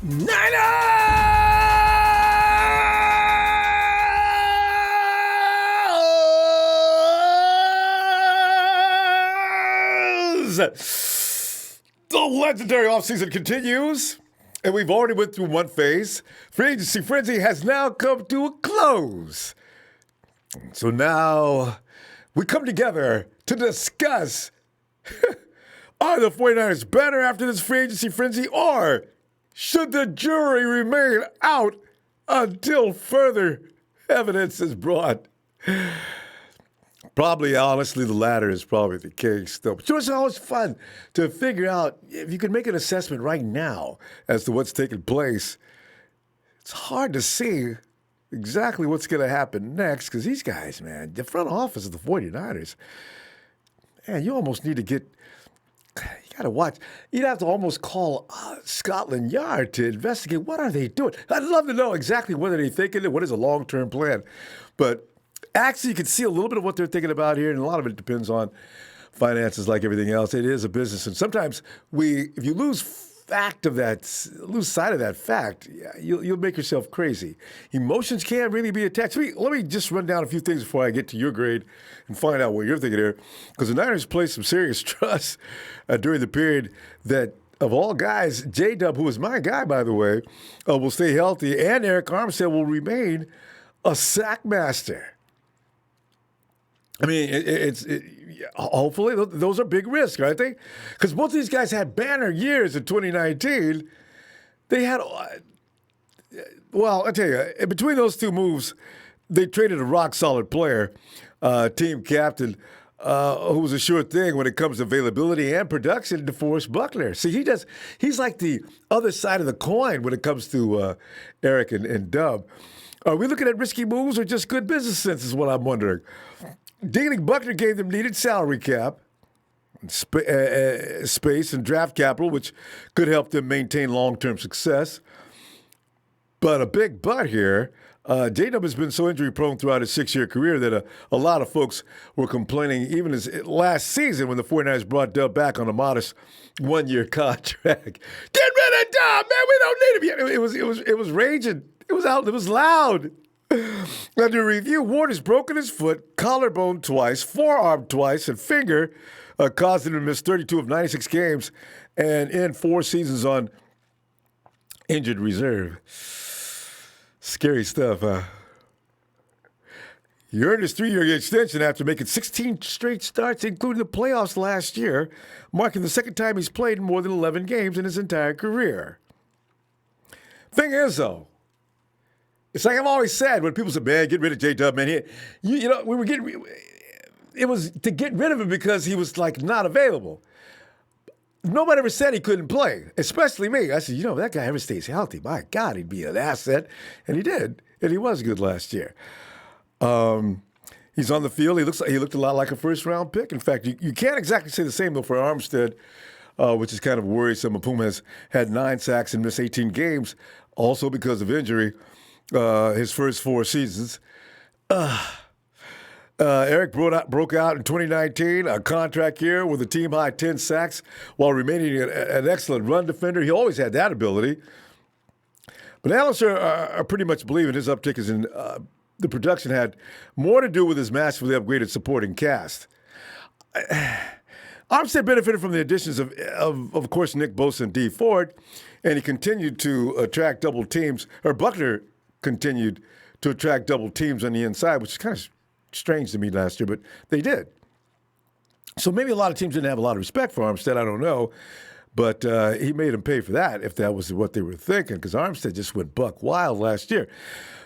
Niners! The legendary offseason continues, and we've already went through one phase. Free agency frenzy has now come to a close. So now we come together to discuss are the 49ers better after this free agency frenzy, or should the jury remain out until further evidence is brought? Probably, honestly, the latter is probably the case, though. But it's always fun to figure out if you can make an assessment right now as to what's taking place. It's hard to see exactly what's going to happen next because these guys, man, the front office of the 49ers, man, you almost need to get – you got to watch. You'd have to almost call Scotland Yard to investigate what are they doing. I'd love to know exactly what are they thinking and what is a long-term plan. But actually, you can see a little bit of what they're thinking about here, and a lot of it depends on finances like everything else. It is a business, and sometimes if you lose sight of that fact, you'll make yourself crazy. Emotions can't really be attached. Let me just run down a few things before I get to your grade and find out what you're thinking here, because the Niners placed some serious trust during the period that, of all guys, J-Dub, who is my guy, by the way, will stay healthy, and Eric Armstead will remain a sack master. I mean, hopefully those are big risks, aren't they? Because both of these guys had banner years in 2019. They had, well, I tell you, in between those two moves, they traded a rock-solid player, team captain, who was a sure thing when it comes to availability and production, Deforest Buckner. See, he's like the other side of the coin when it comes to Eric and Dub. Are we looking at risky moves or just good business sense is what I'm wondering. Dealing Buckner gave them needed salary cap, space, and draft capital, which could help them maintain long-term success. But a big but here, J-Dub has been so injury-prone throughout his 6-year career that a lot of folks were complaining even as last season when the 49ers brought Dub back on a modest 1-year contract. Get rid of Dub, man, we don't need him yet. It was raging. It was out. It was loud. Under review, Ward has broken his foot, collarbone twice, forearm twice, and finger, causing him to miss 32 of 96 games and end 4 seasons on injured reserve. Scary stuff, huh? He earned his 3-year extension after making 16 straight starts, including the playoffs last year, marking the second time he's played in more than 11 games in his entire career. Thing is, though, it's like I've always said when people say, man, get rid of J-Dub, man. It was to get rid of him because he was, like, not available. Nobody ever said he couldn't play, especially me. I said, that guy ever stays healthy, my God, he'd be an asset. And he did. And he was good last year. He's on the field. He looked a lot like a first-round pick. In fact, you can't exactly say the same, though, for Armstead, which is kind of worrisome. Puma has had 9 sacks and missed 18 games, also because of injury. His first 4 seasons. Eric broke out in 2019, a contract year with a team-high 10 sacks while remaining an excellent run defender. He always had that ability. But analysts are pretty much believing his uptick is in the production had more to do with his massively upgraded supporting cast. Armstead benefited from the additions of course, Nick Bosa and D. Ford, and he continued to attract double teams, or Buckner continued to attract double teams on the inside, which is kind of strange to me last year, but they did. So maybe a lot of teams didn't have a lot of respect for Armstead, I don't know, but he made them pay for that if that was what they were thinking, because Armstead just went buck wild last year.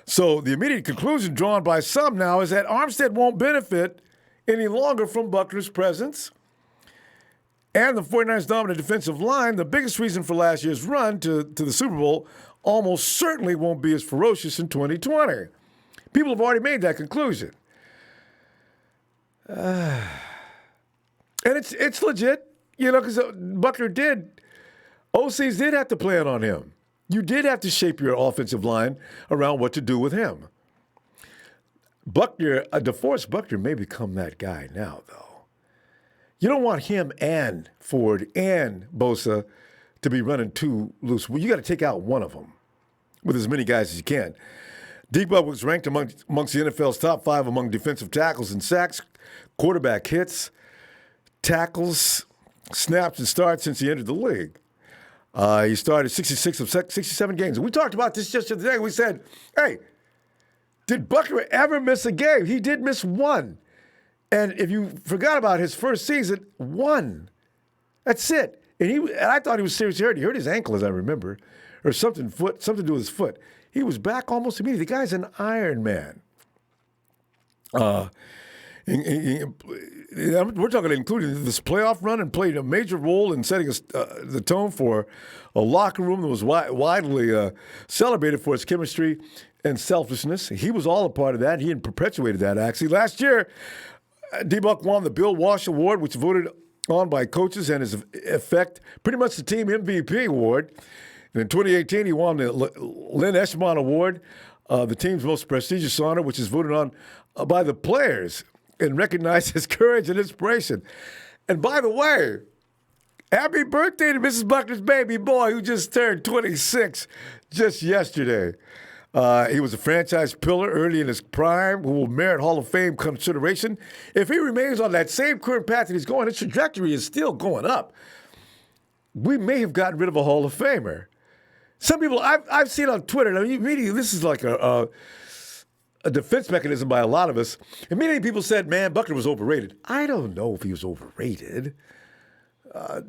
So the immediate conclusion drawn by some now is that Armstead won't benefit any longer from Buckner's presence. And the 49ers' dominant defensive line, the biggest reason for last year's run to the Super Bowl, almost certainly won't be as ferocious in 2020. People have already made that conclusion. And it's legit, because Buckner OCs did have to plan on him. You did have to shape your offensive line around what to do with him. DeForest Buckner may become that guy now, though. You don't want him and Ford and Bosa to be running two loose. Well, you got to take out one of them with as many guys as you can. D-Buck was ranked amongst the NFL's top 5 among defensive tackles in sacks, quarterback hits, tackles, snaps, and starts since he entered the league. He started 66 of 67 games. And we talked about this just the other day. We said, hey, did Buckner ever miss a game? He did miss one. And if you forgot about his first season, one. That's it. And I thought he was seriously hurt. He hurt his ankle, as I remember, or something to do with his foot. He was back almost immediately. The guy's an Iron Man. We're talking including this playoff run and played a major role in setting the tone for a locker room that was widely celebrated for its chemistry and selflessness. He was all a part of that. He had perpetuated that, actually. Last year, D-Buck won the Bill Walsh Award, which was voted on by coaches and is, in effect, pretty much the team MVP award. And in 2018, he won the Lynn Eshmont Award, the team's most prestigious honor, which is voted on by the players and recognized his courage and inspiration. And by the way, happy birthday to Mrs. Buckner's baby boy who just turned 26 just yesterday. He was a franchise pillar early in his prime who will merit Hall of Fame consideration. If he remains on that same current path that he's going, his trajectory is still going up. We may have gotten rid of a Hall of Famer. Some people I've seen on Twitter, immediately this is like a defense mechanism by a lot of us. Immediately people said, man, Buckner was overrated. I don't know if he was overrated.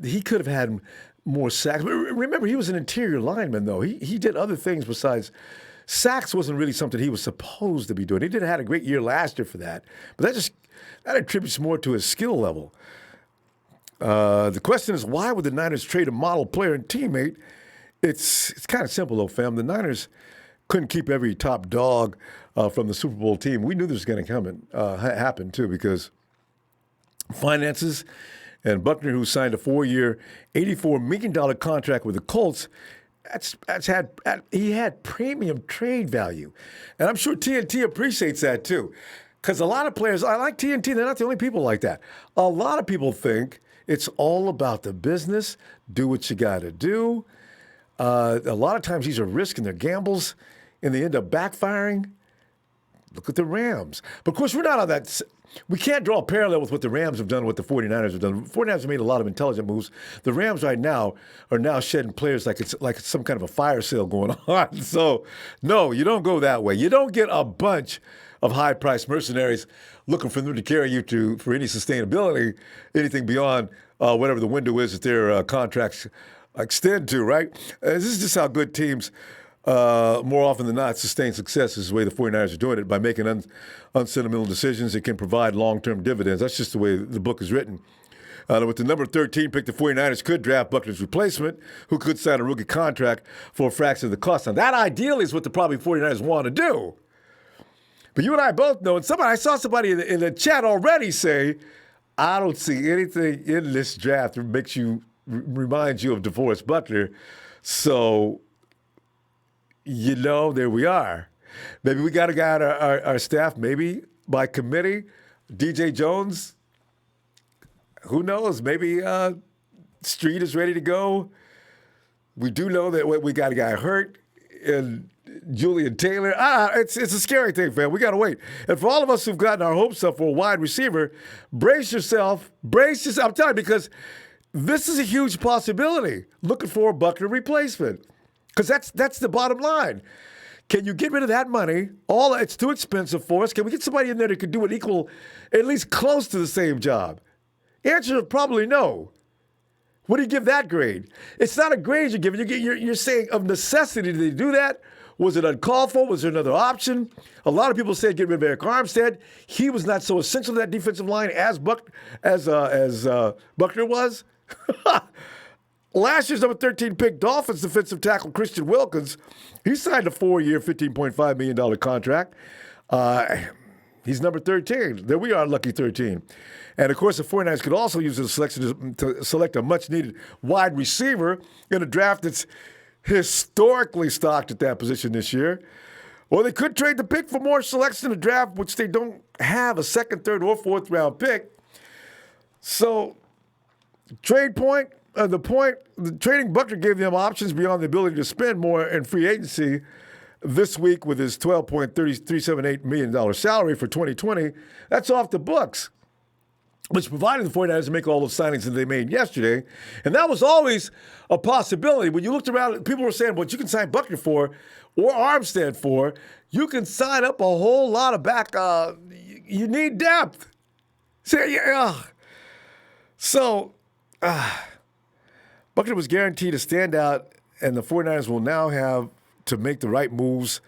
He could have had more sacks. Remember, he was an interior lineman, though. He did other things besides sacks. Wasn't really something he was supposed to be doing. He did have had a great year last year for that. But that attributes more to his skill level. The question is, why would the Niners trade a model player and teammate? It's kind of simple, though, fam. The Niners couldn't keep every top dog from the Super Bowl team. We knew this was going to happen, too, because finances and Buckner, who signed a 4-year, $84 million contract with the Colts, he had premium trade value. And I'm sure TNT appreciates that, too. Because a lot of players, I like TNT, they're not the only people like that. A lot of people think it's all about the business, do what you got to do. A lot of times these are risks and they're gambles, and they end up backfiring. Look at the Rams. But, of course, we're not on that. We can't draw a parallel with what the Rams have done, what the 49ers have done. The 49ers have made a lot of intelligent moves. The Rams right now are shedding players like it's some kind of a fire sale going on. So, no, you don't go that way. You don't get a bunch of high-priced mercenaries looking for them to carry you for any sustainability, anything beyond whatever the window is that their contracts extend to, right? This is just how good teams, more often than not, sustain success. This is the way the 49ers are doing it, by making unsentimental decisions that can provide long-term dividends. That's just the way the book is written. With the number 13 pick, the 49ers could draft Buckner's replacement, who could sign a rookie contract for a fraction of the cost. Now, that ideally is what the probably 49ers want to do. But you and I both know, and I saw somebody in the chat already say, I don't see anything in this draft that reminds you of Deforest Buckner. So, there we are. Maybe we got a guy on our staff, maybe by committee, DJ Jones. Who knows? Maybe Street is ready to go. We do know that we got a guy hurt, and Julian Taylor. It's a scary thing, fam. We got to wait. And for all of us who've gotten our hopes up for a wide receiver, brace yourself. I'm telling you, because this is a huge possibility, looking for a Buckner replacement. Because that's the bottom line. Can you get rid of that money? It's too expensive for us. Can we get somebody in there that could do an equal, at least close to the same job? Answer is probably no. What do you give that grade? It's not a grade you're giving. You're saying of necessity, did they do that? Was it uncalled for? Was there another option? A lot of people said get rid of Eric Armstead. He was not so essential to that defensive line as Buckner was. Last year's number 13 pick, Dolphins defensive tackle Christian Wilkins, he signed a 4-year, $15.5 million contract. He's number 13. There we are, lucky 13. And, of course, the 49ers could also use the selection to select a much-needed wide receiver in a draft that's historically stocked at that position this year. Or they could trade the pick for more selection in the draft, which they don't have a second, third, or fourth-round pick. So, trade point, the trading Buckner gave them options beyond the ability to spend more in free agency this week with his $12.378 million salary for 2020. That's off the books, which provided the 49ers to make all those signings that they made yesterday. And that was always a possibility. When you looked around, people were saying, what you can sign Buckner for or Armstead for, you can sign up a whole lot of back. You need depth. So, Buckner was guaranteed to stand out, and the 49ers will now have to make the right moves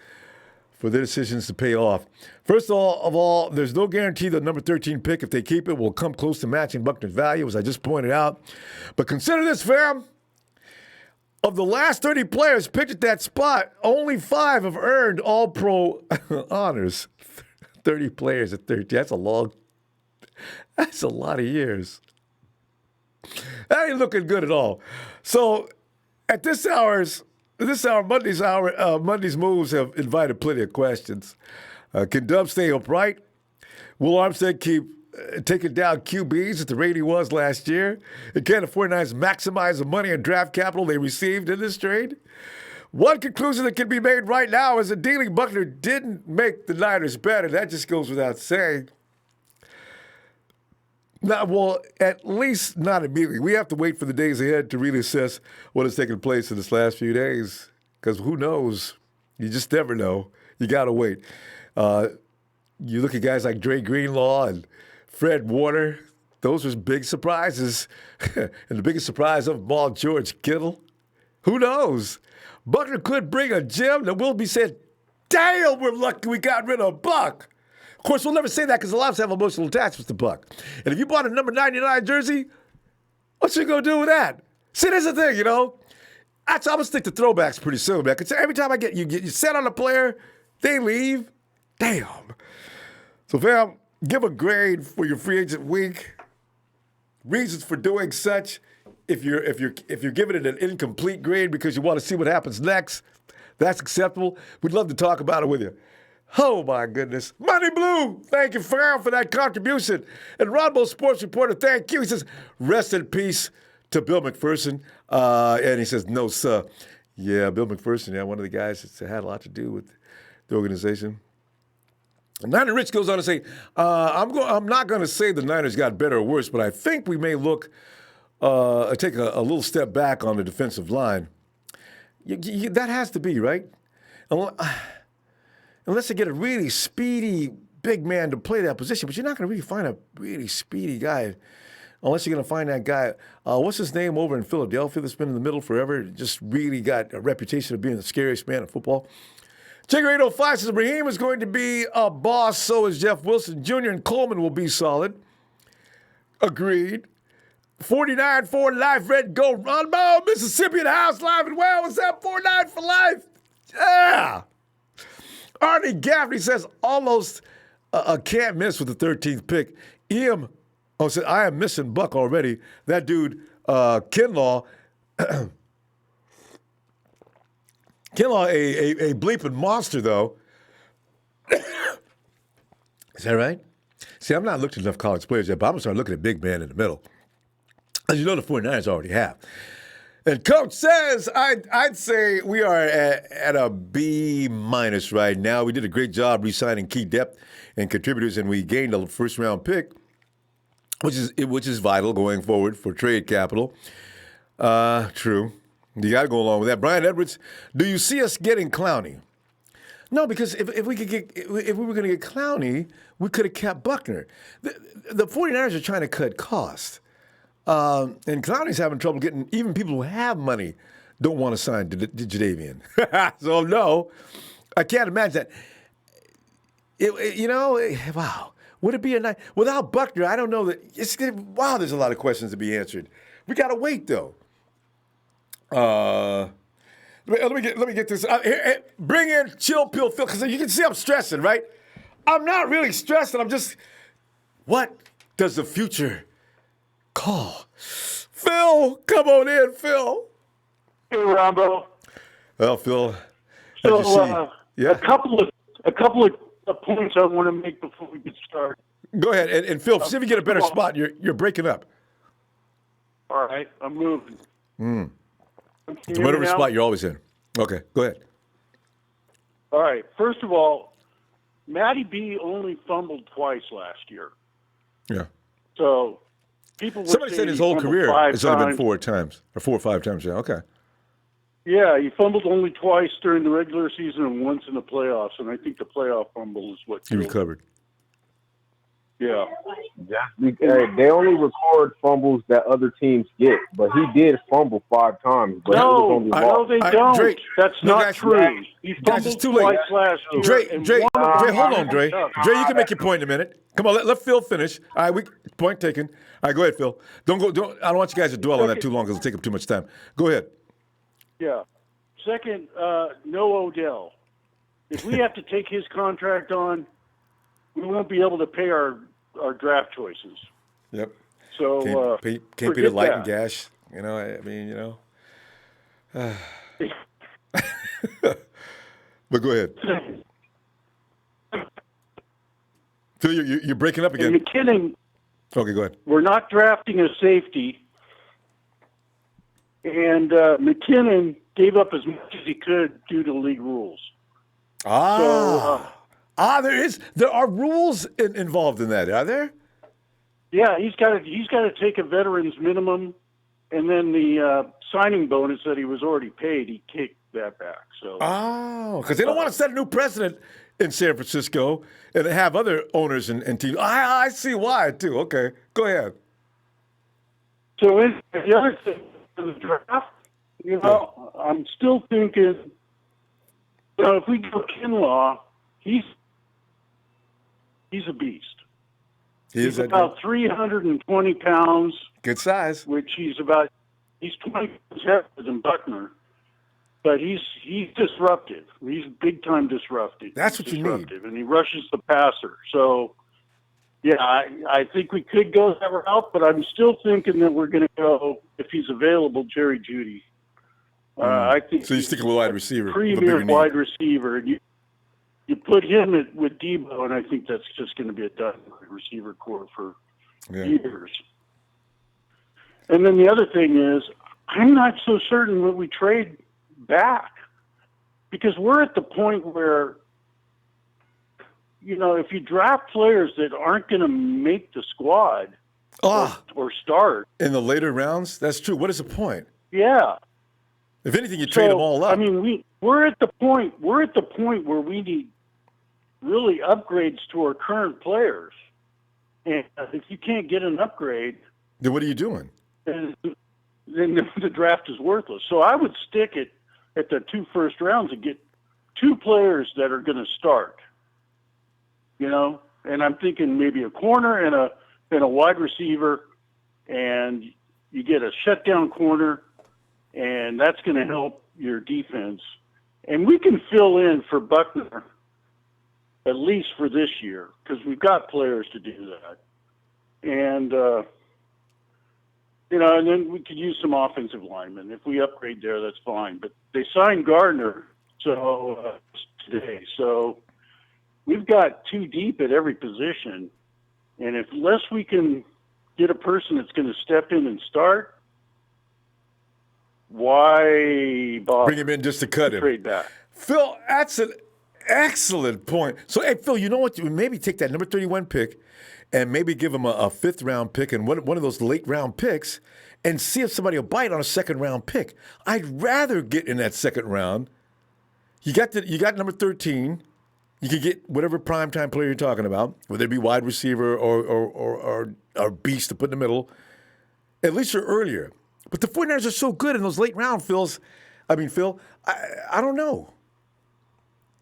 for their decisions to pay off. First of all, there's no guarantee the number 13 pick, if they keep it, will come close to matching Buckner's value, as I just pointed out. But consider this, fam. Of the last 30 players picked at that spot, only 5 have earned All-Pro honors. 30 players at 13. That's a lot of years. That ain't looking good at all. So at this hour, Monday's moves have invited plenty of questions. Can Dub stay upright? Will Armstead keep taking down QBs at the rate he was last year? And can the 49ers maximize the money and draft capital they received in this trade? One conclusion that can be made right now is that dealing Buckner didn't make the Niners better. That just goes without saying. Well, at least not immediately. We have to wait for the days ahead to really assess what has taken place in this last few days. Because who knows? You just never know. You got to wait. You look at guys like Dre Greenlaw and Fred Warner. Those were big surprises. And the biggest surprise of them all, George Kittle. Who knows? Buckner could bring a gem that will be said, damn, we're lucky we got rid of Buck. Of course, we'll never say that because a lot of us have emotional attachments to Buck. And if you bought a number 99 jersey, what you going to do with that? See, there's the thing, you know. I'm going to stick to throwbacks pretty soon, man. Because every time you set on a player, they leave. Damn. So, fam, give a grade for your free agent week. Reasons for doing such. If you're giving it an incomplete grade because you want to see what happens next, that's acceptable. We'd love to talk about it with you. Oh, my goodness. Money Blue, thank you, fam, for that contribution. And Ronbo Sports Reporter, thank you. He says, rest in peace to Bill McPherson. And he says, no, sir. Yeah, Bill McPherson, one of the guys that had a lot to do with the organization. And Niner Rich goes on to say, I'm not going to say the Niners got better or worse, but I think we may take a little step back on the defensive line. That has to be, right? Unless they get a really speedy big man to play that position. But you're not going to really find a really speedy guy unless you're going to find that guy. What's his name over in Philadelphia that's been in the middle forever? Just really got a reputation of being the scariest man in football. Jigger 805 says Raheem is going to be a boss. So is Jeff Wilson Jr. and Coleman will be solid. Agreed. 49 for life. Red Gold. Ronbo, Mississippi in the house live and well. What's up? 49 for life. Yeah. Arnie Gaffney says almost can't miss with the 13th pick. Said, I am missing Buck already. That dude, Kinlaw, a bleeping monster, though. Is that right? See, I'm not looking at enough college players yet, but I'm going to start looking at big man in the middle. As you know, the 49ers already have. And Coach says, I'd say we are at a B- right now. We did a great job re-signing key depth and contributors, and we gained a first-round pick, which is vital going forward for trade capital. True. You got to go along with that. Brian Edwards, do you see us getting Clowney? No, because if we were going to get Clowney, we could have kept Buckner. The 49ers are trying to cut costs. And Clowney's having trouble getting, even people who have money don't want to sign Jadeveon. So, no, I can't imagine that. Wow. Would it be a night? Without Buckner, I don't know that. There's a lot of questions to be answered. We got to wait, though. Let me get this. Bring in Chill Pill Phil, because you can see I'm stressing, right? I'm not really stressing. I'm just, what does the future call? Phil, come on in, Phil. Hey, Ronbo. Well, Phil, a couple of points I want to make before we get started. Go ahead, and Phil, see if you get a better spot. You're breaking up. All right, I'm moving. Mm. Can you It's hear whatever me now? spot you're always in. Okay, go ahead. All right. First of all, Matty B only fumbled twice last year. Yeah. So people were Somebody saying said his he whole fumbled career 5 it's only been times. 4 times or 4 or 5 times. Yeah. Okay. Yeah, he fumbled only twice during the regular season and once in the playoffs, and I think the playoff fumble is what He killed him. recovered. Yeah. They only record fumbles that other teams get, but he did fumble 5 times. But No, they don't. Dre, That's no, not guys, true. He guys, it's fumbled too late. twice last year. Dre, and Dre, one of them hold on, was Dre. tough. Dre, you can make your point in a minute. Come on, let Phil finish. All right, point taken. All right, go ahead, Phil. I don't want you guys to dwell on that too long because it'll take up too much time. Go ahead. Yeah. Second, no Odell. If we have to take his contract on, we won't be able to pay our draft choices. Yep. So Can't pay the forget light that. and gas. You know, I mean, But go ahead. Phil, you're breaking up again. And McKinnon, Okay, go ahead. we're not drafting a safety. And McKinnon gave up as much as he could due to league rules. There are rules involved in that, are there? Yeah, he's got to take a veteran's minimum, and then the signing bonus that he was already paid, he kicked that back. So because they don't want to set a new precedent in San Francisco and have other owners and teams. I see why too. Okay, go ahead. So the other thing in the draft, I'm still thinking, if we go Kinlaw, he's a beast. He's about 320 pounds. Good size. Which he's 20 pounds heavier than Buckner. But he's disruptive. He's big time disruptive. That's what you need. And he rushes the passer. So, yeah, I think we could go that route, but I'm still thinking that we're going to go, if he's available, Jerry Jeudy. I think so. You're sticking with wide receiver, premier wide receiver, and you put him with Debo, and I think that's just going to be a done receiver core for years. And then the other thing is, I'm not so certain that we trade back, because we're at the point where, if you draft players that aren't going to make the squad or start in the later rounds, that's true. What is the point? Yeah. If anything, you trade them all up. I mean, we're at the point where we need really upgrades to our current players, and if you can't get an upgrade, then what are you doing? Then the draft is worthless. So I would stick it at the 2 first rounds and get 2 players that are going to start. And I'm thinking maybe a corner and a wide receiver, and you get a shutdown corner, and that's going to help your defense. And we can fill in for Buckner at least for this year, because we've got players to do that. And and then we could use some offensive linemen. If we upgrade there, that's fine. But they signed Gardner today, so we've got 2 deep at every position. And unless we can get a person that's going to step in and start, why bring him in just to cut him? Trade back. Phil, that's an excellent point. So, hey, Phil, you know what? Maybe take that number 31 pick and maybe give him a 5th round pick and one of those late round picks and see if somebody will bite on a 2nd round pick. I'd rather get in that 2nd round. You got number 13. You can get whatever primetime player you're talking about, whether it be wide receiver or beast to put in the middle. At least you're earlier. But the 49ers are so good in those late round, Phil, I don't know.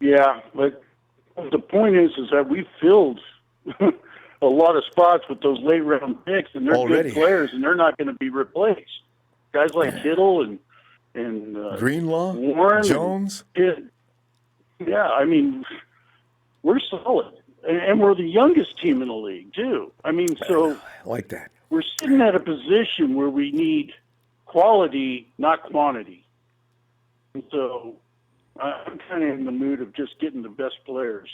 Yeah, but the point is that we filled a lot of spots with those late round picks, and they're already good players, and they're not going to be replaced. Guys like Kittle and Greenlaw, Warren, Jones. Yeah, I mean, we're solid, and we're the youngest team in the league too. I mean, so I like that. We're sitting at a position where we need quality, not quantity. And so I'm kind of in the mood of just getting the best players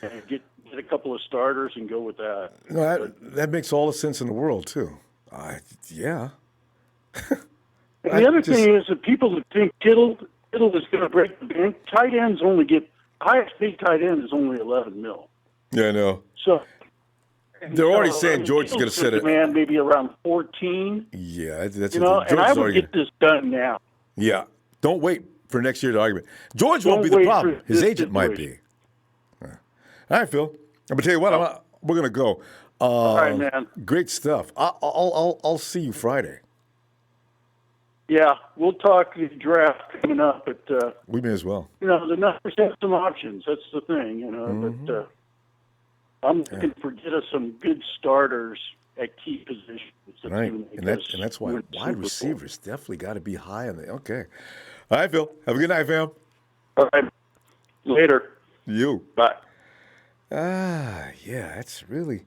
and get a couple of starters and go with that. No, that makes all the sense in the world, too. Yeah. And the other thing is that people that think Kittle is going to break the bank, tight ends only get, highest paid tight end is only 11 mil. Yeah, I know. So they're already saying George is going to set it. Man, maybe around 14. Yeah, that's you know. George And I is would already get this done now. Yeah, don't wait for next year's argument. George won't Don't be the wait problem. for His this agent might be. situation. All right, Phil. I'm gonna tell you what. We're gonna go. All right, man. Great stuff. I'll see you Friday. Yeah, we'll talk the draft coming up, but We may as well. you know, the numbers have some options. That's the thing, you know. Mm-hmm. But I'm looking for get us some good starters at key positions. Right, and that's why wide receivers definitely got to be high on the. Okay. All right, Phil. Have a good night, fam. All right. Later. You. Bye. Yeah, that's really.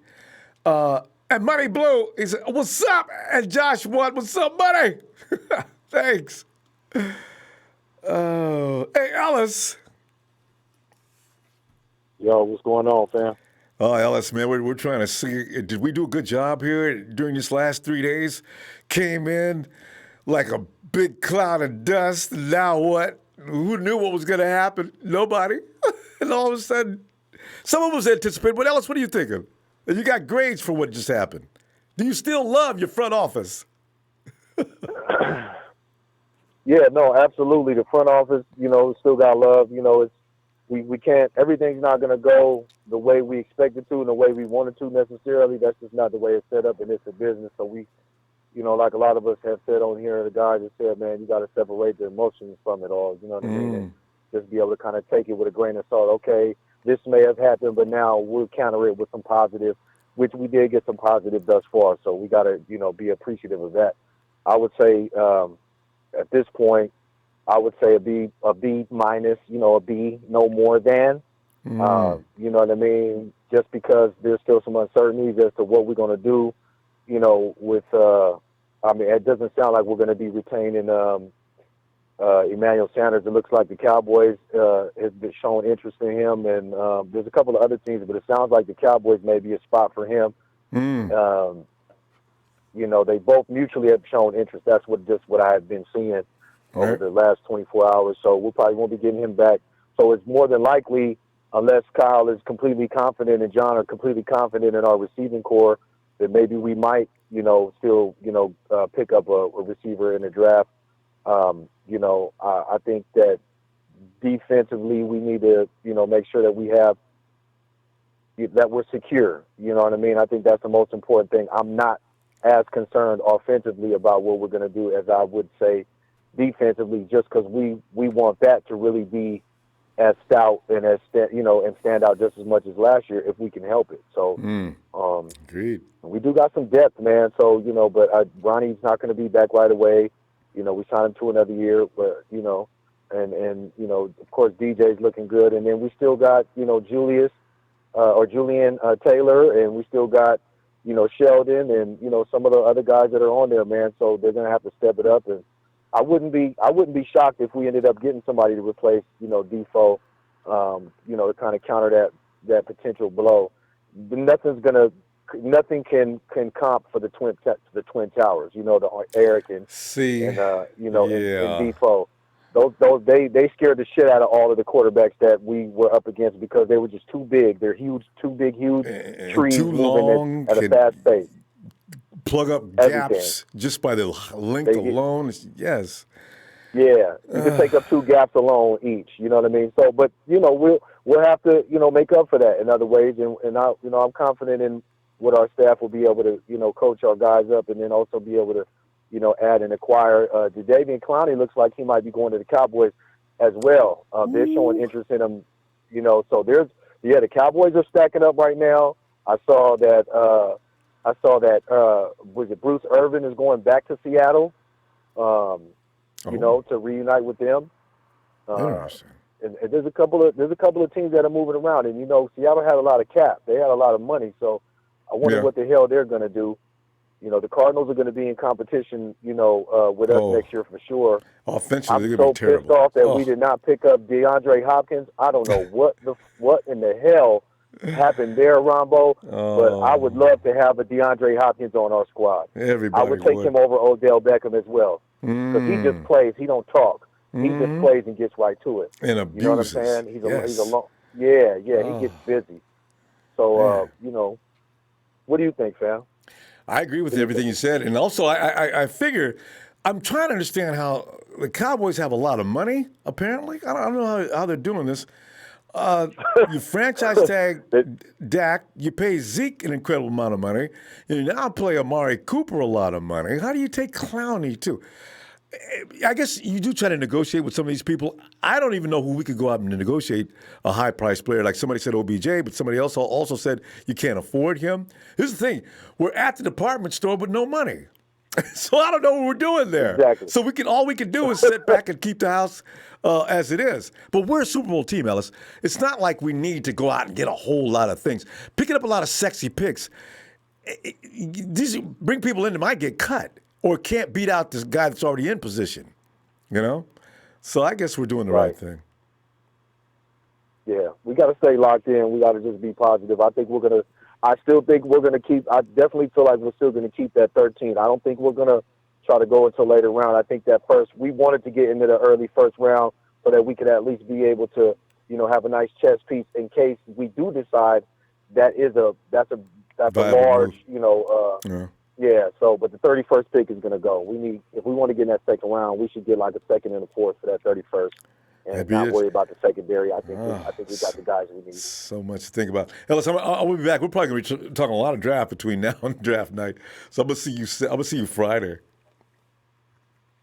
And Money Blue, he said, "What's up?" And Josh, what's up, Money? Thanks. Hey, Ellis. Yo, what's going on, fam? Oh, Ellis, man, we're trying to see. Did we do a good job here during this last 3 days? Came in like a big cloud of dust. Now what? Who knew what was going to happen? Nobody. And all of a sudden, some of us anticipated. But Ellis, what are you thinking? You got grades for what just happened. Do you still love your front office? Yeah, no, absolutely. The front office, you know, still got love. You know, it's we can't. Everything's not going to go the way we expect it to and the way we want it to necessarily. That's just not the way it's set up, and it's a business. So we, you know, like a lot of us have said on here, the guys have said, man, you got to separate the emotions from it all. You know what I mean? And just be able to kind of take it with a grain of salt. Okay, this may have happened, but now we'll counter it with some positive, which we did get some positive thus far. So we got to, you know, be appreciative of that. I would say at this point, I would say a B minus, you know, a B, no more than. You know what I mean? Just because there's still some uncertainties as to what we're going to do, you know, with, I mean, it doesn't sound like we're going to be retaining Emmanuel Sanders. It looks like the Cowboys have been showing interest in him, and there's a couple of other teams, but it sounds like the Cowboys may be a spot for him. You know, they both mutually have shown interest. That's what I have been seeing over the last 24 hours. So we probably won't be getting him back. So it's more than likely, unless Kyle is completely confident and John are completely confident in our receiving core, that maybe we might, you know, still, you know, pick up a receiver in the draft. You know, I think that defensively we need to, you know, make sure that we have, that we're secure. You know what I mean? I think that's the most important thing. I'm not as concerned offensively about what we're going to do as I would say defensively, just because we want that to really be as stout and as you know, and stand out just as much as last year if we can help it. So, agreed. We do got some depth, man. So you know, but Ronnie's not going to be back right away. You know, we signed him to another year, but you know, and you know, of course, DJ's looking good, and then we still got, you know, Julian Taylor, and we still got, you know, Sheldon, and you know, some of the other guys that are on there, man. So they're going to have to step it up, and I wouldn't be shocked if we ended up getting somebody to replace, you know, Defoe, you know, to kind of counter that potential blow. Nothing can comp for the twin towers. You know, the Eric and you know, and Defoe. Those they scared the shit out of all of the quarterbacks that we were up against because they were just too big. They're huge, huge trees too moving at a fast pace. Plug up gaps just by the length alone. Yes. Yeah, you can take up 2 gaps alone each. You know what I mean? So, but you know, we'll have to, you know, make up for that in other ways. And I, you know, I'm confident in what our staff will be able to, you know, coach our guys up, and then also be able to, you know, add and acquire. Jadeveon Clowney looks like he might be going to the Cowboys as well. They're showing interest in him, you know. So the Cowboys are stacking up right now. I saw that was it Bruce Irvin is going back to Seattle, you know, to reunite with them. Interesting. And there's a couple of teams that are moving around, and you know, Seattle had a lot of cap. They had a lot of money, so I wonder what the hell they're going to do. You know, the Cardinals are going to be in competition, you know, with us next year for sure. Offensively, I'm so pissed off that we did not pick up DeAndre Hopkins. I don't know what in the hell happen there, Ronbo. But I would Oh, love to have a DeAndre Hopkins on our squad. I everybody would take would. him over Odell Beckham as well because he just Mm, plays. He don't talk. He just mm, plays and gets right to it. and You know what I'm abuses. saying? He's a Yes. long. Yeah, yeah. He Oh, gets busy. So man. what do you think, fam? I agree with What do you think? everything you said. And also, I figure I'm trying to understand how the Cowboys have a lot of money, apparently. I don't know how they're doing this. You franchise tag Dak, you pay Zeke an incredible amount of money, you now play Amari Cooper a lot of money. How do you take Clowney, too? I guess you do try to negotiate with some of these people. I don't even know who we could go out and negotiate a high-priced player. Like somebody said OBJ, but somebody else also said you can't afford him. Here's the thing. We're at the department store with no money. So I don't know what we're doing there. Exactly. So all we can do is sit back and keep the house as it is. But we're a Super Bowl team, Ellis. It's not like we need to go out and get a whole lot of things. Picking up a lot of sexy picks, these bring people in that might get cut or can't beat out this guy that's already in position. You know? So I guess we're doing the right thing. Yeah, we got to stay locked in. We got to just be positive. I still think we're gonna keep. I definitely feel like we're still gonna keep that 13. I don't think we're gonna try to go until later round. I think that we wanted to get into the early first round so that we could at least be able to, have a nice chess piece in case we do decide that's a Viable large, Yeah. yeah. So, but the 31st pick is gonna go. If we want to get in that second round, we should get like a second and a fourth for that 31st. And That'd be not it. worry about the secondary. I think we got the guys we need. So much to think about. Ellis, I will be back. We're probably going to be talking a lot of draft between now and draft night. So I'm going to see you Friday.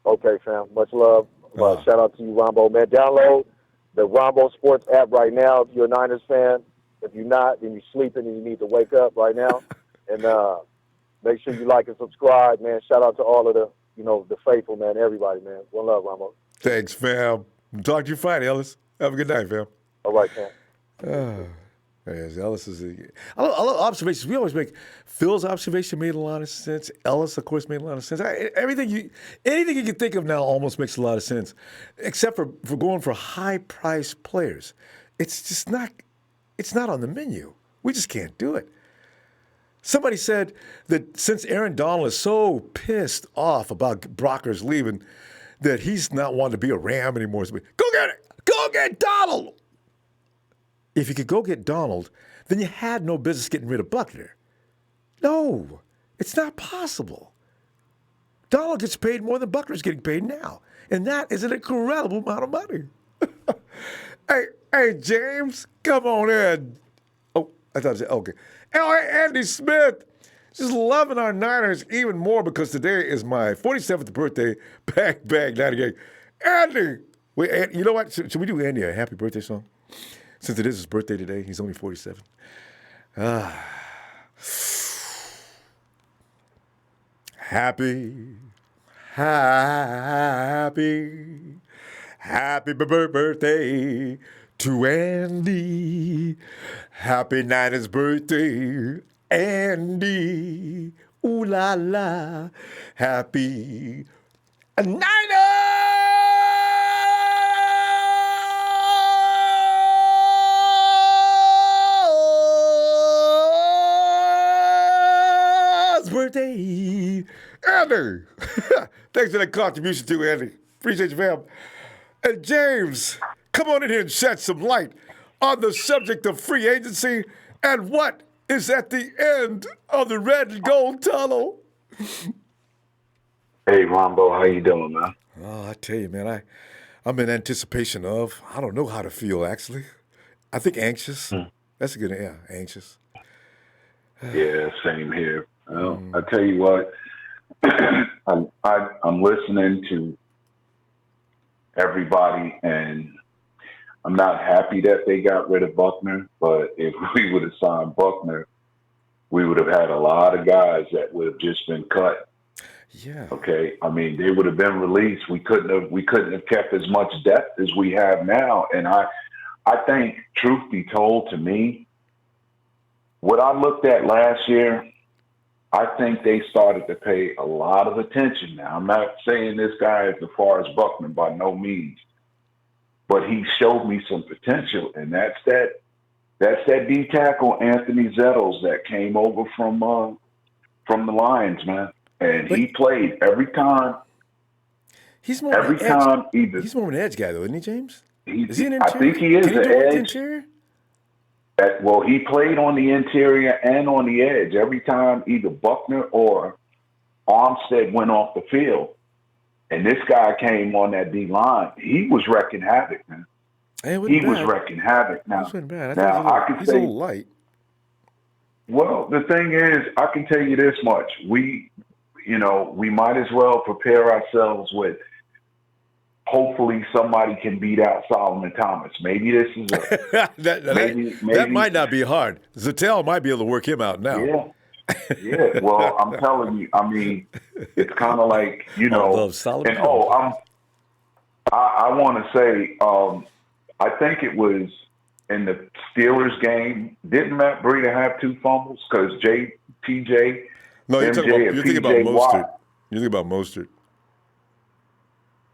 Okay, fam. Much love. Shout out to you, Ronbo. Man, download the Ronbo Sports app right now if you're a Niners fan. If you're not, then you're sleeping and you need to wake up right now. And make sure you like and subscribe, man. Shout out to all of the faithful, man. Everybody, man. One love, Ronbo. Thanks, fam. Talk to you Friday, Ellis. Have a good night, fam. All right, fam. Yes, Ellis is I love observations. We always make Phil's observation made a lot of sense. Ellis, of course, made a lot of sense. Anything you can think of now almost makes a lot of sense, except for going for high-priced players. It's just not. It's not on the menu. We just can't do it. Somebody said that since Aaron Donald is so pissed off about Brockers leaving, that he's not wanting to be a Ram anymore. So go get it. Go get Donald. If you could go get Donald, then you had no business getting rid of Buckner. No, it's not possible. Donald gets paid more than Buckner's getting paid now. And that is an incredible amount of money. Hey, James, come on in. Oh, I thought it said, okay. Hey, Andy Smith. Just loving our Niners even more because today is my 47th birthday. Bang, 98. Andy! Wait, you know what? Should we do Andy a happy birthday song? Since it is his birthday today, he's only 47. Happy birthday to Andy. Happy Niners birthday, Andy. Ooh la la. Happy Niners birthday, Andy. Thanks for that contribution too, Andy. Appreciate you, fam. And James, come on in here and shed some light on the subject of free agency and what is at the end of the red and gold tunnel. Hey, Ronbo, how you doing, man? Oh, I tell you, man, I'm in anticipation of, I don't know how to feel, actually. I think anxious. That's a good, anxious. Yeah, same here. Well, I tell you what, I'm listening to everybody, and I'm not happy that they got rid of Buckner, but if we would have signed Buckner, we would have had a lot of guys that would have just been cut. Yeah. Okay. I mean, they would have been released. We couldn't have kept as much depth as we have now. And I think, truth be told, to me, what I looked at last year, I think they started to pay a lot of attention now. I'm not saying this guy is as far as Buckner by no means, but he showed me some potential, and that's that That's that D tackle Anthony Zettles that came over from the Lions, man, and he played every time. He's more of an edge. Time either. He's more of an edge guy, though, isn't he, James? Is he an I interior? think he is Can he an do it with the edge. interior? Well, he played on the interior and on the edge every time either Buckner or Armstead went off the field. And this guy came on that D line. He was wrecking havoc, man. He was wrecking havoc. Now, I he's a little light. Well, the thing is, I can tell you this much: we might as well prepare ourselves with. Hopefully, somebody can beat out Solomon Thomas. Maybe this is that might not be hard. Zattel might be able to work him out now. Yeah. Well, I'm telling you. I mean, it's kind of like I want to say. I think it was in the Steelers game. Didn't Matt Breida have 2 fumbles? Because TJ. No, you're thinking about Mostert. You're thinking about Mostert.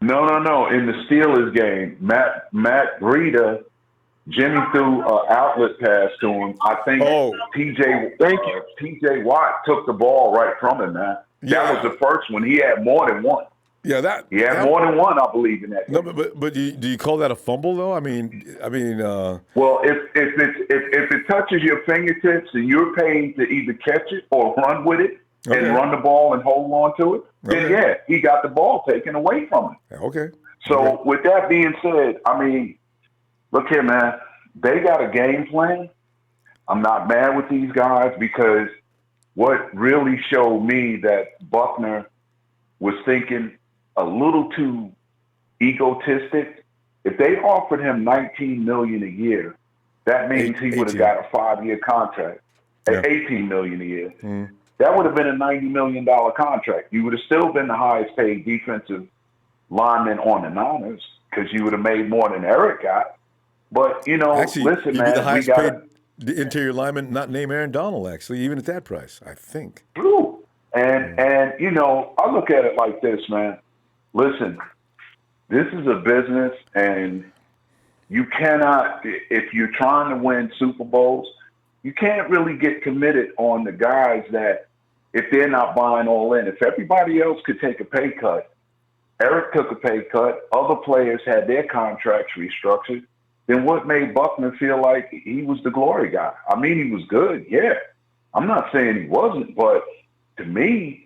No. In the Steelers game, Matt Breida, Jimmy threw an outlet pass to him. I think TJ Watt took the ball right from him, man. That was the first one. He had more than one. Yeah, he had more than one, I believe, in that game. No, but do you call that a fumble though? I mean. Well, if it touches your fingertips and you're paid to either catch it or run with it and run the ball and hold on to it, then he got the ball taken away from him. Okay. So with that being said, I mean, look here, man. They got a game plan. I'm not mad with these guys because what really showed me that Buckner was thinking a little too egotistic. If they offered him $19 million a year, that means he would have got a 5-year contract at $18 million a year. Mm. That would have been a $90 million contract. You would have still been the highest paid defensive lineman on the Niners because you would have made more than Eric got. But, actually, listen, you'd man. be the highest paid the interior lineman, not named Aaron Donald, actually, even at that price, I think. True. And I look at it like this, man. Listen, this is a business, and you cannot, if you're trying to win Super Bowls, you can't really get committed on the guys that, if they're not buying all in. If everybody else could take a pay cut, Eric took a pay cut, other players had their contracts restructured, then what made Buckner feel like he was the glory guy? I mean, he was good, yeah. I'm not saying he wasn't, but to me,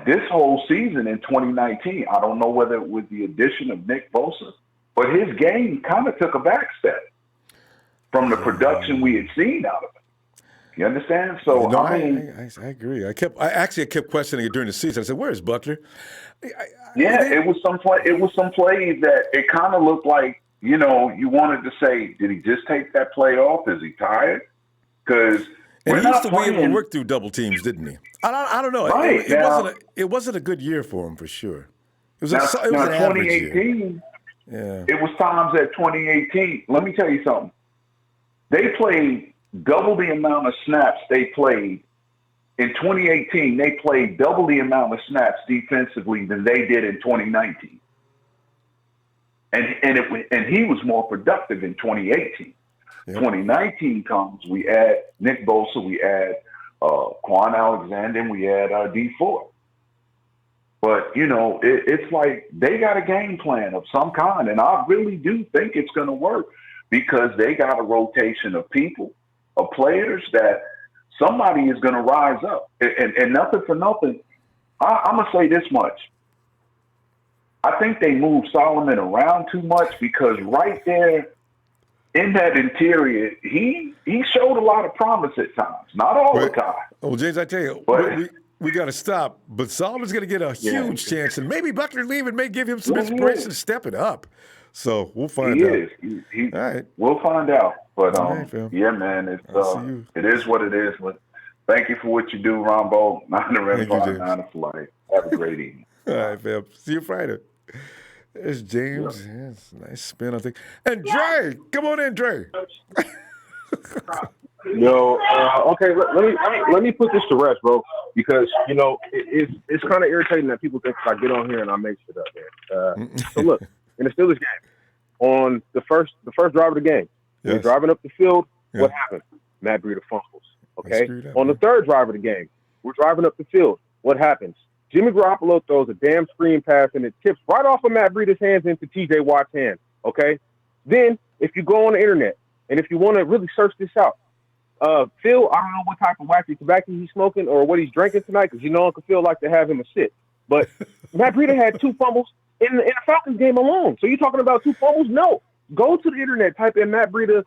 this whole season in 2019, I don't know whether it was the addition of Nick Bosa, but his game kind of took a back step from the production we had seen out of it. You understand? So I agree. I kept questioning it during the season. I said, "Where is Buckner?" It was some plays that it kind of looked like you wanted to say, did he just take that play off? Is he tired? Because he used to be able to work through double teams, didn't he? I don't know. Right. It wasn't a good year for him for sure. It was an 2018. Yeah. It was times at 2018. Let me tell you something. They played double the amount of snaps they played. In 2018, they played double the amount of snaps defensively than they did in 2019. And he was more productive in 2018. Yep. 2019 comes, we add Nick Bosa, we add Quan Alexander, and we add D4. But, it's like they got a game plan of some kind, and I really do think it's going to work because they got a rotation of people, of players that somebody is going to rise up. And nothing for nothing, I'm going to say this much. I think they moved Solomon around too much because right there in that interior, he showed a lot of promise at times. Not all the time. Well, James, I tell you, we got to stop. But Solomon's going to get a huge chance, and maybe Buckner leaving may give him some inspiration to step it up. So we'll find out. All right. We'll find out. But right, man, it is what it is. But thank you for what you do, Ronbo. 9 for life. Have a great evening. All right, fam. See you Friday. There's James. Yeah, it's a nice spin, I think. And Dre, come on in, Dre. Okay. Let me put this to rest, bro, because it's kind of irritating that people think I get on here and I make shit up, man. So look, in the Steelers game, on the first drive of the game, we're driving up the field. What happened? Matt Breida fumbles. Okay. Up, On the third drive of the game, we're driving up the field. What happens? Jimmy Garoppolo throws a damn screen pass, and it tips right off of Matt Breida's hands into T.J. Watt's hand. Okay. Then, if you go on the internet and if you want to really search this out, Phil, I don't know what type of wacky tobacco he's smoking or what he's drinking tonight, because Uncle Phil like to have him a sit. But Matt Breida had 2 fumbles in the Falcons game alone. So you're talking about 2 fumbles? No. Go to the internet, type in Matt Breida's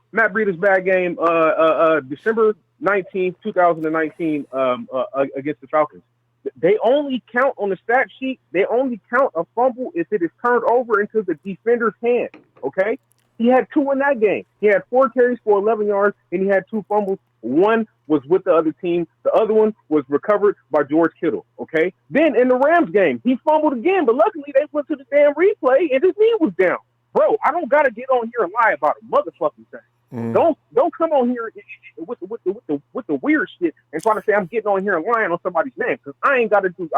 bad game, December 19th, 2019, against the Falcons. They only count on the stat sheet. They only count a fumble if it is turned over into the defender's hand. Okay. He had 2 in that game. He had 4 carries for 11 yards, and he had 2 fumbles. One was with the other team. The other one was recovered by George Kittle, okay? Then in the Rams game, he fumbled again, but luckily they went to the damn replay, and his knee was down. Bro, I don't got to get on here and lie about a motherfucking thing. Don't come on here with the weird shit and try to say I'm getting on here and lying on somebody's name, because I ain't got to do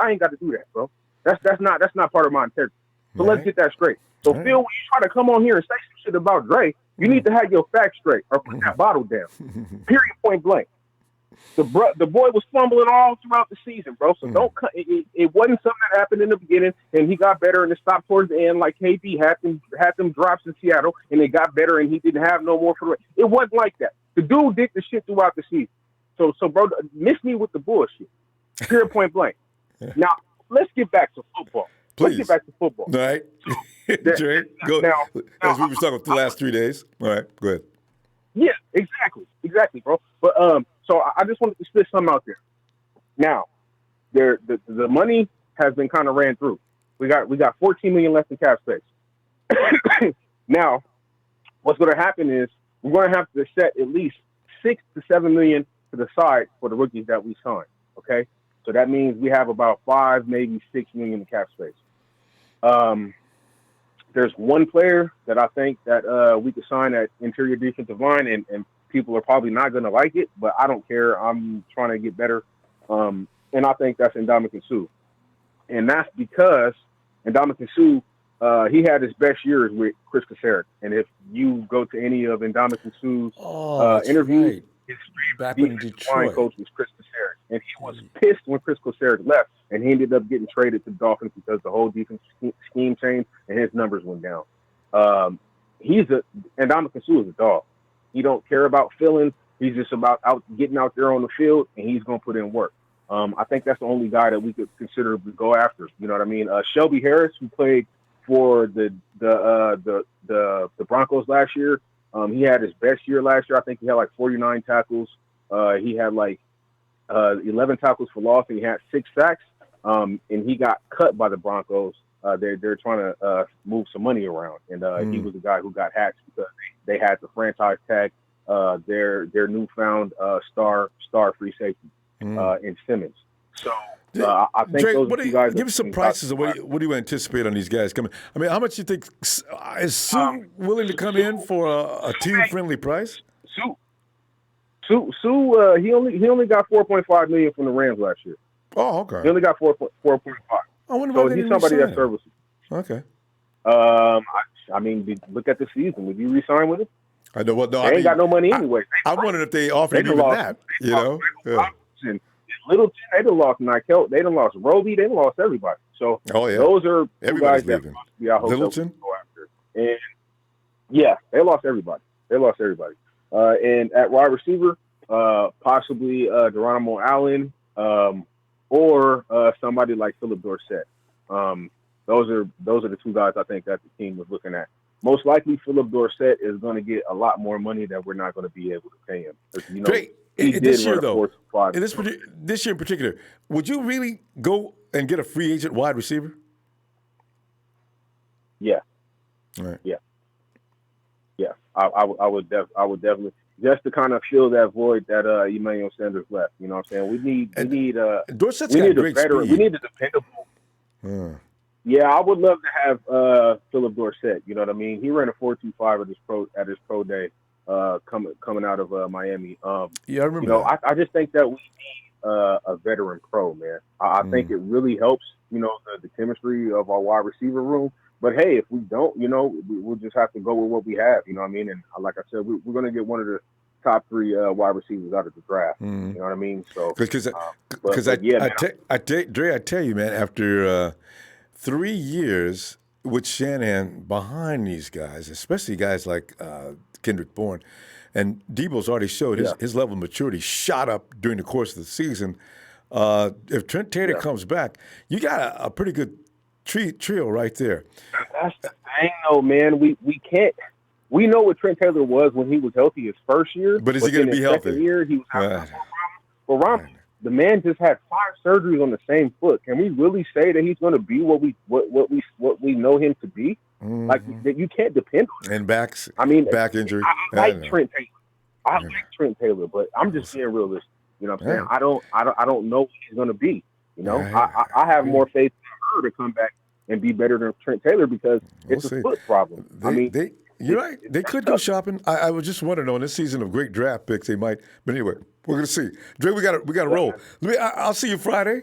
that, bro. That's not part of my integrity. So let's get that straight. So, Phil, when you try to come on here and say some shit about Dre, you need to have your facts straight or put that bottle down. Period, point blank. The boy was fumbling all throughout the season, bro. So don't. It wasn't something that happened in the beginning and he got better and it stopped towards the end, like KD had them drops in Seattle and it got better and he didn't have no more for the rest. It wasn't like that. The dude did the shit throughout the season. So bro, miss me with the bullshit. Period, point blank. Now let's get back to football. Please. Let's get back to football. All right. Dre, go. Now, as we were talking the last 3 days. All right, go ahead. Yeah, exactly, bro. But so I just wanted to spit something out there. Now, the money has been kind of ran through. We got $14 million left in cap space. Now, what's going to happen is we're going to have to set at least $6 to $7 million to the side for the rookies that we signed. Okay, so that means we have about $5, maybe $6 million in cap space. There's one player that I think that we could sign at interior defensive line, and people are probably not going to like it, but I don't care. I'm trying to get better. And I think that's Ndamukong Suh. And that's because Ndamukong Suh, he had his best years with Chris Kaserik. And if you go to any of Ndamukong Suh's interviews, his favorite defensive line coach was Chris Kaserik. And he was pissed when Chris Kaserik left. And he ended up getting traded to the Dolphins because the whole defense scheme changed and his numbers went down. Ndamukong Suh is a dog. He don't care about feelings. He's just about getting out there on the field, and he's going to put in work. I think that's the only guy that we could consider to go after. You know what I mean? Shelby Harris, who played for the Broncos last year, he had his best year last year. I think he had like 49 tackles. He had like 11 tackles for loss, and he had 6 sacks. And he got cut by the Broncos. They're trying to move some money around, and he was the guy who got hatched because they had to franchise tag their newfound star free safety in Simmons. So I think Drake, those two guys. Give us some prices. What do you anticipate on these guys coming? I mean, how much do you think is Suh willing to come in for a team-friendly price? Suh, he only got $4.5 million from the Rams last year. Oh, okay. He only got 4.5. So he's somebody that's serviceable. Okay. I mean, look at the season. Would you re-sign with him? I know what. No, they ain't got no money anyway. I wondered if they offered even that. You know, Littleton, they done lost Nykel. They done lost Roby. They done lost everybody. So those are two guys that Littleton go after. And yeah, they lost everybody. And at wide receiver, possibly Geronimo Allen, or somebody like Philip Dorsett. Those are the two guys I think that the team was looking at. Most likely, Philip Dorsett is going to get a lot more money that we're not going to be able to pay him. You know, Great. This year, though, this year in particular, would you really go and get a free agent wide receiver? Yeah. All right. Yeah. I would definitely, just to kind of fill that void that Emmanuel Sanders left. You know what I'm saying? We need Dorsett's got great speed. We need a dependable. Yeah, I would love to have Philip Dorsett. You know what I mean? He ran a 4.25 at his pro day coming out of Miami. Yeah, I remember. You know, I just think that we need a veteran pro, man. I think it really helps. You know, the chemistry of our wide receiver room. But hey, if we don't, you know, we'll just have to go with what we have. You know what I mean? And like I said, we're going to get one of top 3 wide receivers out of the draft. You know what I mean? So, Because yeah, man. Dre, I tell you, man, after 3 years with Shanahan behind these guys, especially guys like Kendrick Bourne, and Debo's already showed his level of maturity shot up during the course of the season. If Trent Taylor comes back, you got a pretty good trio right there. That's the thing, though, man. We can't. We know what Trent Taylor was when he was healthy his first year. But is he going to be healthy? Second year, he was having more problems. Well, the man just had 5 surgeries on the same foot. Can we really say that he's going to be what we know him to be? Like that, you can't depend on him. And back injury. I like Trent Taylor. I like Trent Taylor, but I'm just being realistic. You know what I'm saying? I don't know what he's going to be. You know, I have more faith in her to come back and be better than Trent Taylor because it's a foot problem. You're right. They could go shopping. I was just wondering on this season of great draft picks, they might. But anyway, we're gonna see. Dre, we got to roll. I'll see you Friday.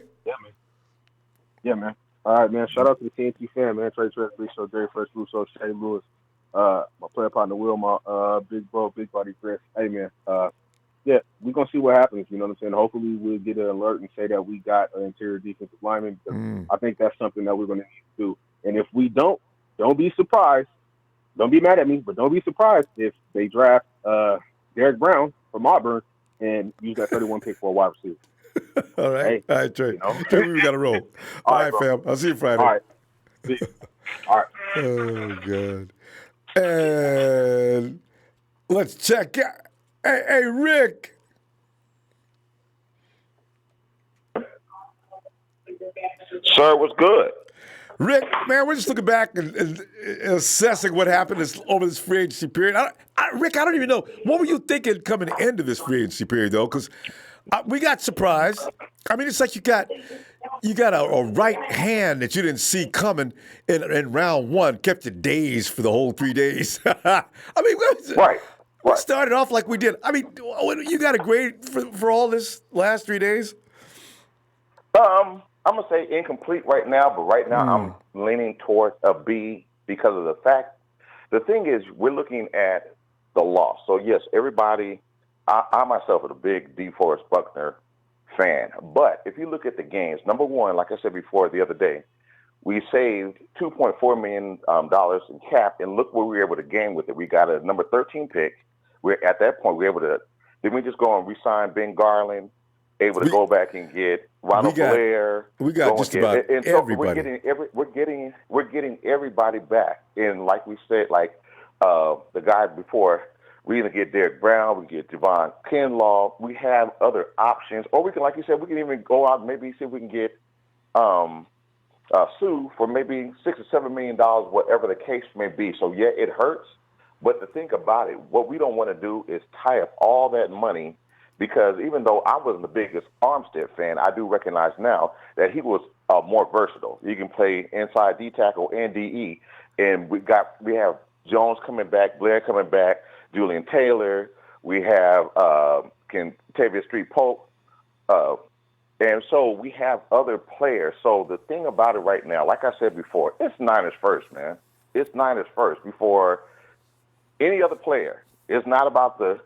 Yeah, man. All right, man. Shout out to the TNT fan, man. Trey Trey, Big Show, Jerry First, Russo, Shay Lewis, my player partner Will, my big bro, big body Chris. Hey, man. Yeah, we're gonna see what happens. You know what I'm saying? Hopefully, we'll get an alert and say that we got an interior defensive lineman. Because I think that's something that we're gonna need to do. And if we don't be surprised. Don't be mad at me, but don't be surprised if they draft Derek Brown from Auburn and use that 31 pick for a wide receiver. All right. All right, Trey. Trey, we got to roll. All right, fam. I'll see you Friday. All right. See you. All right. Oh, God. And let's check out. Hey, Rick. Sir, what's good? Rick, man, we're just looking back and assessing what happened over this free agency period. Rick, I don't even know. What were you thinking coming into this free agency period, though? Because we got surprised. I mean, it's like you got a right hand that you didn't see coming in round 1, kept you dazed for the whole 3 days. I mean, we started off like we did. I mean, you got a grade for all this last 3 days? I'm going to say incomplete right now, but right now I'm leaning towards a B because of the thing is we're looking at the loss. So, yes, everybody, I myself am a big Deforest Buckner fan. But if you look at the games, number one, like I said before the other day, we saved $2.4 million in cap, and look where we were able to gain with it. We got a number 13 pick. At that point, we were able to – didn't we just go and re-sign Ben Garland? Able to go back and get Ronald Blair. We got just about everybody. We're getting everybody back. And like we said, like the guy before, we either get Derek Brown, we get Javon Kinlaw. We have other options, or we can, like you said, we can even go out and maybe see if we can get Sue for maybe $6 or $7 million, whatever the case may be. So yeah, it hurts. But the thing about it, what we don't want to do is tie up all that money. Because even though I wasn't the biggest Armstead fan, I do recognize now that he was more versatile. He can play inside D tackle and DE, and we have Jones coming back, Blair coming back, Julian Taylor. We have Kentavious Street-Pope, and so we have other players. So the thing about it right now, like I said before, it's Niners first, man. It's Niners first before any other player. It's not about the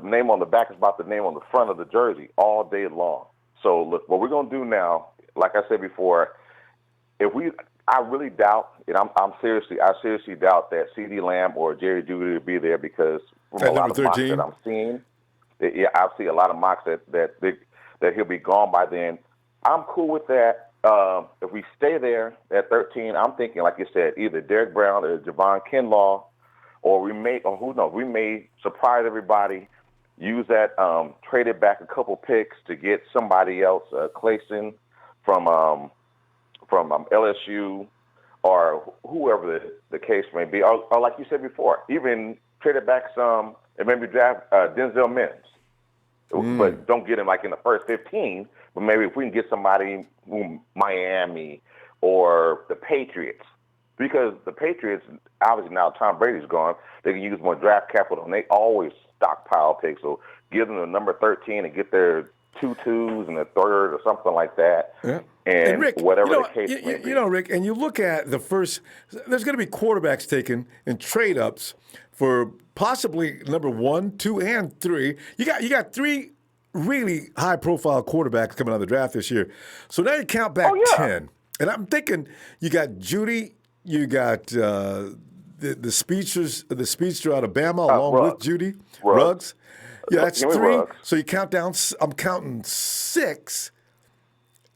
name on the back, is about the name on the front of the jersey all day long. So look, what we're going to do now, like I said before, I really doubt, and I seriously doubt that CeeDee Lamb or Jerry Jeudy will be there because from a lot of mocks that I'm seeing, I see a lot of mocks that he'll be gone by then. I'm cool with that. If we stay there at 13, I'm thinking, like you said, either Derek Brown or Javon Kinlaw, or who knows, we may surprise everybody, use that, trade it back a couple picks to get somebody else, Clayson from LSU, or whoever the case may be, or like you said before, even trade it back some and maybe draft Denzel Mims. But don't get him like in the first 15, but maybe if we can get somebody from Miami or the Patriots, because the Patriots, obviously now Tom Brady's gone, they can use more draft capital, and they always stockpile picks. So give them the number 13 and get their 2 twos and a third or something like that. Yeah. And and Rick, whatever the case may be. Rick, and you look at the first. There's going to be quarterbacks taken in trade ups for possibly number 1, 2, and 3. You got 3 really high profile quarterbacks coming out of the draft this year. So now you count back 10, and I'm thinking you got Judy, you got the speedster out of Bama along Ruggs. with Judy Ruggs. Yeah, that's Give me 3. Ruggs. So you count down. I'm counting 6.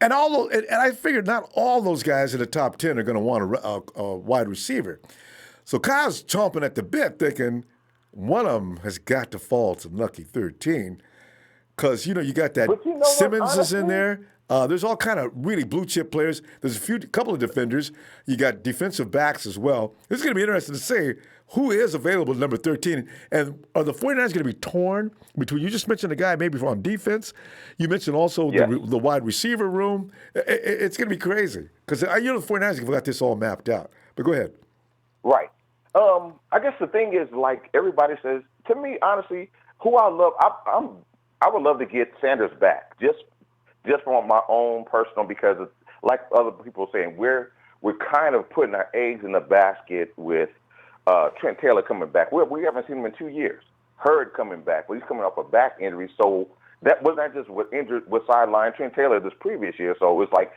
And I figured not all those guys in the top 10 are going to want a wide receiver. So Kyle's chomping at the bit, thinking one of them has got to fall to lucky 13, because you got that Simmons is in there. There's all kind of really blue chip players. There's a couple of defenders. You got defensive backs as well. This is going to be interesting to see who is available at number 13. And are the 49ers going to be torn between, you just mentioned a guy maybe on defense. You mentioned also the wide receiver room. It's going to be crazy because the 49ers have got this all mapped out. But go ahead. Right. I guess the thing is, like everybody says, to me, honestly, who I love, I would love to get Sanders back, just from my own personal, because it's, like other people saying, we're kind of putting our eggs in the basket with Trent Taylor coming back. We haven't seen him in 2 years. Hurd coming back, but he's coming off a back injury, so that was not just with sideline Trent Taylor this previous year. So it's like,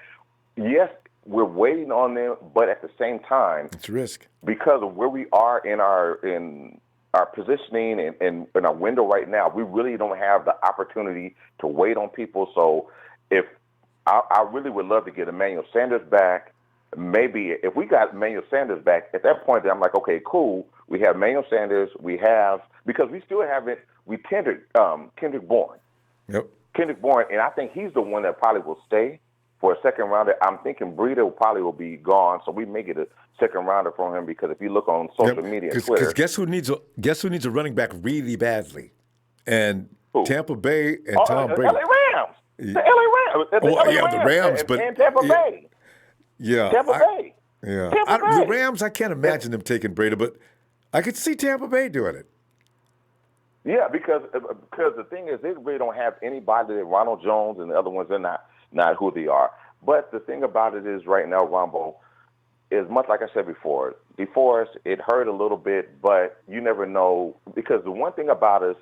yes, we're waiting on them, but at the same time, it's a risk because of where we are in our positioning and in our window right now. We really don't have the opportunity to wait on people. So if I really would love to get Emmanuel Sanders back. Maybe if we got Emmanuel Sanders back at that point, then I'm like, okay, cool. We have Emmanuel Sanders. Because we still haven't. We tendered Kendrick Bourne. Yep. Kendrick Bourne, and I think he's the one that probably will stay for a second rounder. I'm thinking Breida probably will be gone, so we may get a second rounder from him, because if you look on social media and Twitter, because guess who needs a running back really badly? And who? Tampa Bay and Tom Brady. LA Rams. The LA Rams. The Rams, and Tampa Bay. Yeah. Tampa Bay. Yeah. Tampa Bay. The Rams, I can't imagine them taking Brady, but I could see Tampa Bay doing it. Yeah, because the thing is, they really don't have anybody. Ronald Jones and the other ones, they're not who they are. But the thing about it is, right now, Ronbo, is much like I said before, Deforest, it hurt a little bit, but you never know, because the one thing about us,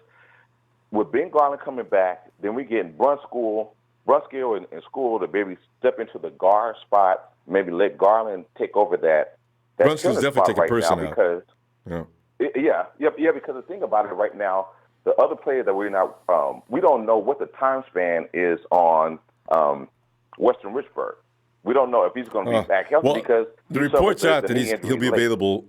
with Ben Garland coming back, then we get Brunskill in school to maybe step into the guard spot, maybe let Garland take over that Brunskill's definitely take a person now, out. because because the thing about it right now, the other player that we're not, we don't know what the time span is on Western Richburg. We don't know if he's going to be back healthy, because the report's out that he'll be available.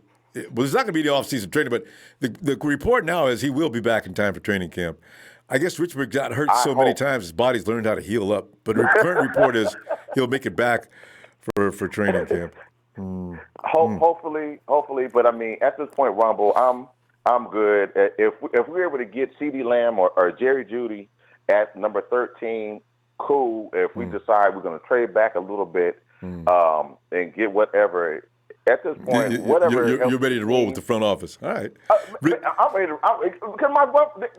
Well, it's not going to be the off-season training, but the report now is he will be back in time for training camp. I guess Richburg got hurt many times, his body's learned how to heal up. But the current report is he'll make it back for training camp. Hopefully. But I mean, at this point, Ronbo, I'm good. If we're able to get CeeDee Lamb or Jerry Jeudy at number 13, cool. If we decide we're going to trade back a little bit and get whatever. At this point, whatever. You're ready to roll with the front office. All right. I'm ready to, because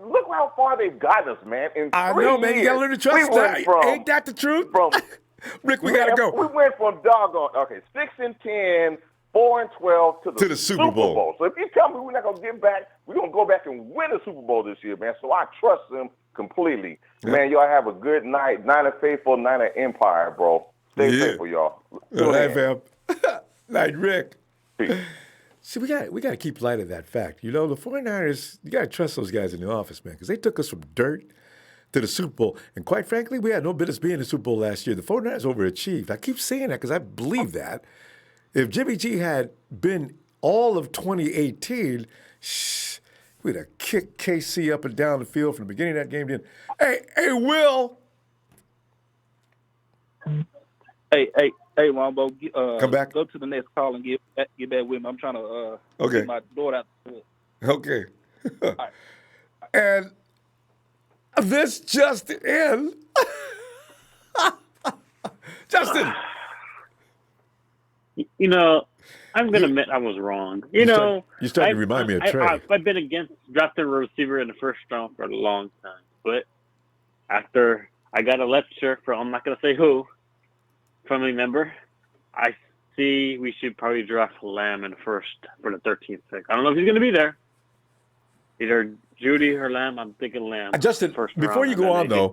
look how far they've gotten us, man. I know, man. You got to learn to trust that. Ain't that the truth? Rick, we got to go. We went from 6-10, 4-12 to the Super Bowl. So if you tell me we're not going to get back, we're going to go back and win the Super Bowl this year, man. So I trust them completely. Yep. Man, y'all have a good night. Niner faithful, Niner empire, bro. Stay faithful, y'all. Good night, fam. Night, Rick. See, we got to keep light of that fact. You know, the 49ers, you got to trust those guys in the office, man, because they took us from dirt to the Super Bowl. And quite frankly, we had no business being in the Super Bowl last year. The 49ers overachieved. I keep saying that because I believe that. If Jimmy G had been all of 2018, we'd have kicked KC up and down the field from the beginning of that game. Hey, Will. Hey, Ronbo, come back. Go to the next call and get back with me. I'm trying to get my daughter out the bed. Okay. Right. And this just in. Justin. You know, I'm going to admit I was wrong. You starting to remind me of Trey. I've been against drafting a receiver in the first round for a long time. But after I got a lecture from, I'm not going to say who, family member, I see we should probably draft Lamb in first for the 13th pick. I don't know if he's going to be there. Either Judy or Lamb. I'm thinking Lamb. Justin, first before round, you go on, and then though,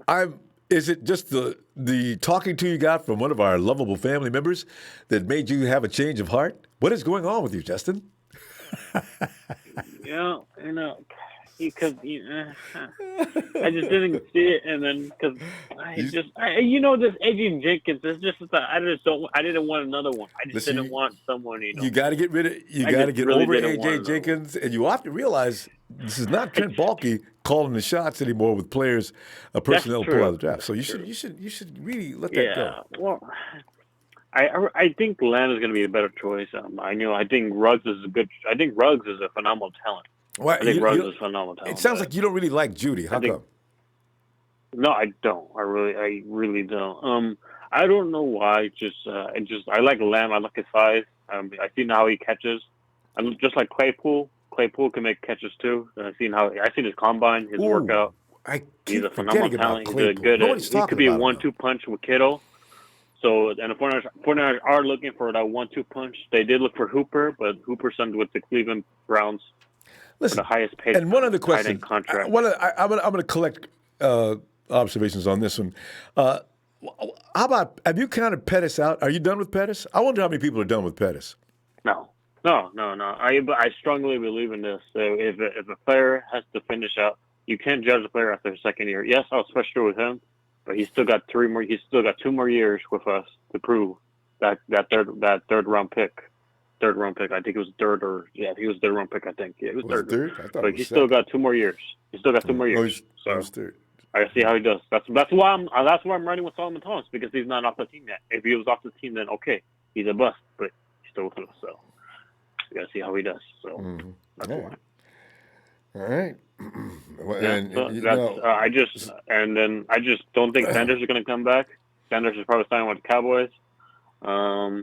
they get is it just the talking to you got from one of our lovable family members that made you have a change of heart? What is going on with you, Justin? Because I just didn't see it, and then because this Adrian Jenkins is just I didn't want another one. I just didn't want someone. You got to get rid of. You got to get really over didn't AJ Jenkins, and you have to realize this is not Trent Baalke calling the shots anymore with players, personnel pull out of the draft. So you should really let that go. Well, I think Lamb is going to be a better choice. I think Ruggs is a phenomenal talent. Well, I think Ruggs is phenomenal talent. It sounds like you don't really like Judy. How come? No, I don't. I really don't. I don't know why. I like Lamb. I like his size. I see how he catches. I'm just like Claypool. Claypool can make catches too. I seen his combine, his workout. He's a phenomenal talent. He's a good. He could be a 1-2 punch with Kittle. So, and the 49ers are looking for that 1-2 punch. They did look for Hooper, but Hooper signed with the Cleveland Browns. Listen, for the highest paid and one other question. Contract. I'm going to collect observations on this one. How about, have you counted Pettis out? Are you done with Pettis? I wonder how many people are done with Pettis. No. I strongly believe in this. So if a player has to finish out, you can't judge a player after his second year. Yes, I was frustrated with him, but he's still got 2 more years with us to prove that third round pick. Third round pick. I think it was third he was third round pick. I think it was third. But he's still got 2 more years. He's still got 2 more years. So I see how he does. That's why I'm running with Solomon Thomas, because he's not off the team yet. If he was off the team, then okay, he's a bust. But he's still with us. So we gotta see how he does. So that's why. All right. I just don't think Sanders is going to come back. Sanders is probably signing with the Cowboys. I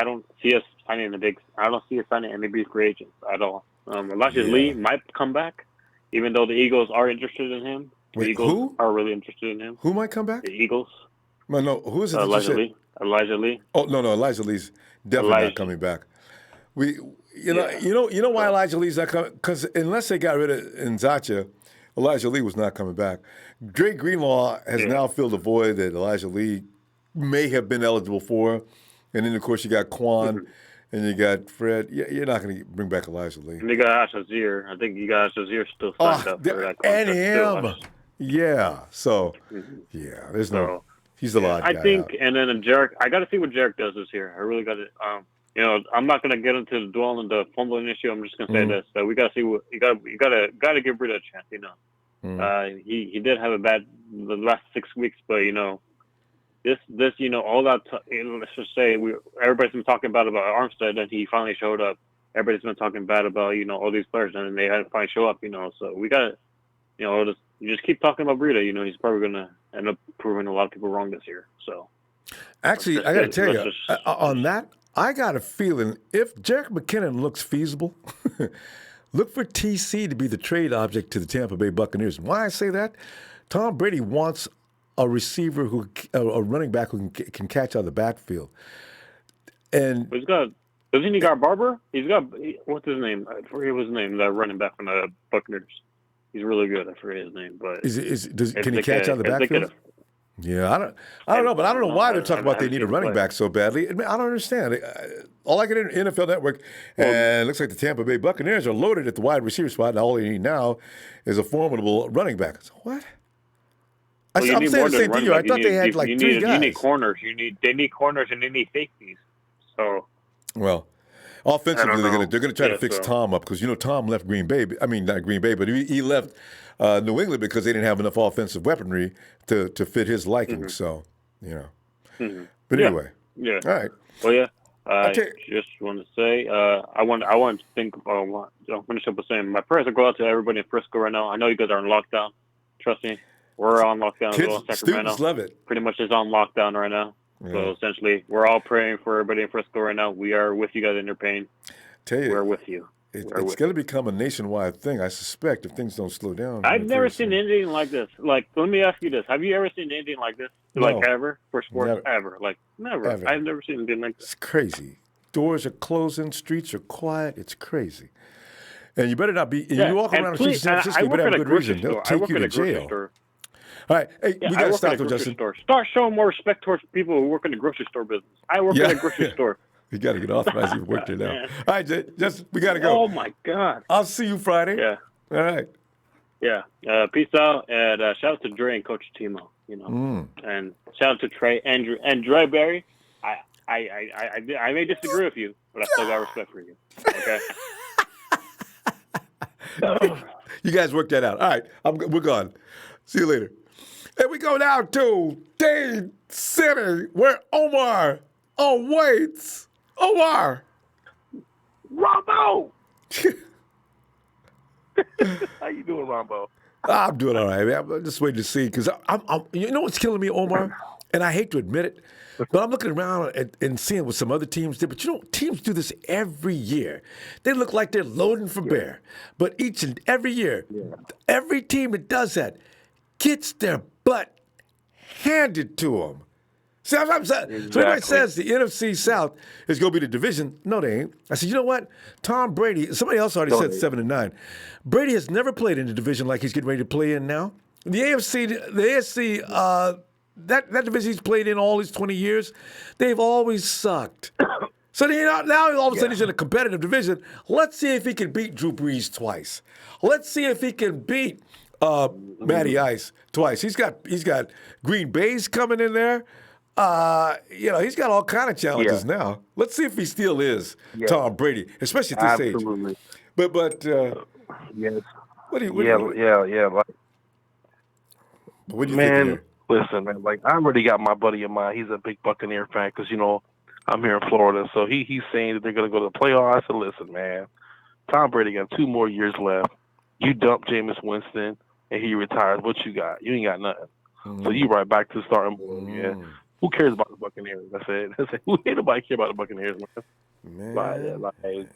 don't see us signing any big free agents at all. Elijah Lee might come back, even though the Eagles are interested in him. Eagles are really interested in him. Who might come back? The Eagles. No, who is it? Elijah Lee. Elijah Lee. Oh no, Elijah Lee's definitely not coming back. You know why Elijah Lee's not coming? Because unless they got rid of Nzacha, Elijah Lee was not coming back. Dre Greenlaw has now filled a void that Elijah Lee may have been eligible for. And then, of course, you got Quan and you got Fred. You're not going to bring back Elijah Lee. And you got Shazier. I think you got Shazier still signed up for that contract. And him. Yeah. So, there's no – he's a lot guy. I think – and then Jarek – I got to see what Jarek does this year. I really got to I'm not going to get into the dwell on the fumbling issue. I'm just going to say this. So we got to see what – you got to give Britta a chance, He did have the last 6 weeks, but, This, all that. Let's just say everybody's been talking bad about Armstead, and he finally showed up. Everybody's been talking bad about all these players, and then they had to finally show up. So we got to, just keep talking about Breida. He's probably going to end up proving a lot of people wrong this year. So actually, I got to tell you on that, I got a feeling if Jerick McKinnon looks feasible, look for TC to be the trade object to the Tampa Bay Buccaneers. Why I say that? Tom Brady wants a receiver a running back who can catch out of the backfield. And doesn't he got Barber? He's got, what's his name? I forget his name, the running back from the Buccaneers. He's really good. I forget his name, but can he catch out of the backfield? Yeah, I don't know, but I don't know why they're talking about they need a running back so badly. I don't understand. All I get in NFL Network, and it looks like the Tampa Bay Buccaneers are loaded at the wide receiver spot, and all they need now is a formidable running back. So what? I'm saying the same thing. I thought they had 3 guys. You need corners. They need corners and they need safeties. So, well, offensively they're gonna try to fix Tom up because Tom left Green Bay. I mean not Green Bay, but he left New England because they didn't have enough offensive weaponry to fit his liking. So But anyway, all right. Well, I just want to say I want to think. I'll finish up with saying my prayers go out to everybody in Frisco right now. I know you guys are in lockdown. Trust me. We're on lockdown as well. Sacramento students love it. Pretty much is on lockdown right now. Yeah. So essentially, we're all praying for everybody in Frisco right now. We are with you guys in your pain. We're with you. it's going to become a nationwide thing, I suspect, if things don't slow down. I've never seen anything like this. Like, let me ask you this: have you ever seen anything like this? Like ever for sports? Never. Ever? Like never. Ever. I've never seen anything like this. It's crazy. Doors are closing, streets are quiet. It's crazy. And you better not be. Yeah, You walk around the streets of San Francisco, you better have a good reason. They'll take you to jail. Store. All right, hey, Yeah, we got to stop though, Justin. Justin. Start showing more respect towards people who work in the grocery store business. I work in a grocery store. You got to get authorized to work there now. All right, Justin, we got to go. Oh my God! I'll see you Friday. Yeah. All right. Yeah. Peace out, and shout out to Dre and Coach Timo. You know, and shout out to Trey, Andrew, and Dre Berry. I may disagree with you, but I still got respect for you. Okay. You guys work that out. All right, we're gone. See you later. And we go now to Dade City, where Omar waits. Omar. Ronbo. How you doing, Ronbo? I'm doing all right, man. I'm just waiting to see because I'm. You know what's killing me, Omar? And I hate to admit it, but I'm looking around and seeing what some other teams did. But you know, teams do this every year. They look like they're loading for bear. But each and every year, every team that does that gets their butt handed to them. See, I'm saying, so everybody says the NFC South is going to be the division. No, they ain't. I said, you know what? Tom Brady, somebody else already said 7-9. Brady has never played in a division like he's getting ready to play in now. The AFC, that division he's played in all his 20 years, they've always sucked. So now all of a sudden he's in a competitive division. Let's see if he can beat Drew Brees twice. Let's see if he can beat Matty Ice twice. He's got Green Bay's coming in there. He's got all kind of challenges now. Let's see if he still is Tom Brady, especially at this age. But yes. What do you? Like, what do you man, think? Listen, man. Like, I already got my buddy of mine. He's a big Buccaneer fan because I'm here in Florida, so he's saying that they're going to go to the playoffs. I said, listen, man, Tom Brady got 2 more years left. You dump Jameis Winston and he retires. What you got? You ain't got nothing. So you right back to the starting board. Yeah. Who cares about the Buccaneers? I said, who ain't nobody care about the Buccaneers, man?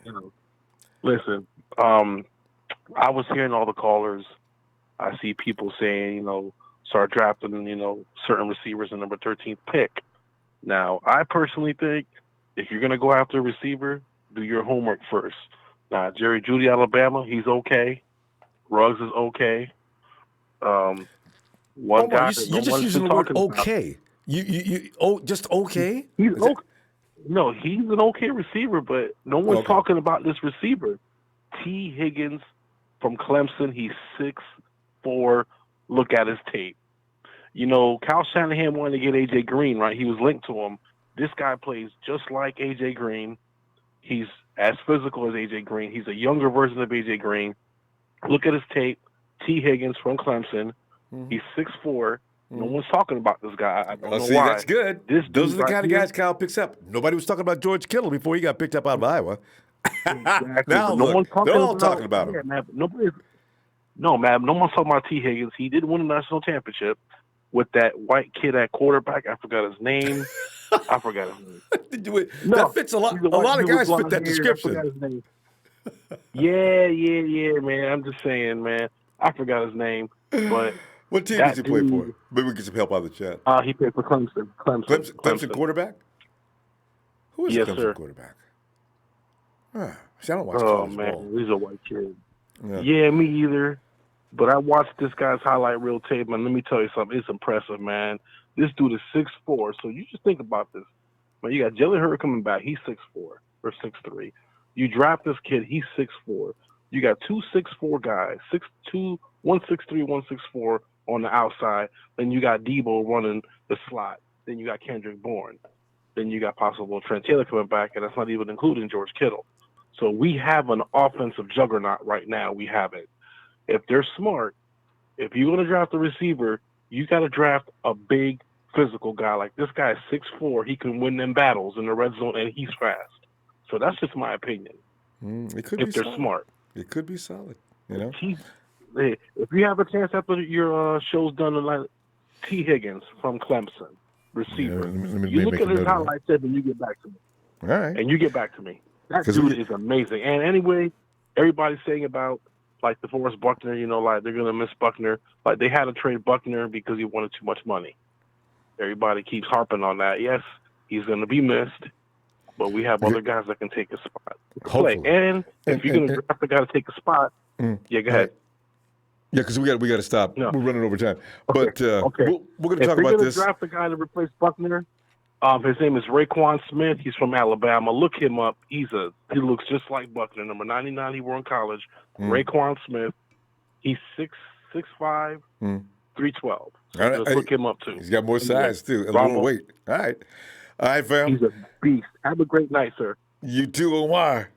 Listen, I was hearing all the callers. I see people saying, start drafting, certain receivers in number 13th pick. Now, I personally think if you're going to go after a receiver, do your homework first. Now, Jerry Jeudy, Alabama, he's okay. Ruggs is okay. You're just using the word okay. Just okay? He's okay. No, he's an okay receiver, but no one's talking about this receiver. T. Higgins from Clemson, he's 6'4". Look at his tape. Kyle Shanahan wanted to get A.J. Green, right? He was linked to him. This guy plays just like A.J. Green. He's as physical as A.J. Green. He's a younger version of A.J. Green. Look at his tape. T. Higgins from Clemson. He's 6'4". No one's talking about this guy. I don't know why. That's good. Those are the kind of guys Kyle picks up. Nobody was talking about George Kittle before he got picked up out of Iowa. Exactly. Now they're all talking about him. Yeah, man, no one's talking about T. Higgins. He did win a national championship with that white kid at quarterback. I forgot his name. That fits a lot. A lot of guys fit that description. Yeah, man. I'm just saying, man. I forgot his name, but. What team does he play for? Maybe we get some help out of the chat. He played for Clemson. Clemson quarterback? Who is the Clemson quarterback? See, I don't watch college ball. He's a white kid. Yeah, me either. But I watched this guy's highlight reel tape, man. Let me tell you something. It's impressive, man. This dude is 6'4", so you just think about this. Man, you got Jalen Hurts coming back. He's 6'4" or 6'3". You draft this kid. He's 6'4". You got 2 6'4" guys, 6'2", 163, 164 on the outside. Then you got Debo running the slot. Then you got Kendrick Bourne. Then you got possible Trent Taylor coming back, and that's not even including George Kittle. So we have an offensive juggernaut right now. We have it. If they're smart, if you're going to draft a receiver, you got to draft a big physical guy. Like this guy is 6'4". He can win them battles in the red zone, and he's fast. So that's just my opinion. It could if be they're solid. Smart. It could be solid. If you have a chance after your show's done tonight, T. Higgins from Clemson, receiver. You look at his highlights and you get back to me. All right. And you get back to me. That dude is amazing. And anyway, everybody's saying about like Deforest Buckner, like they're gonna miss Buckner. Like they had to trade Buckner because he wanted too much money. Everybody keeps harping on that. Yes, he's gonna be missed, but we have other guys that can take a spot. Hopefully. And if you're gonna draft a guy to take a spot, yeah, go ahead. Yeah, because we got to stop. No. We're running over time. Okay. But okay. we're going to talk about this. If you're going to draft a guy to replace Buckner, his name is Raekwon Smith. He's from Alabama. Look him up. He looks just like Buckner. Number 99, he wore in college. Raekwon Smith. He's 6'5", 312. So just look him up, too. He's got more size, too, and Ronbo. more weight. All right, fam. He's a beast. Have a great night, sir. You too, Omar.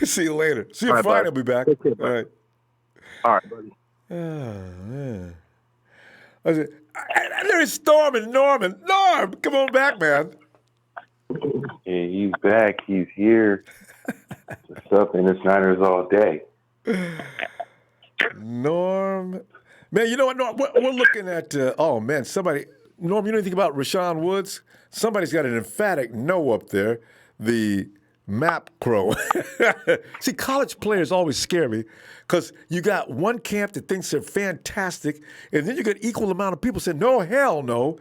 See you later. See you Friday. I'll be back. Take care, all right. All right, buddy. Oh, man. I said, there's Storm and Norman. Norm, come on back, man. Yeah, he's back. He's here. What's up in the Niners all day? Norm. Man, you know what, Norm? We're looking at, somebody. Norm, you know anything about Rashawn Woods? Somebody's got an emphatic no up there. The Map Crow. See, college players always scare me because you got one camp that thinks they're fantastic, and then you got equal amount of people saying, no, hell no.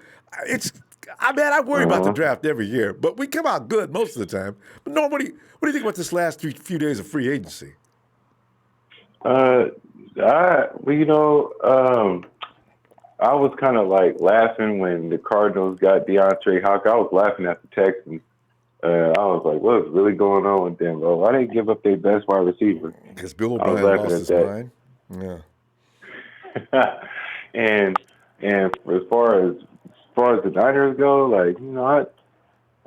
I worry about the draft every year, but we come out good most of the time. But Norm, what do you think about this last few days of free agency? I was kind of like laughing when the Cardinals got DeAndre Hopkins. I was laughing at the Texans. I was like, what's really going on with them, bro? Why they give up their best wide receiver? Because Bill O'Brien lost his mind. Yeah. and as far as the Niners go, like,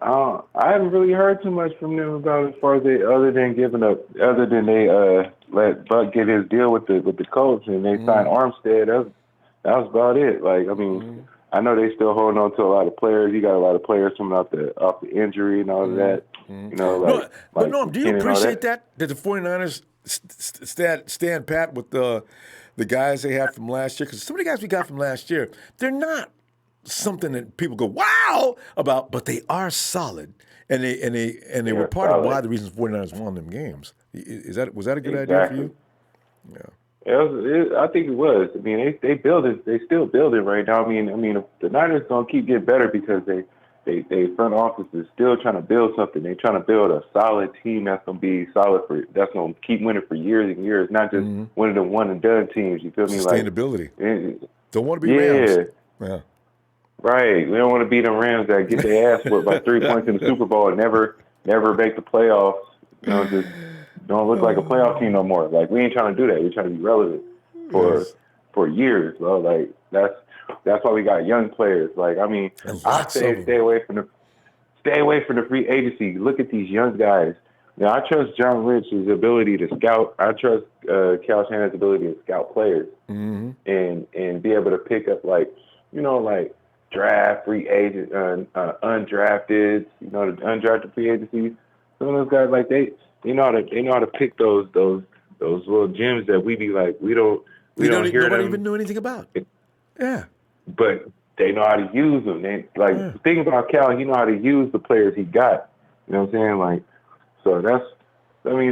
I haven't really heard too much from them about as far as other than they let Buck get his deal with the Colts and they signed Armstead. That was about it. Like, I mean, I know they still holding on to a lot of players. You got a lot of players coming off the injury and all of that. But Norm, do you appreciate that the 49ers stand pat with the guys they had from last year? Because some of the guys we got from last year, they're not something that people go wow about, but they are solid, and they were part of why the reasons 49ers won them games. Was that a good idea for you? Yeah. I think it was. I mean, they build it. They still build it right now. I mean, the Niners gonna keep getting better because they front office is still trying to build something. They're trying to build a solid team that's gonna be solid that's gonna keep winning for years and years, not just one of the one and done teams. You feel me? Sustainability. Don't want to be Rams. Yeah. Right. We don't want to be them Rams that get their ass whipped by 3 points in the Super Bowl and never make the playoffs. Just don't look like a playoff team no more. Like, we ain't trying to do that. We're trying to be relevant for years, bro. Like, that's why we got young players. Like, I mean, I stay away from the free agency. Look at these young guys. Now, I trust John Lynch's ability to scout. I trust Cal Shanahan's ability to scout players and be able to pick up like draft, free agent, undrafted. The undrafted free agencies. Some of those guys, like they know how to pick those little gems that we be like we don't hear them. Nobody even knew anything about. Yeah. But they know how to use them. They think about Cal. He know how to use the players he got. You know what I'm saying? Like, so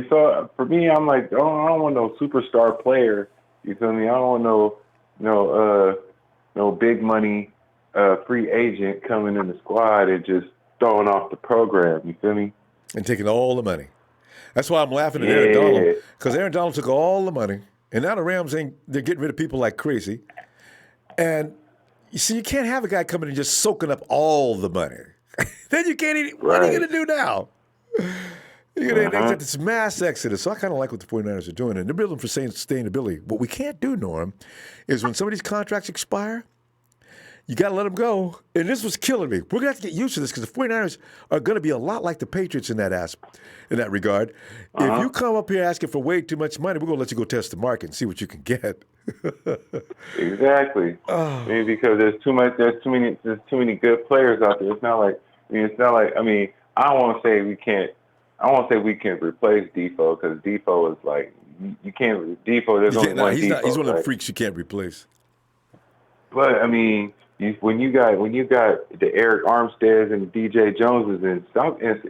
so for me, I'm like, I don't want no superstar player. You feel me? I don't want no big money free agent coming in the squad and just throwing off the program. You feel me? And taking all the money. That's why I'm laughing at Aaron Donald, because Aaron Donald took all the money, and now the Rams they're getting rid of people like crazy. And you see, you can't have a guy coming and just soaking up all the money. Then you can't eat. What are you going to do now? You're going to exit this mass exodus. So I kind of like what the 49ers are doing, and they're building for sustainability. What we can't do, Norm, is when some of these contracts expire, you got to let them go. And this was killing me. We're going to have to get used to this because the 49ers are going to be a lot like the Patriots in that regard. If you come up here asking for way too much money, we're going to let you go test the market and see what you can get. Exactly. I mean, because there's too many good players out there. It's not like I don't want to say we can replace Defoe because Defoe is like you can't. Defoe, there's only one Defoe. He's one of the freaks you can't replace. But I mean, when you got the Eric Armsteads and DJ Joneses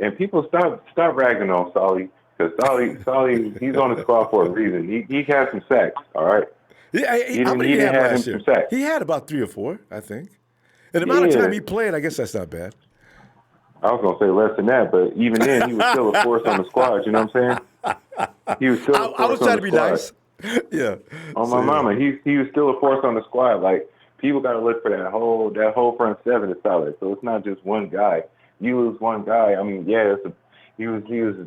and people stop ragging on Solly Because Solly, he's on the squad for a reason. He had some sacks, all right? Yeah, How many did he have last year? He had about 3 or 4, I think. And the amount of time he played, I guess that's not bad. I was going to say less than that, but even then, he was still a force on the squad. You know what I'm saying? He was still a force I was trying to be squad. nice. Yeah. On my mama, he was still a force on the squad. Like, people got to look for that whole front seven is solid. So it's not just one guy. You lose one guy. I mean, yeah, he was.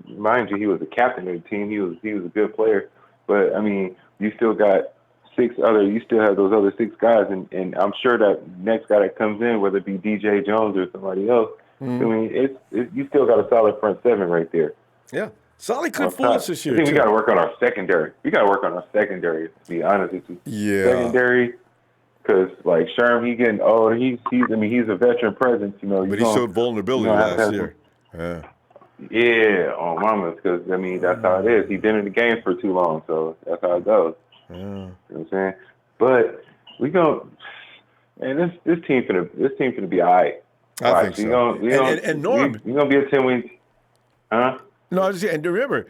Mind you, he was the captain of the team. He was a good player. But I mean, you still got you still have those other 6 guys, and I'm sure that next guy that comes in, whether it be DJ Jones or somebody else, I mean, you still got a solid front seven right there. Yeah. Solly could fool us this year. I think we got to work on our secondary. To be honest with you. Yeah. Secondary, because like Sherm, he getting old. He's a veteran presence. You know, but he showed vulnerability last year. Yeah, on mamas, because I mean that's how it is. He's been in the game for too long, so that's how it goes. You know what I'm saying? But we go, man. This team finna be all right. I think so. And Norm, we gonna be a 10-win, huh? No, and remember,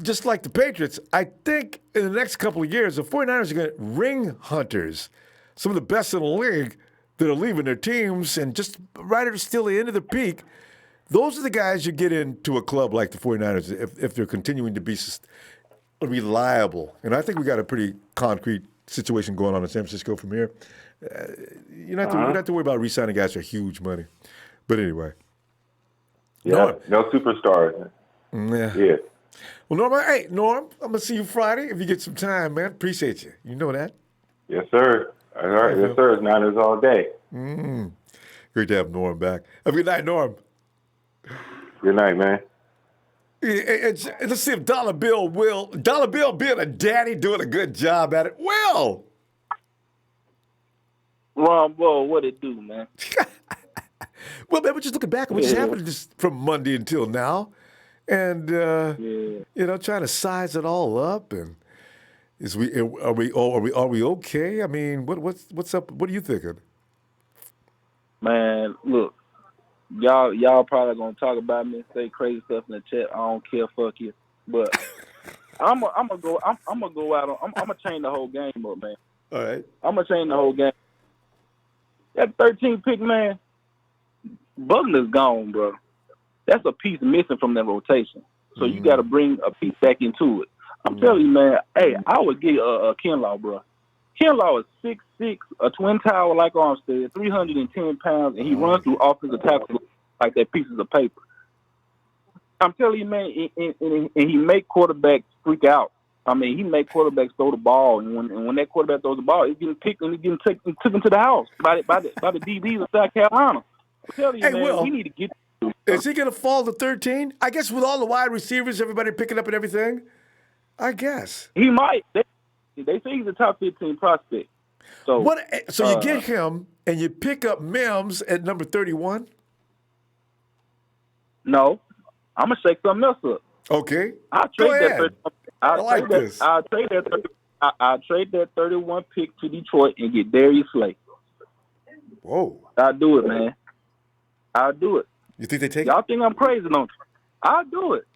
just like the Patriots, I think in the next couple of years, the 49ers are going to ring hunters, some of the best in the league that are leaving their teams, and just right at still the end of the peak. Those are the guys you get into a club like the 49ers if they're continuing to be reliable. And I think we got a pretty concrete situation going on in San Francisco from here. You don't have to worry about re-signing guys for huge money. But anyway. Yeah, no superstars. Yeah. Well, Norm, I'm going to see you Friday if you get some time, man. Appreciate you. You know that. Yes, sir. All right. Yes, sir. It's Niners all day. Great to have Norm back. Have a good night, Norm. Good night, man. Let's see if Dollar Bill being a daddy, doing a good job at it. Will. Ronbo, what it do, man? Well, man, we're just looking back at what's happened just from Monday until now. And, trying to size it all up. And are we okay? I mean, what's up? What are you thinking? Man, look, y'all probably gonna talk about me and say crazy stuff in the chat. I don't care, fuck you. But I'm gonna go out. I'm gonna change the whole game up, man. All right. I'm gonna change the whole game. That 13 pick, man, Buckner's gone, bro. That's a piece missing from that rotation. So you got to bring a piece back into it. I'm telling you, man. Hey, I would get Kinlaw, bro. Kinlaw is 6'6", a twin tower like Armstead, 310 pounds, and he runs through offensive tackles like they're pieces of paper. I'm telling you, man, and he make quarterbacks freak out. I mean, he make quarterbacks throw the ball, and when that quarterback throws the ball, it's getting picked and it's getting taken to the house by the DBs of South Carolina. I'm telling you, man, Will, we need to get. Is he going to fall to 13? I guess with all the wide receivers, everybody picking up and everything. I guess he might. They say he's a top 15 prospect. So you get him and you pick up Mims at number 31? No, I'm gonna shake something else up. Okay, I'll trade that. I'll trade that 31 pick to Detroit and get Darius Slay. Whoa! I'll do it, man. I'll do it. You think they take Y'all think I'm crazy, don't you? I'll do it.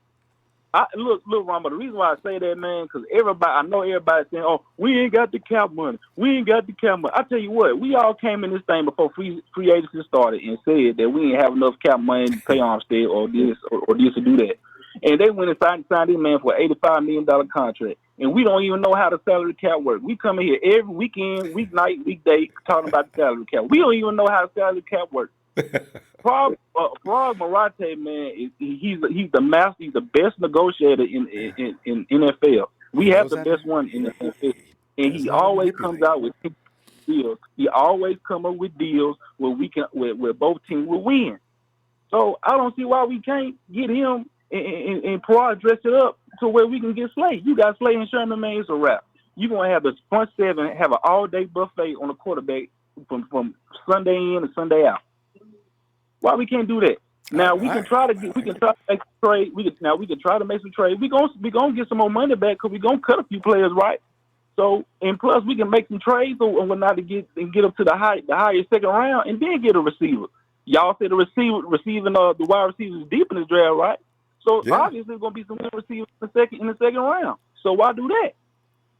Look, Ronbo, the reason why I say that, man, because I know everybody's saying, oh, we ain't got the cap money. I tell you what, we all came in this thing before free agency started and said that we ain't have enough cap money to pay Armstead or this or this to do that. And they went and signed this man for an $85 million contract. And we don't even know how the salary cap works. We come in here every weekend, weeknight, weekday, talking about the salary cap. We don't even know how the salary cap works. Parag Marate, man, he's the master. He's the best negotiator in NFL. We have the best one in the NFL, and he always comes out with deals. He always come up with deals where both teams will win. So I don't see why we can't get him and Parag dress it up to where we can get Slay. You got Slay and Sherman, man, it's a wrap. You're gonna have the front seven have an all-day buffet on the quarterback from Sunday in and Sunday out. Why we can't do that? Now we can try to make some trade. We can try to make some trade. We gonna get some more money back because we gonna cut a few players, right? So and plus we can make some trades or whatnot to get up to the higher second round and then get a receiver. Y'all said the wide receivers deep in this draft, right? So Yeah. obviously there's gonna be some good receivers in the second round. So why do that?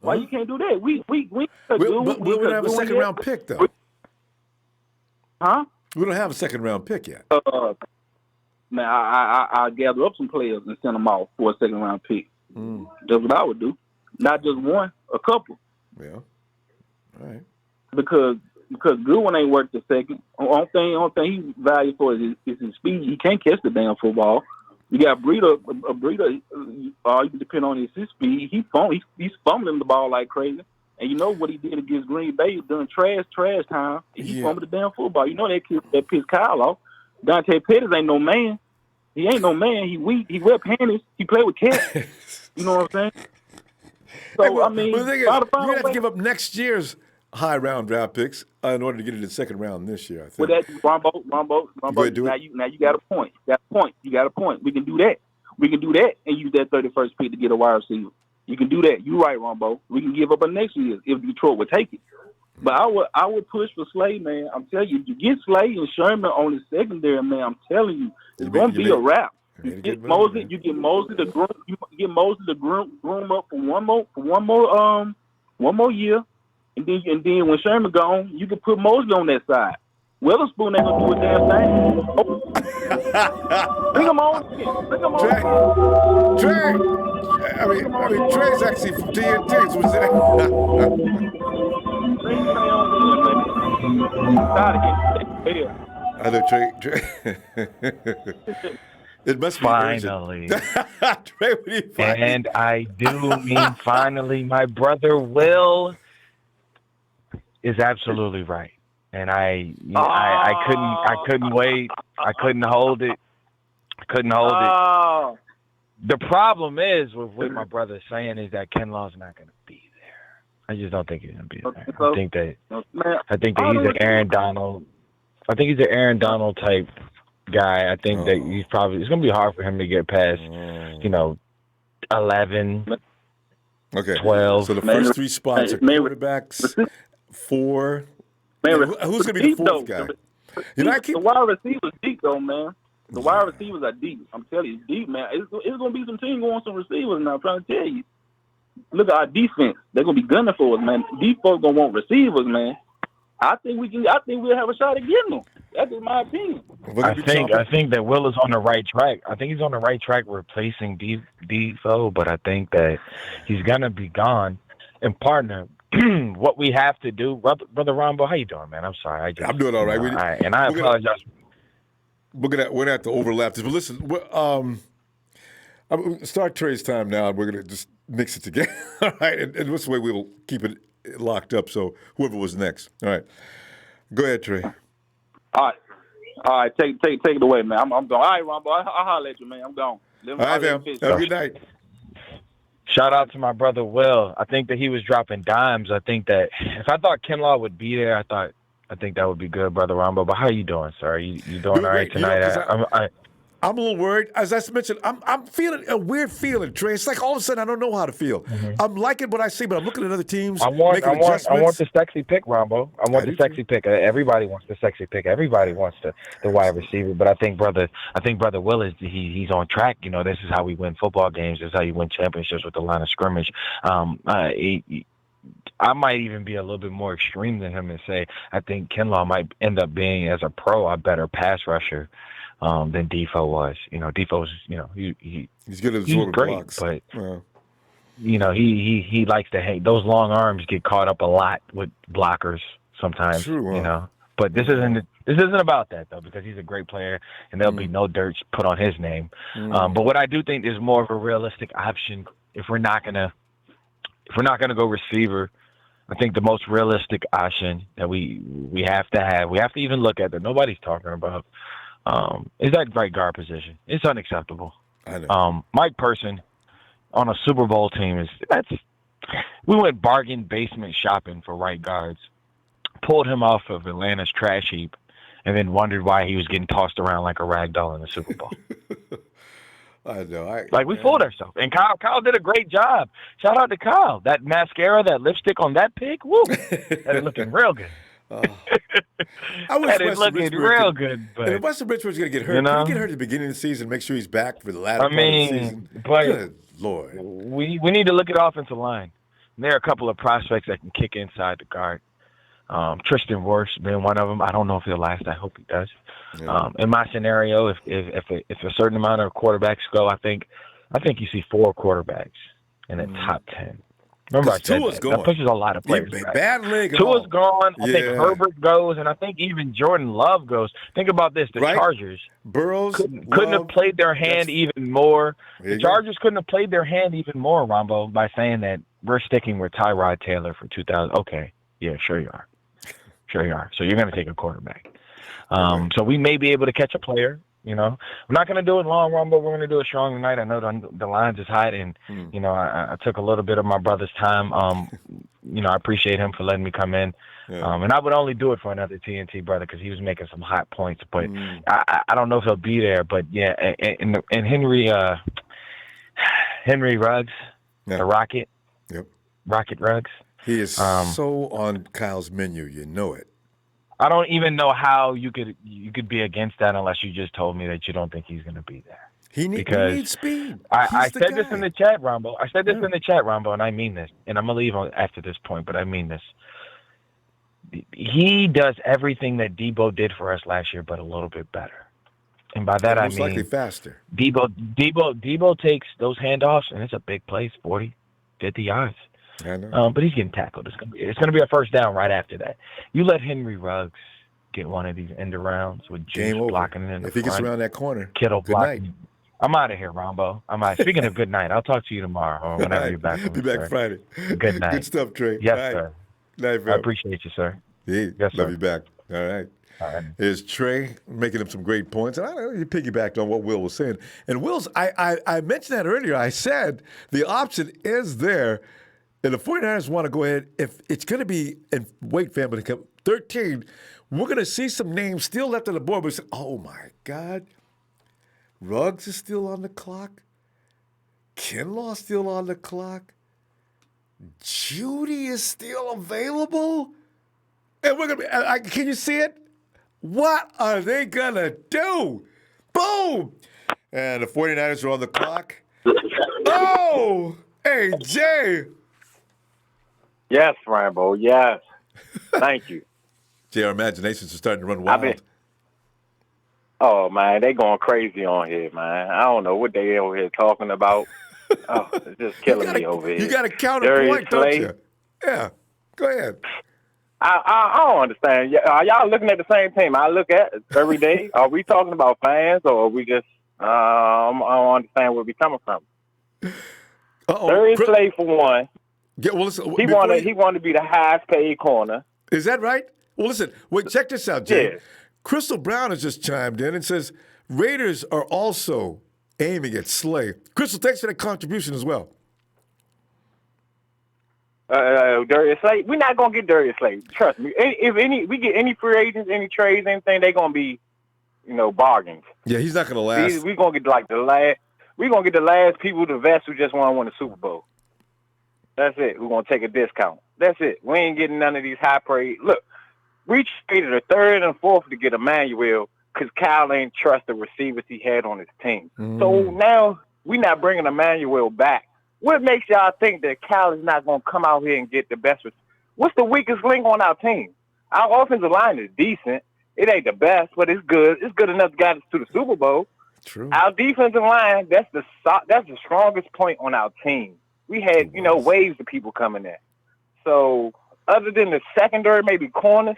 Why you can't do that? We But we don't have a second round pick though. Huh? We don't have a second round pick yet. Man, I gather up some players and send them off for a second round pick. That's what I would do. Not just one, a couple. Yeah. All right. Because Goodwin ain't worth the second. Only thing he's valued for is his speed. He can't catch the damn football. You got Breida. All you can depend on is his speed. He's fumbling the ball like crazy. And you know what he did against Green Bay during trash time. He fumbled the damn football. You know that pissed Kyle off. Dante Pettis ain't no man. He ain't no man. He weak. He web-handed. He play with cats. You know what I'm saying? So, Hey, well, I mean, the thing is, you're going to have to give up next year's high round draft picks in order to get into the second round this year, I think. With that, Ronbo, now you got a point. You got a point. We can do that. And use that 31st pick to get a wide receiver. You can do that. You're right, Ronbo. We can give up a next year if Detroit would take it. But I would push for Slay, man. I'm telling you, you get Slay and Sherman on the secondary, man. I'm telling you, it's going to be a wrap. You get Mosley to groom up for one more year, and then when Sherman gone, you can put Mosley on that side. Witherspoon ain't gonna do a damn thing. Bring him on. Trey. I mean, Trey's actually from TNT. So was Bring Trey on in, man. I know Trey. It must be finally. Trey, what do you find? And I do mean finally. My brother Will is absolutely right. And I couldn't wait. I couldn't hold it. The problem is with what my brother's saying is that Ken Law's not going to be there. I just don't think he's going to be there. I think that he's an Aaron Donald. I think he's an Aaron Donald type guy. I think that it's going to be hard for him to get past, 11, 12. So the first three spots are quarterbacks, 4. Man, who's going to be the fourth guy? The wide receivers deep, though, man. The wide receivers are deep. I'm telling you, deep, man. It's going to be some team going some receivers now. I'm trying to tell you. Look at our defense. They're going to be gunning for us, man. These folks going to want receivers, man. I think we'll have a shot at getting them. That's just my opinion. I think that Will is on the right track. I think he's on the right track replacing Defoe, but I think that he's going to be gone. And partner, what we have to do, brother Ronbo, how you doing, man? I'm sorry. I'm doing all right. I apologize. We're gonna have to overlap this, but listen, start Trey's time now, and we're gonna just mix it together. All right, and this way we'll keep it locked up. So whoever was next, all right, go ahead, Trey. All right, take it away, man. I'm going. All right, Ronbo, I'll holler at you, man. I'm gone. All right, man. Have a good night. Shout out to my brother Will. I think that he was dropping dimes. I think that if I thought Kinlaw would be there, I think that would be good, brother Ronbo. But how you doing, sir? You doing all right tonight? I'm a little worried. As I mentioned, I'm feeling a weird feeling, Trey. It's like all of a sudden I don't know how to feel. Mm-hmm. I'm liking what I see, but I'm looking at other teams. I want the sexy pick, Ronbo. I want the sexy pick. Everybody wants the sexy pick. Everybody wants the wide receiver. But I think brother Will is he's on track. This is how we win football games. This is how you win championships with the line of scrimmage. I might even be a little bit more extreme than him and say I think Kinlaw might end up being, as a pro, a better pass rusher than Defoe was. Defoe's, he's good at the blocks, but he likes to hang. Those long arms get caught up a lot with blockers sometimes. True, but this isn't about that though, because he's a great player and there'll be no dirt put on his name. But what I do think is more of a realistic option if we're not gonna go receiver. I think the most realistic option that we have to even look at that nobody's talking about is that right guard position. It's unacceptable. I know. Mike Person on a Super Bowl team we went bargain basement shopping for right guards, pulled him off of Atlanta's trash heap, and then wondered why he was getting tossed around like a rag doll in the Super Bowl. I know. We fooled ourselves. And Kyle did a great job. Shout out to Kyle. That mascara, that lipstick on that pick, woo, that is looking real good. I wish That is Weston looking Richburg real could, good, and but if Weston Richburg's going to get hurt, you can he know, get hurt at the beginning of the season and make sure he's back for the latter I part of the season? mean, but Good Lord. we need to look at offensive line. There are a couple of prospects that can kick inside the guard. Tristan Wirfs being one of them. I don't know if he'll last. I hope he does. Yeah. In my scenario, if a certain amount of quarterbacks go, I think you see 4 quarterbacks in the top 10. Remember I said Tua's that. going. That pushes a lot of players back. Bad leg. Tua's gone. I think Yeah. Herbert goes, and I think even Jordan Love goes. Think about this: the Right. Chargers Burrows couldn't have played their hand even more. The Chargers couldn't have played their hand even more, Ronbo, by saying that we're sticking with Tyrod Taylor for 2000. Okay, yeah, sure you are. Sure you are. So you're going to take a quarterback. So we may be able to catch a player. You know, we're not going to do it long, Ronbo. We're going to do it strong tonight. I know the lines is hot, and you know, I took a little bit of my brother's time. You know, I appreciate him for letting me come in. Yeah. And I would only do it for another TNT brother because he was making some hot points. But I don't know if he'll be there. But yeah, and Henry Ruggs, the Rocket, Rocket Ruggs. He is so on Kyle's menu. You know it. I don't even know how you could be against that unless you just told me that you don't think he's going to be there. He needs speed. I said this in the chat, Ronbo. I said this in the chat, Ronbo, and I mean this. And I'm going to leave after this point, but I mean this. He does everything that Debo did for us last year, but a little bit better. And by that I mean likely faster. Debo takes those handoffs, and it's a big place, 40, 50 yards. I know. But he's getting tackled. It's gonna be a first down right after that. You let Henry Ruggs get one of these end arounds with Juice blocking it in the if he gets around that corner. Kittle good blocking. Night. I'm out of here, Rombo. I'm out. Speaking of good night, I'll talk to you tomorrow or whenever you're back. Be back Friday. Good night. Good stuff, Trey. Yes, right. sir. Night, I appreciate you, sir. Yeah, yes, love sir. you back. All right. All right. Here's Trey making him some great points. And I know you piggybacked on what Will was saying. And Will's, I mentioned that earlier. I said the option is there. And the 49ers want to go ahead. If it's going to be, and wait, family, to come 13, we're going to see some names still left on the board. But oh, my God. Ruggs is still on the clock. Kinlaw still on the clock. Judy is still available. And we're going to be, can you see it? What are they going to do? Boom. And the 49ers are on the clock. Oh, hey, Jay. Yes, Rambo. Yes. Thank you. Jay, our imaginations are starting to run wild. Oh, man, they going crazy on here, man. I don't know what they over here talking about. Oh, it's just killing me over here. You got to counterpoint, don't you? Yeah. Go ahead. I don't understand. Are y'all looking at the same team I look at every day? Are we talking about fans, or are we just I don't understand where we coming from. Darius Slay, for one. Yeah, well, listen, he wanted to be the highest paid corner. Is that right? Well, listen, wait, check this out, Jay. Yeah. Crystal Brown has just chimed in and says Raiders are also aiming at Slay. Crystal, thanks for that contribution as well. Darius Slay, we're not gonna get Darius Slay. Trust me. If we get any free agents, any trades, anything, they're gonna be, bargains. Yeah, he's not gonna last. We're gonna get We're gonna get the last people, the vets who just want to win the Super Bowl. That's it. We're gonna take a discount. That's it. We ain't getting none of these high praise. Look, we traded a third and fourth to get Emmanuel because Kyle ain't trust the receivers he had on his team. So now we're not bringing Emmanuel back. What makes y'all think that Kyle is not going to come out here and get the best? What's the weakest link on our team? Our offensive line is decent. It ain't the best, but it's good. It's good enough to get us to the Super Bowl. True. Our defensive line, that's the strongest point on our team. We had, waves of people coming in. So other than the secondary, maybe corners,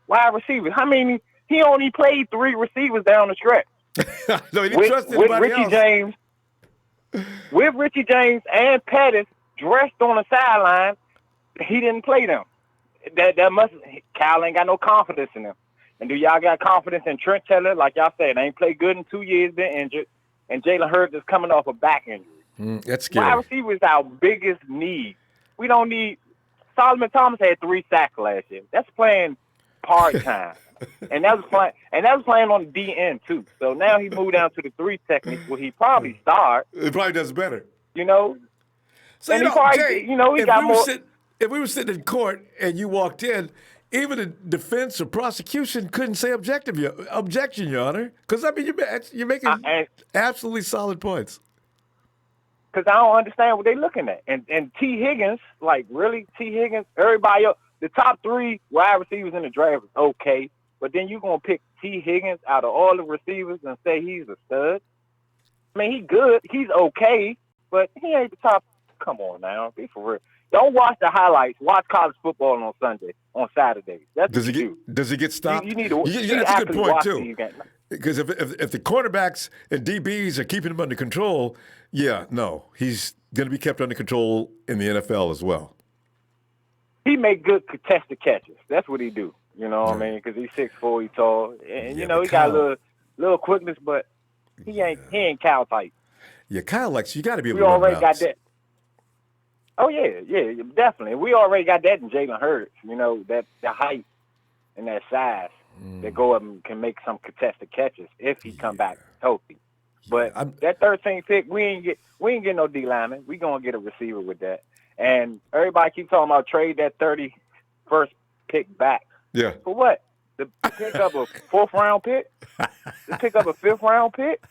wide receivers, he only played 3 receivers down the stretch. No, he didn't trust anybody else. With Richie James and Pettis dressed on the sideline, he didn't play them. Kyle ain't got no confidence in them. And do y'all got confidence in Trent Taylor? Like y'all said, ain't played good in 2 years, been injured. And Jalen Hurts is coming off a back injury. That's scary. Wide receiver is our biggest need. We don't need – Solomon Thomas had 3 sacks last year. That's playing part-time. And that was playing on the DN too. So now he moved down to the 3 technique where he probably start. It probably does better. So and he probably, Jay, he got more. If we were sitting in court and you walked in even the defense or prosecution couldn't say objection, Your Honor. Because, I mean, you're making absolutely solid points. Because I don't understand what they're looking at. And T. Higgins, like, really? T. Higgins? Everybody else, the top 3 wide receivers in the draft is okay. But then you're going to pick T. Higgins out of all the receivers and say he's a stud? I mean, he's good. He's okay. But he ain't the top. Come on now. Be for real. Don't watch the highlights. Watch college football on Saturdays. That's Does he get stopped? You need to. That's a good point too. Because if the cornerbacks and DBs are keeping him under control, he's going to be kept under control in the NFL as well. He make good contested catches. That's what he do. You know what I mean? Because he's 6'4", he's tall, and he got a little quickness, but he ain't Cal type. Yeah, Kyle you got to be able to run routes. Got that. Oh, yeah, definitely. We already got that in Jalen Hurts, that the height and that size that go up and can make some contested catches if he come back healthy. But that 13th pick, we ain't get no D lineman. We gonna get a receiver with that. And everybody keep talking about trade that 31st pick back. Yeah. For what? To pick up a 4th round pick? To pick up a 5th round pick?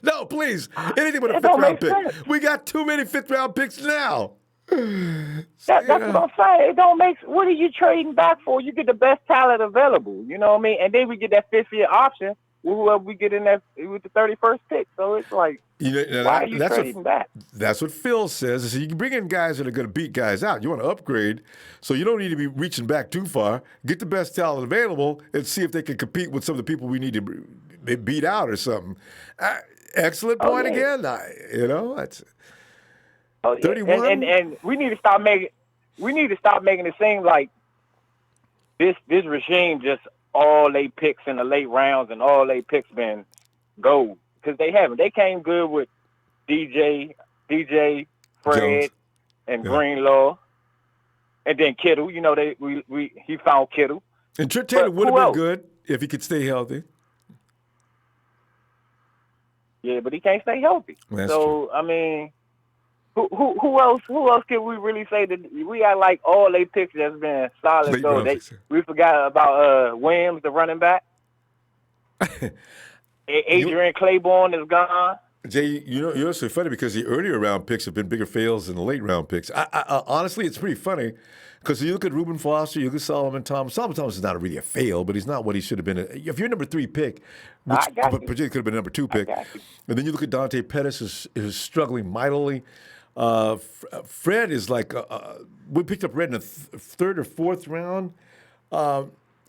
No, please. Anything but a 5th round pick. Sense. We got too many 5th round picks now. That's what I'm saying. It don't make. What are you trading back for? You get the best talent available. You know what I mean? And then we get that 5th year option. Whoever we get in that with the 31st pick. So it's like, why are you trading back? That's what Phil says. So you can bring in guys that are going to beat guys out. You want to upgrade, so you don't need to be reaching back too far. Get the best talent available and see if they can compete with some of the people we need to beat out or something. Excellent point again. That's. 31. And we need to stop making it seem like this regime just all they picks in the late rounds and all they picks been gold, because they haven't. They came good with DJ, Fred, Jones. And Greenlaw, and then Kittle. He found Kittle. And Trent Taylor would have been good if he could stay healthy. Yeah, but he can't stay healthy. That's true. I mean. Who else can we really say that we got like all they picks that's been solid though? We forgot about Williams, the running back. Adrian Claiborne is gone. Jay, you're so funny because the earlier round picks have been bigger fails than the late round picks. I honestly, it's pretty funny because you look at Reuben Foster, you look at Solomon Thomas. Solomon Thomas is not really a fail, but he's not what he should have been. If you're number 3 pick, which particularly could have been number 2 pick, and then you look at Dante Pettis, who's struggling mightily. Fred is like we picked up Red in the 3rd or 4th round.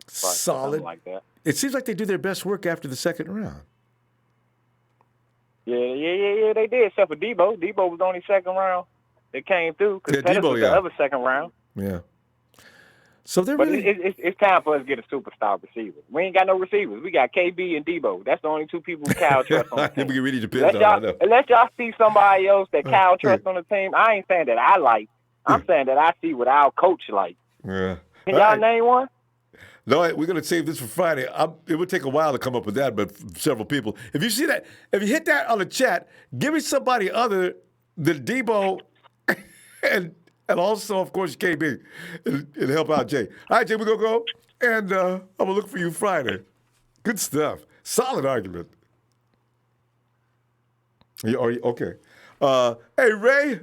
Solid. Like that. It seems like they do their best work after the 2nd round. Yeah, they did, except for Debo. Debo was only 2nd round. They came through because Pettis was the other 2nd round. Yeah. So they're really... it's time for us to get a superstar receiver. We ain't got no receivers. We got KB and Debo. That's the only 2 people Cal trusts on the team. We can really depend on. Unless y'all see somebody else that Cal trusts on the team, I ain't saying that I like. I'm saying that I see what our coach like. Yeah. Can y'all name one? No, we're going to save this for Friday. It would take a while to come up with that, but several people. If you see that, if you hit that on the chat, give me somebody other than Debo and also, of course, KB, and help out Jay. All right, Jay, we're going to go, and I'm going to look for you Friday. Good stuff. Solid argument. Are you okay? Hey, Ray.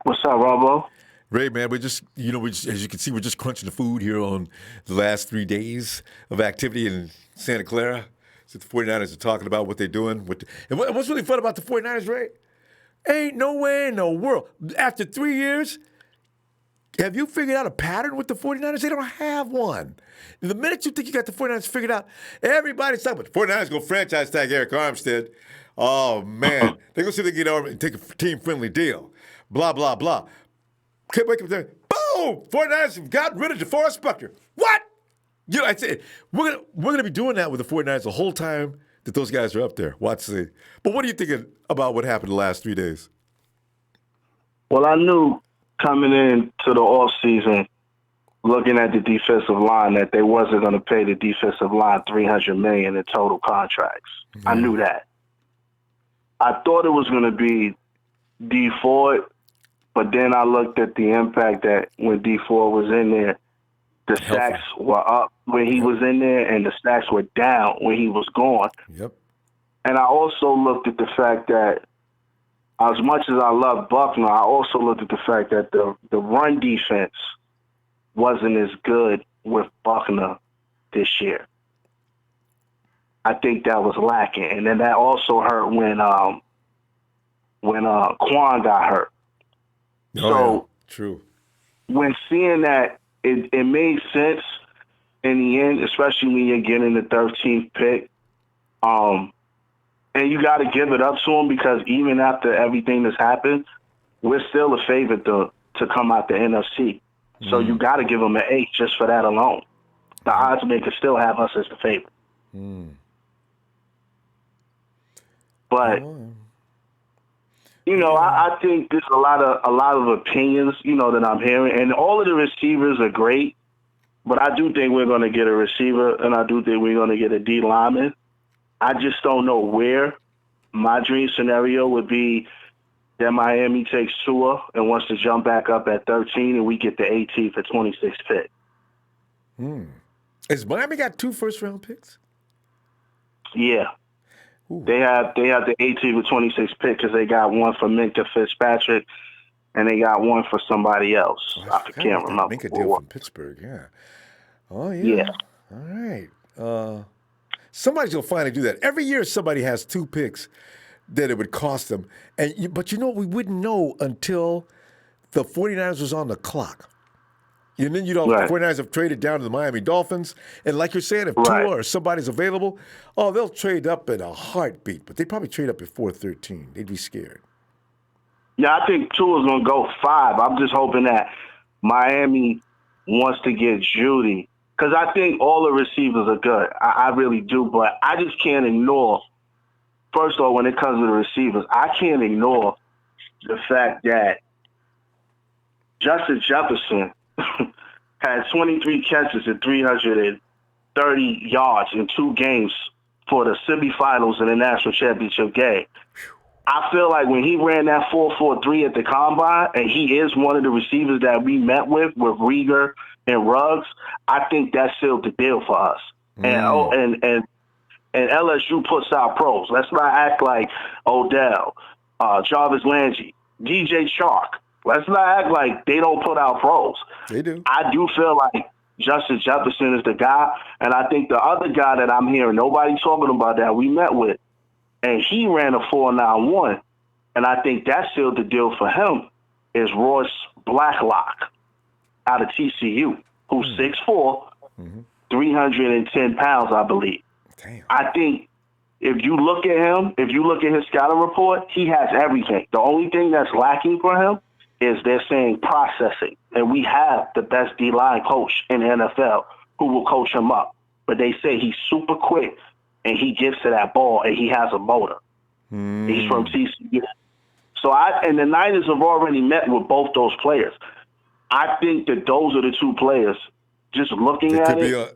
What's up, Ronbo? Ray, man, as you can see, we're just crunching the food here on the last 3 days of activity in Santa Clara. So the 49ers are talking about what they're doing. And what's really fun about the 49ers, Ray? Ain't no way in the world. After 3 years, have you figured out a pattern with the 49ers? They don't have one. The minute you think you got the 49ers figured out, everybody's talking about the 49ers go franchise tag Eric Armstead. Oh, man. They're going to see if they can get over and take a team-friendly deal. Blah, blah, blah. Can't wake up there. Boom! 49ers have gotten rid of Deforest Buckner. What? I said, we're gonna be doing that with the 49ers the whole time that those guys are up there. Watch see. But what are you thinking about what happened the last 3 days? Well, I knew coming into the offseason, looking at the defensive line, that they wasn't going to pay the defensive line $300 million in total contracts. I knew that. I thought it was going to be Dee Ford But then I looked at the impact that when D4 was in there, the sacks were up when he was in there, and the sacks were down when he was gone. Yep. And I also looked at the fact that, as much as I love Buckner, I also looked at the fact that the run defense wasn't as good with Buckner this year. I think that was lacking, and then that also hurt when Quan got hurt. True. When seeing that, it made sense in the end, especially when you're getting the 13th pick. And you got to give it up to him, because even after everything that's happened, we're still a favorite to come out the NFC. So you got to give him an 8 just for that alone. The odds makers still have us as the favorite. But I think there's a lot of opinions, that I'm hearing, and all of the receivers are great. But I do think we're going to get a receiver, and I do think we're going to get a D lineman. I just don't know where. My dream scenario would be that Miami takes Tua and wants to jump back up at 13, and we get the 18th for 26th pick. Has Miami got 2 first-round picks? Yeah. Ooh. They have the 18th for 26th pick because they got one for Minka Fitzpatrick, and they got one for somebody else. I can't remember. Minka deal from Pittsburgh, yeah. Oh, yeah. Yeah. All right. Somebody's going to finally do that. Every year somebody has 2 picks that it would cost them. But we wouldn't know until the 49ers was on the clock. And then, the 49ers have traded down to the Miami Dolphins. And like you're saying, if Tua or somebody's available, they'll trade up in a heartbeat. But they'd probably trade up before 13. They'd be scared. Yeah, I think Tua's going to go 5. I'm just hoping that Miami wants to get Judy, because I think all the receivers are good. I really do. But I just can't ignore, first of all, when it comes to the receivers, I can't ignore the fact that Justin Jefferson had 23 catches and 330 yards in 2 games for the semifinals in the national championship game. I feel like when he ran that 4.43 at the combine, and he is one of the receivers that we met with Rieger and Ruggs, I think that sealed the deal for us. And LSU puts out pros. Let's not act like Odell, Jarvis Landry, DJ Chark. Let's not act like they don't put out pros. They do. I do feel like Justin Jefferson is the guy, and I think the other guy that I'm hearing nobody talking about that we met with, and he ran a 4.91, and I think that sealed the deal for him, is Royce Blacklock out of TCU, who's 6'4", 310 pounds, I believe. Damn. I think if you look at him, if you look at his scouting report, he has everything. The only thing that's lacking for him is they're saying processing. And we have the best D-line coach in the NFL who will coach him up. But they say he's super quick, and he gets to that ball, and he has a motor. He's from TCU. So and the Niners have already met with both those players. I think that those are the 2 players, just looking at it.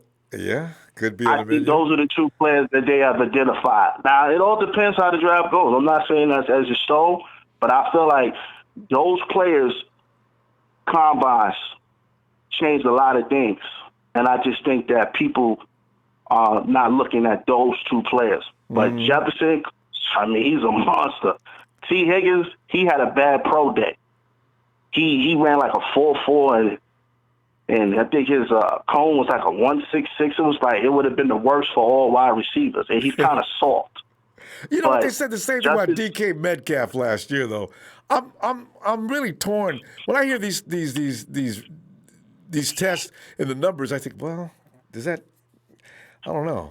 Could be. I think those are the 2 players that they have identified. Now, it all depends how the draft goes. I'm not saying that's as a stole, but I feel like those players' combines changed a lot of things. And I just think that people are not looking at those 2 players. But Jefferson, he's a monster. T. Higgins, he had a bad pro day. He ran like a 4.4, and I think his cone was like a 1.66. It was like it would have been the worst for all wide receivers, and he's kind of soft. What they said the same thing about DK Metcalf last year, though. I'm really torn when I hear these tests and the numbers. I think, well, does that? I don't know.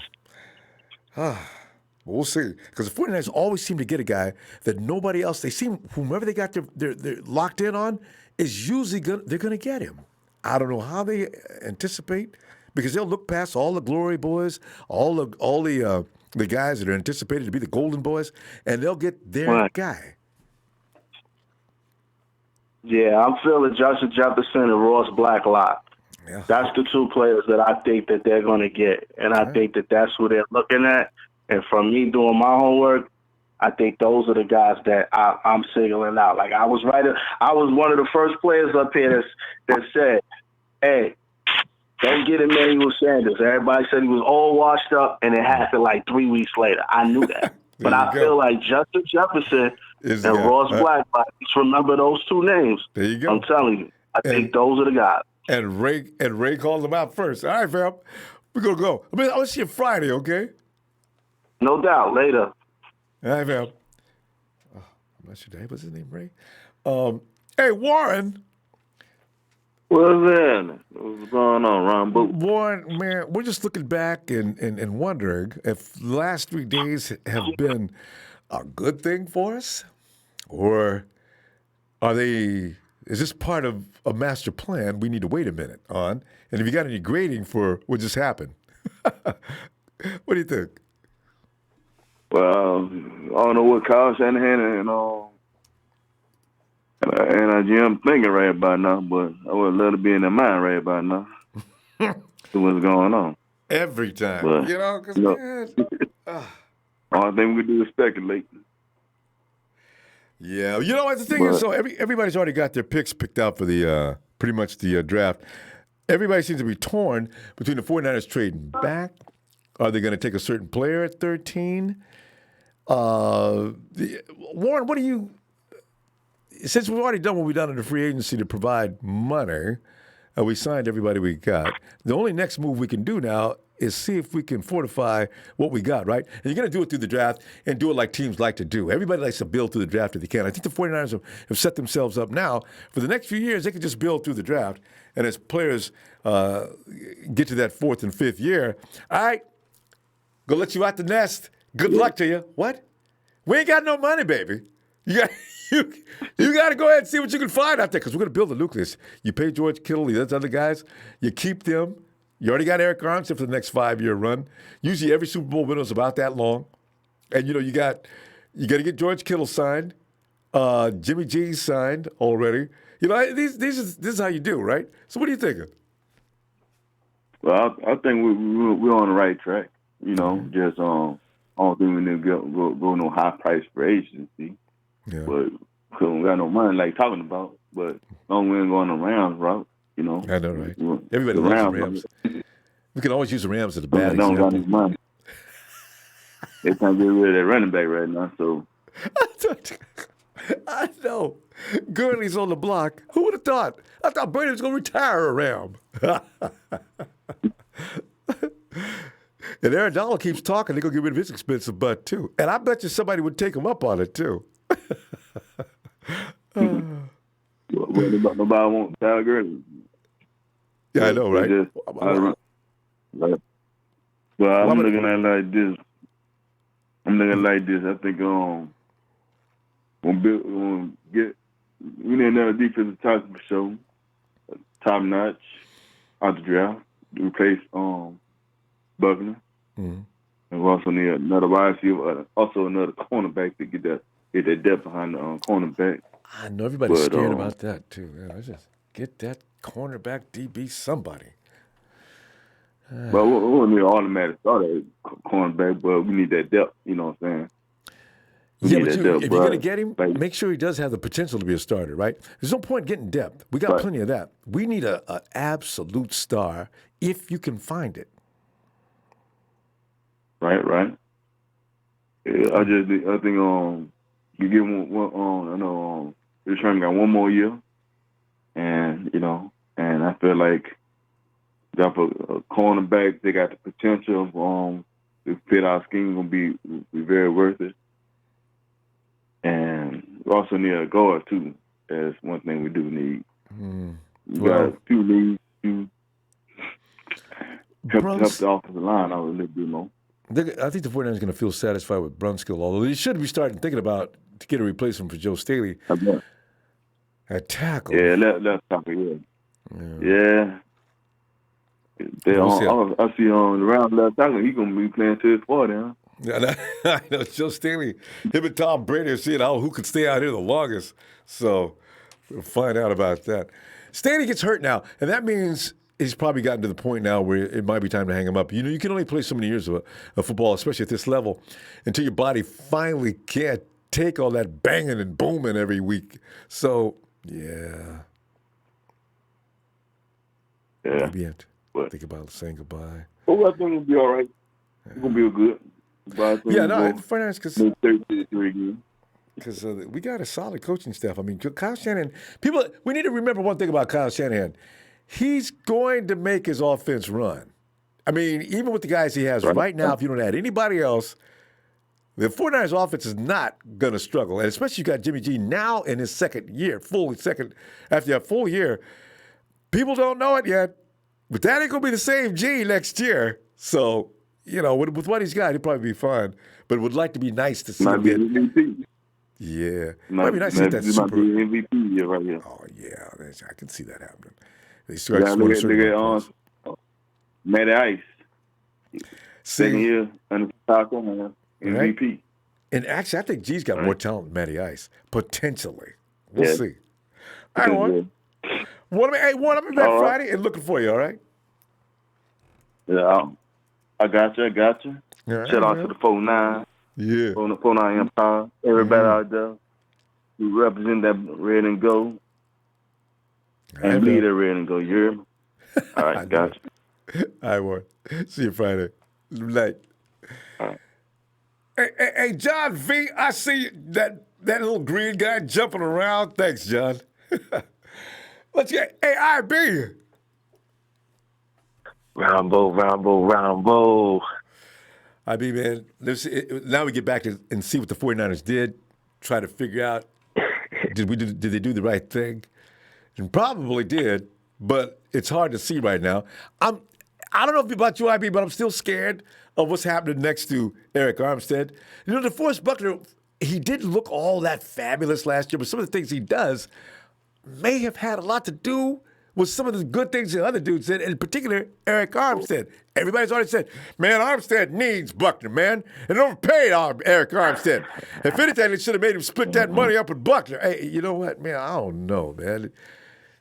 We'll see, because the 49ers always seem to get a guy that nobody else. They seem whomever they got they're locked in on is usually they're going to get him. I don't know how they anticipate, because they'll look past all the glory boys, all the guys that are anticipated to be the golden boys, and they'll get their guy. Yeah, I'm feeling Justin Jefferson and Ross Blacklock. Yeah. That's the 2 players that I think that they're going to get, and I think that that's who they're looking at. And from me doing my homework, I think those are the guys that I'm singling out. Like I was one of the first players up here that said, "Hey, don't get Emmanuel Sanders." Everybody said he was all washed up, and it happened like 3 weeks later. I knew that. But I feel like Justin Jefferson and Ross Blacklock, just remember those two names. There you go. I'm telling you. I think those are the guys. And Ray called them out first. All right, fam. We're going to go. I'll see you Friday, okay? No doubt. Later. All right, fam. Oh, I'm not sure. What's his name, Ray? Hey, Warren. What's that? What's going on, Ronbo? Warren, man, we're just looking back and wondering if the last 3 days have been a good thing for us, or is this part of a master plan we need to wait a minute on? And if you got any grading for what just happened, what do you think? Well, I don't know what Kyle Shanahan and our GM thinking right about now, but I would love to be in their mind right about now. See what's going on. Every time. But, Because, only thing we can do is speculate. Yeah, what the thing is, so everybody's already got their picks picked out for the pretty much the draft. Everybody seems to be torn between the 49ers trading back. Are they going to take a certain player at 13? Warren, what do you... Since we've already done what we've done in the free agency to provide money, and we signed everybody we got, the only next move we can do now is see if we can fortify what we got, right? And you're going to do it through the draft and do it like teams like to do. Everybody likes to build through the draft if they can. I think the 49ers have set themselves up now. For the next few years, they can just build through the draft. And as players get to that 4th and 5th year, all right, go let you out the nest. Good luck to you. What? We ain't got no money, baby. You got to go ahead and see what you can find out there, because we're going to build a nucleus. You pay George Kittle, those other guys, you keep them. You already got Eric Armstead for the next 5-year run. Usually every Super Bowl winner is about that long. And, you got to get George Kittle signed. Jimmy G signed already. This is how you do, right? So what are you thinking? Well, I think we're on the right track. Just I don't think we need to go no high price for agency. Yeah. But because we got no money like talking about. But long we ain't going the Rams route. I know, right? Everybody loves the Rams. We can always use the Rams as a bad don't example. got any money. They can't get rid of that running back right now, so. I know. Gurley's on the block. Who would have thought? I thought Brady was going to retire a Ram. And Aaron Donald keeps talking. They're going to get rid of his expensive butt, too. And I bet you somebody would take him up on it, too. Nobody wants Tyler Gurley. Yeah, I know, right? I'm looking at it like this. I think we need another defensive tackle for sure, top notch out the draft to replace Buckner. Mm-hmm. And we also need another wide receiver, also another cornerback to get that depth behind the cornerback. I know everybody's scared about that too. Yeah, let's just get that cornerback DB somebody. But we don't need an automatic start at cornerback, but we need that depth. You know what I'm saying? If you're going to get him, make sure he does have the potential to be a starter, right? There's no point getting depth. We got plenty of that. We need an absolute star if you can find it. Right. Yeah, I think you give him one. I know this Sherman got one more year, and I feel like got a cornerback. They got the potential to fit our scheme. Gonna be very worth it. And we also need a guard too. That's one thing we do need. We got a few needs to help the offensive line out a little bit more. I think the 49ers are going to feel satisfied with Brunskill, although they should be starting thinking about to get a replacement for Joe Staley at tackle. Yeah, left tackle. Yeah. I see on the round left tackle, he's going to be playing to his 40, huh? Yeah, I know. Joe Staley, him and Tom Brady are seeing who could stay out here the longest. So we'll find out about that. Staley gets hurt now, and that means he's probably gotten to the point now where it might be time to hang him up. You can only play so many years of football, especially at this level, until your body finally can't take all that banging and booming every week. So, yeah. Yeah. Maybe you have to think about saying goodbye. Well, I think it'll be all right. It's going to be good. Yeah, no, for nice because we got a solid coaching staff. I mean, Kyle Shanahan, we need to remember one thing about Kyle Shanahan. He's going to make his offense run. I mean, even with the guys he has right now, if you don't add anybody else, the 49ers offense is not going to struggle. And especially you got Jimmy G now in his second year, after a full year. People don't know it yet, but that ain't going to be the same G next year. So, with what he's got, he'll probably be fine. But it would like to be nice to see him get MVP. Yeah. Might be nice to see that super MVP right here. Oh, yeah. I can see that happening. They still got Matty Ice. Second year under Taco, man. MVP. Right? And actually, I think G's got more talent than Matty Ice. Potentially. We'll see. All right, Warren. Warren, I'll be back Friday and looking for you, all right? Yeah, I got you. Right, Shout out to the 49. Yeah. On the 49 Empire. Everybody out there who represent that red and gold. And lead that red and gold. You hear me? All right, got you. All right, Warren. See you Friday. Night. All right. Hey, John V, I see that little green guy jumping around. Thanks, John. Let's get IB. Ronbo. IB, man, now we get back and see what the 49ers did, try to figure out did they do the right thing? And probably did, but it's hard to see right now. I don't know about you, IB, but I'm still scared of what's happening next to Eric Armstead. Deforest Buckner, he didn't look all that fabulous last year, but some of the things he does may have had a lot to do with some of the good things the other dudes did, in particular, Eric Armstead. Everybody's already said, man, Armstead needs Buckner, man. And overpaid Eric Armstead. If anything, they should have made him split that money up with Buckner. Hey, you know what, man? I don't know, man.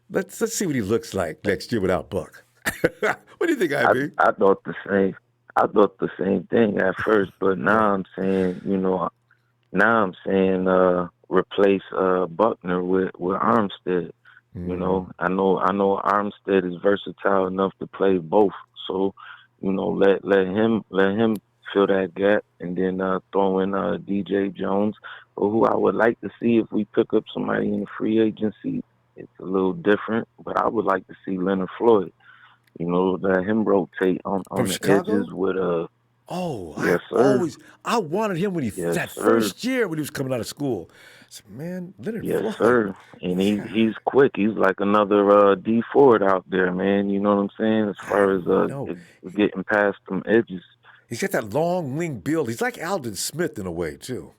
Let's see what he looks like next year without Buck. What do you think, IB? I thought the same. I thought the same thing at first, but now I'm saying, replace Buckner with Armstead. I know Armstead is versatile enough to play both. So, let him fill that gap, and then throw in DJ Jones, or who I would like to see if we pick up somebody in the free agency. It's a little different, but I would like to see Leonard Floyd. Let him rotate on the Chicago? edges with yes, sir. I wanted him when first year when he was coming out of school. I said, man, Leonard Floyd. Yes, sir. And he's quick. He's like another D Ford out there, man. You know what I'm saying? As far as getting past them edges. He's got that long wing build. He's like Aldon Smith in a way, too.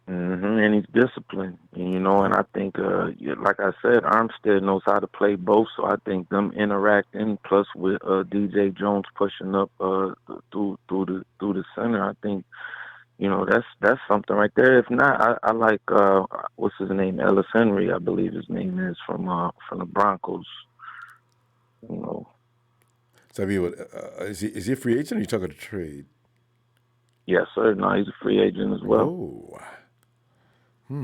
And he's disciplined, and I think, like I said, Armstead knows how to play both. So I think them interacting, plus with DJ Jones pushing up through the center, I think, that's something right there. If not, I like what's his name, Ellis Henry, I believe his name is from the Broncos. So I mean, is he a free agent, or are you talking a trade? Yes, sir. No, he's a free agent as well. Oh. I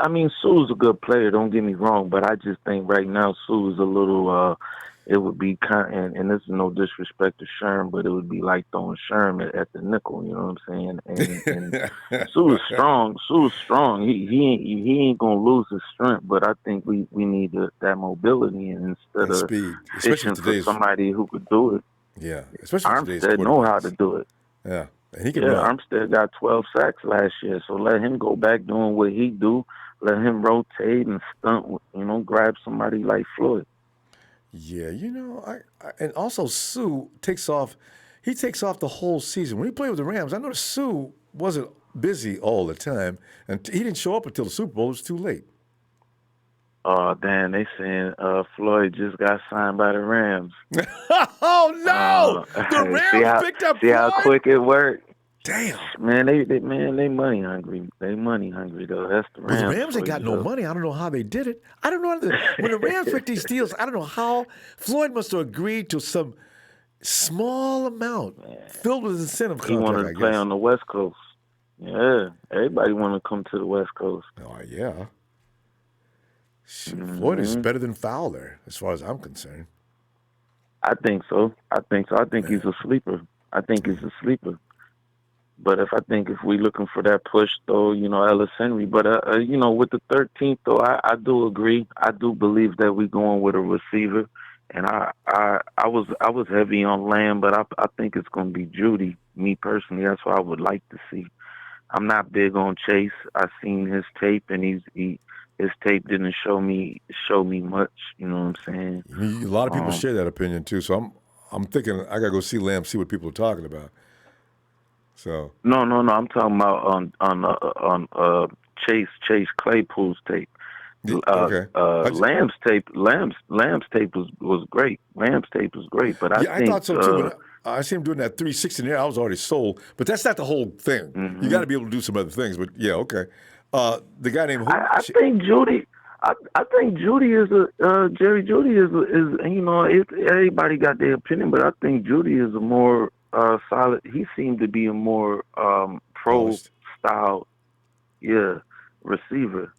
mean, Sue's a good player. Don't get me wrong, but I just think right now Sue is a little. It would be and this is no disrespect to Sherm, but it would be like throwing Sherm at the nickel. You know what I'm saying? And Sue is strong. Sue's strong. He ain't gonna lose his strength, but I think we need that mobility instead of speed, fishing for somebody who could do it. Yeah, especially Armstead know how to do it. Yeah. And he can run. Armstead got 12 sacks last year, so let him go back doing what he do. Let him rotate and stunt, grab somebody like Floyd. Yeah, and also Sue takes off. He takes off the whole season. When he played with the Rams, I noticed Sue wasn't busy all the time, and he didn't show up until the Super Bowl. It was too late. Oh, damn, they saying Floyd just got signed by the Rams. Oh, no! The Rams picked up Floyd? See how quick it worked? Damn. Man, they money hungry. They money hungry though. That's the Well, the Rams Rams for ain't got you no though. money. I don't know how they did it. I don't know when the Rams picked these deals. I don't know how Floyd must have agreed to some small amount filled with incentive He contract, wanted to I play guess. on the West Coast. Yeah, everybody want to come to the West Coast. Oh yeah. Shoot, Floyd is Mhm. better than Fowler, as far as I'm concerned. I think so. I think he's a sleeper. I think he's a sleeper. But if we looking for that push though, Ellis Henry. But with the 13th though, I do agree. I do believe that we going with a receiver. And I was heavy on Lamb, but I think it's going to be Judy. Me personally, that's what I would like to see. I'm not big on Chase. I seen his tape, and his tape didn't show me much. You know what I'm saying? A lot of people share that opinion too. So I'm thinking I gotta go see Lamb, see what people are talking about. So No. I'm talking about on Chase Claypool's tape. Okay. Lamb's tape was great. Lamb's tape was great, but I think thought so too. When I see him doing that 360 in there, I was already sold. But that's not the whole thing. Mm-hmm. You got to be able to do some other things. But yeah, okay. The guy named I think Judy. I think Judy is Jerry Judy is everybody got their opinion, but I think Judy is a more solid. He seemed to be a more pro style, receiver.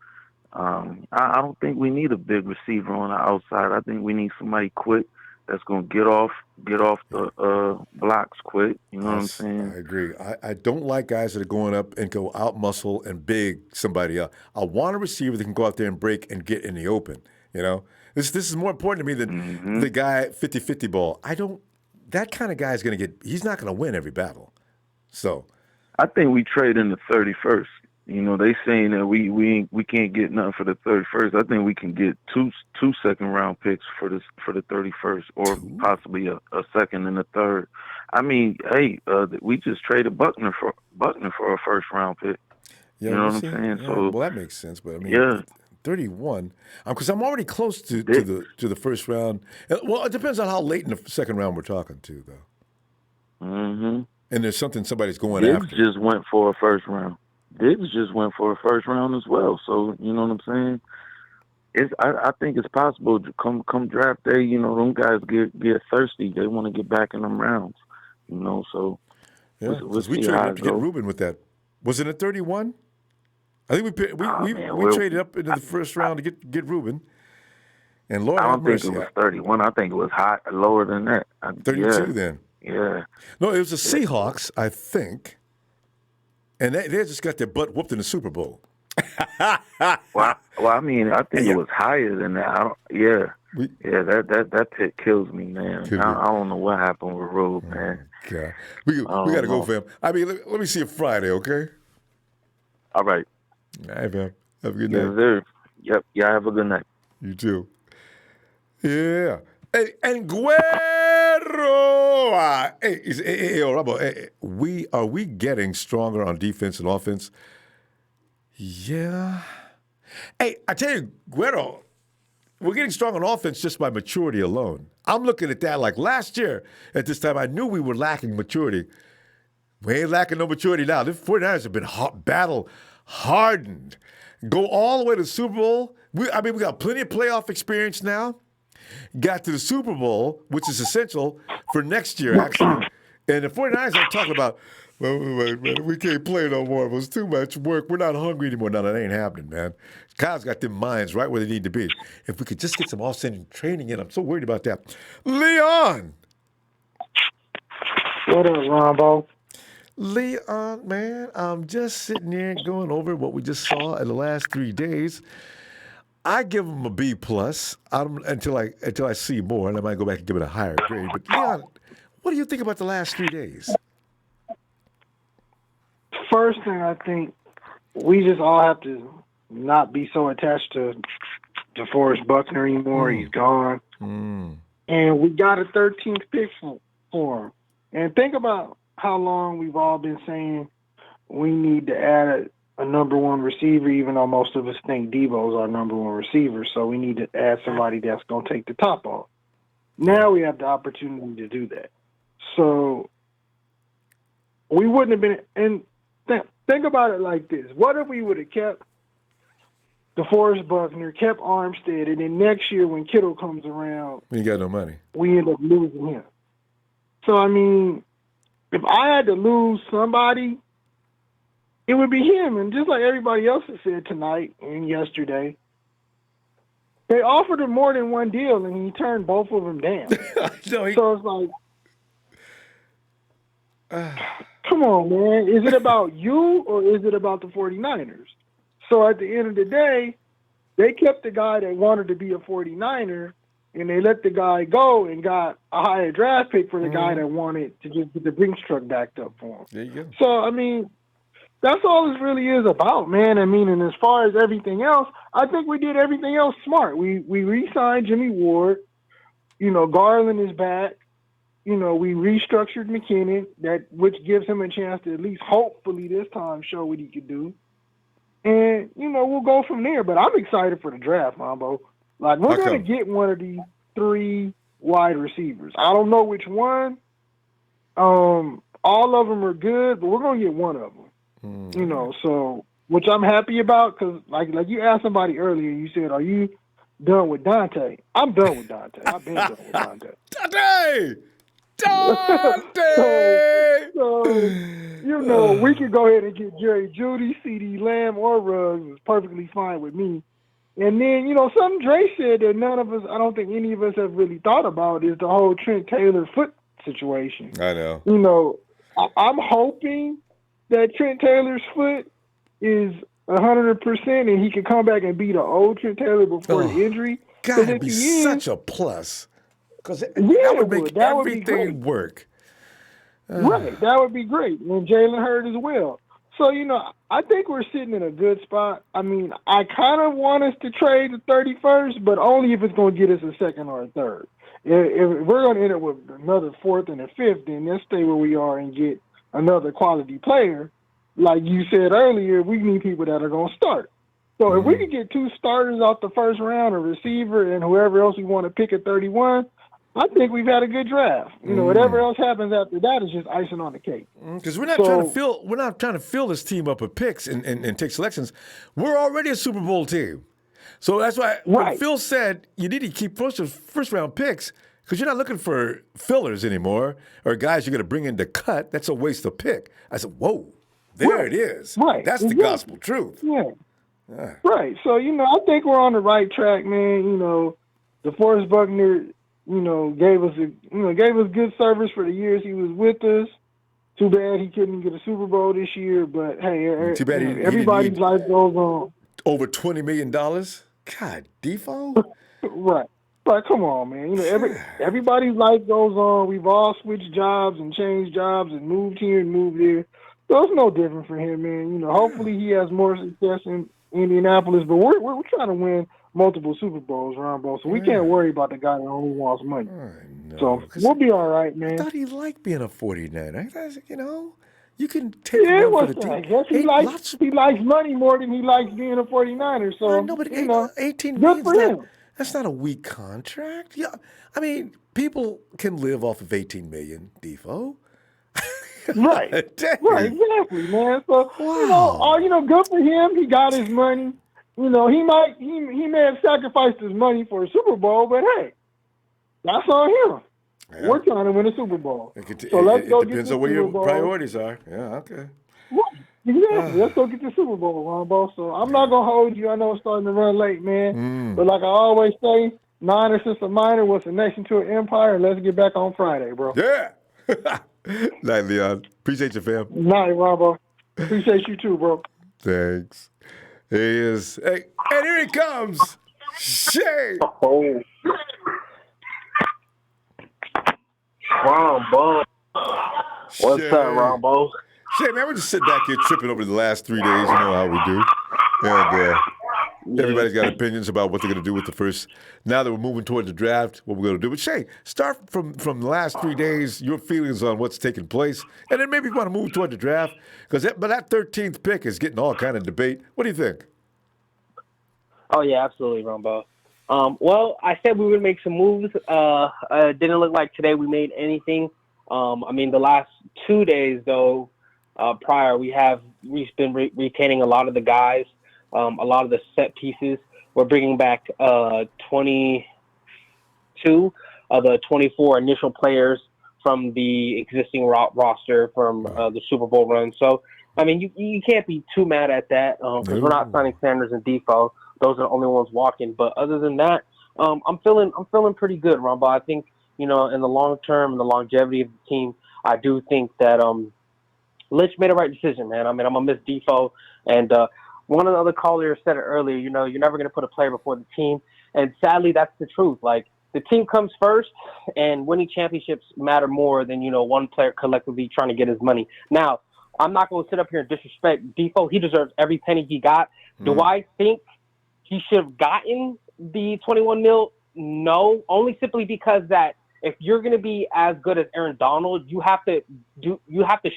I don't think we need a big receiver on the outside. I think we need somebody quick that's gonna get off the blocks quick. You know what I'm saying? I agree. I don't like guys that are going up and go out muscle and big somebody up. I want a receiver that can go out there and break and get in the open. This is more important to me than the guy 50-50 ball. That kind of guy is going to he's not going to win every battle. So I think we trade in the 31st. They saying that we can't get nothing for the 31st. I think we can get two second-round picks for the 31st, or possibly a second and a third. I mean, hey, we just traded Buckner for a first-round pick. Yeah, you know what I'm saying? Yeah, so well, that makes sense. But I mean, 31, because I'm already close to the first round. Well, it depends on how late in the second round we're talking to, though. Mm-hmm. And there's something somebody's going Diggs after. just went for a first round. Diggs just went for a first round as well. So you know what I'm saying? I think it's possible to come draft day. Them guys get thirsty. They want to get back in them rounds. So yeah, we'll we see traded how up to get Ruben with that. Was it a 31? I think we traded up into the first round to get Ruben. And Lord I have don't think mercy, it was 31. I think it was lower than that. 32 then. Yeah. No, it was the Seahawks, I think. And they just got their butt whooped in the Super Bowl. well, I mean, I think it was higher than that. That pick kills me, man. I don't know what happened with Rube, man. God. We got to go, fam. I mean, let me see you Friday, okay? All right. All right, fam. Have a good night. Yes, sir. Yep. Yeah, have a good night. You too. Yeah. Hey, and Guerrero. Hey, Ronbo, are we getting stronger on defense and offense? Yeah. Hey, I tell you, Guerrero, we're getting strong on offense just by maturity alone. I'm looking at that like last year at this time, I knew we were lacking maturity. We ain't lacking no maturity now. The 49ers have been battle hardened. Go all the way to the Super Bowl. We got plenty of playoff experience now. Got to the Super Bowl, which is essential for next year, actually. And the 49ers are talking about, we can't play no more. It was too much work. We're not hungry anymore. No, that ain't happening, man. Kyle's got them minds right where they need to be. If we could just get some off-season training in, I'm so worried about that. Leon! What up, Ronbo? Leon, man, I'm just sitting here going over what we just saw in the last 3 days. I give him a B plus until I see more, and I might go back and give it a higher grade. But Leon, what do you think about the last 3 days? First thing, I think we just all have to not be so attached to Deforest Buckner anymore. He's gone. And we got a 13th pick for him. And think about how long we've all been saying we need to add a number one receiver, even though most of us think Debo's our number one receiver. So we need to add somebody that's going to take the top off. Now we have the opportunity to do that. So we wouldn't have been. And think about it like this: what if we would have kept Deforest Buckner, kept Armstead, and then next year when Kittle comes around, You got no money. we end up losing him? So I mean, if I had to lose somebody, it would be him. And just like everybody else has said tonight and yesterday, they offered him more than one deal, and he turned both of them down. So it's like, come on, man. Is it about you or is it about the 49ers? So at the end of the day, they kept the guy that wanted to be a 49er, and they let the guy go and got a higher draft pick for the guy that wanted to just get the Brinks truck backed up for him. There you go. So, I mean, that's all this really is about, man. I mean, and as far as everything else, I think we did everything else smart. We re-signed Jimmy Ward. You know, Garland is back. You know, we restructured McKinnon, which gives him a chance to at least hopefully this time show what he could do. And, you know, we'll go from there. But I'm excited for the draft, Ronbo. Like, we're going to get one of these 3 wide receivers. I don't know which one. All of them are good, but we're going to get one of them. You know, so, which I'm happy about because, like you asked somebody earlier, you said, are you done with Dante? I'm done with Dante. I've been done with Dante. Dante! So, you know, we could go ahead and get Jerry Jeudy, CD Lamb, or Ruggs. It's perfectly fine with me. And then, you know, something Dre said that I don't think any of us have really thought about is the whole Trent Taylor foot situation. I know. You know, I'm hoping that Trent Taylor's foot is 100% and he can come back and be the old Trent Taylor before the injury. Gotta be such a plus. Because that would make everything work. Right, that would be great. And Jalen Hurd as well. So, you know, I think we're sitting in a good spot. I mean, I kind of want us to trade the 31st, but only if it's going to get us a second or a third. If we're going to end up with another 4th and a 5th, then let's stay where we are and get another quality player. Like you said earlier, we need people that are going to start. So if we could get 2 starters off the first round, a receiver, and whoever else we want to pick at 31, I think we've had a good draft. You know, whatever else happens after that is just icing on the cake. Because we're not trying to fill this team up with picks and take selections. We're already a Super Bowl team. So that's why when Phil said you need to keep first round picks because you're not looking for fillers anymore or guys you're going to bring in to cut. That's a waste of pick. I said, whoa, there it is. Right. That's the gospel truth. Yeah. Right. So, you know, I think we're on the right track, man. You know, Deforest Buckner, you know, gave us good service for the years he was with us. Too bad he couldn't get a Super Bowl this year, but hey, too bad everybody's life goes on. Over $20 million? God, Defo? Right. But come on, man. You know, everybody's life goes on. We've all switched jobs and changed jobs and moved here and moved there. So it's no different for him, man. You know, hopefully he has more success in Indianapolis, but we're trying to win multiple Super Bowls, Ronbo, so we can't worry about the guy that only wants money. So we'll be all right, man. I thought he liked being a 49er. You know, you can take him for the team. I guess he likes money more than he likes being a 49er. So, no, but you know, 18 good for him. That's not a weak contract. Yeah, I mean, people can live off of $18 million, Defo. Right, exactly, man. So you know, good for him. He got his money. You know, he may have sacrificed his money for a Super Bowl, but hey, that's on him. Yeah. We're trying to win a Super Bowl. So let's go get the Super Bowl. It depends on where your priorities are. Yeah, okay. Exactly. Let's go get the Super Bowl, Ronbo. So I'm not gonna hold you. I know it's starting to run late, man. But like I always say, Niners since a minor was a nation to an empire, and let's get back on Friday, bro. Yeah. Night, Leon. Appreciate you, fam. Night, Ronbo. Appreciate you too, bro. Thanks. He is. Hey, and here he comes. Shay. Oh. Ronbo. What's up, Ronbo? Shay, man, we're just sitting back here tripping over the last 3 days. You know how we do. And everybody's got opinions about what they're going to do with the first. Now that we're moving toward the draft, what we're going to do. But Shay, start from the last 3 days, your feelings on what's taking place. And then maybe you want to move toward the draft. But that 13th pick is getting all kind of debate. What do you think? Oh, yeah, absolutely, Ronbo. Well, I said we would make some moves. Didn't look like today we made anything. I mean, the last 2 days, though, prior. We've been retaining a lot of the guys, a lot of the set pieces. We're bringing back 22 of the 24 initial players from the existing roster from the Super Bowl run. So, I mean, you can't be too mad at that because we're not signing Sanders and Defoe. Those are the only ones walking. But other than that, I'm feeling pretty good, Ronbo. I think, in the long term and the longevity of the team, I do think that Lynch made the right decision, man. I mean, I'm going to miss Defoe. And one of the other callers said it earlier, you're never going to put a player before the team. And sadly, that's the truth. Like, the team comes first, and winning championships matter more than, one player collectively trying to get his money. Now, I'm not going to sit up here and disrespect Defoe. He deserves every penny he got. Do I think he should have gotten the $21 million? No, only simply because that if you're going to be as good as Aaron Donald, you have to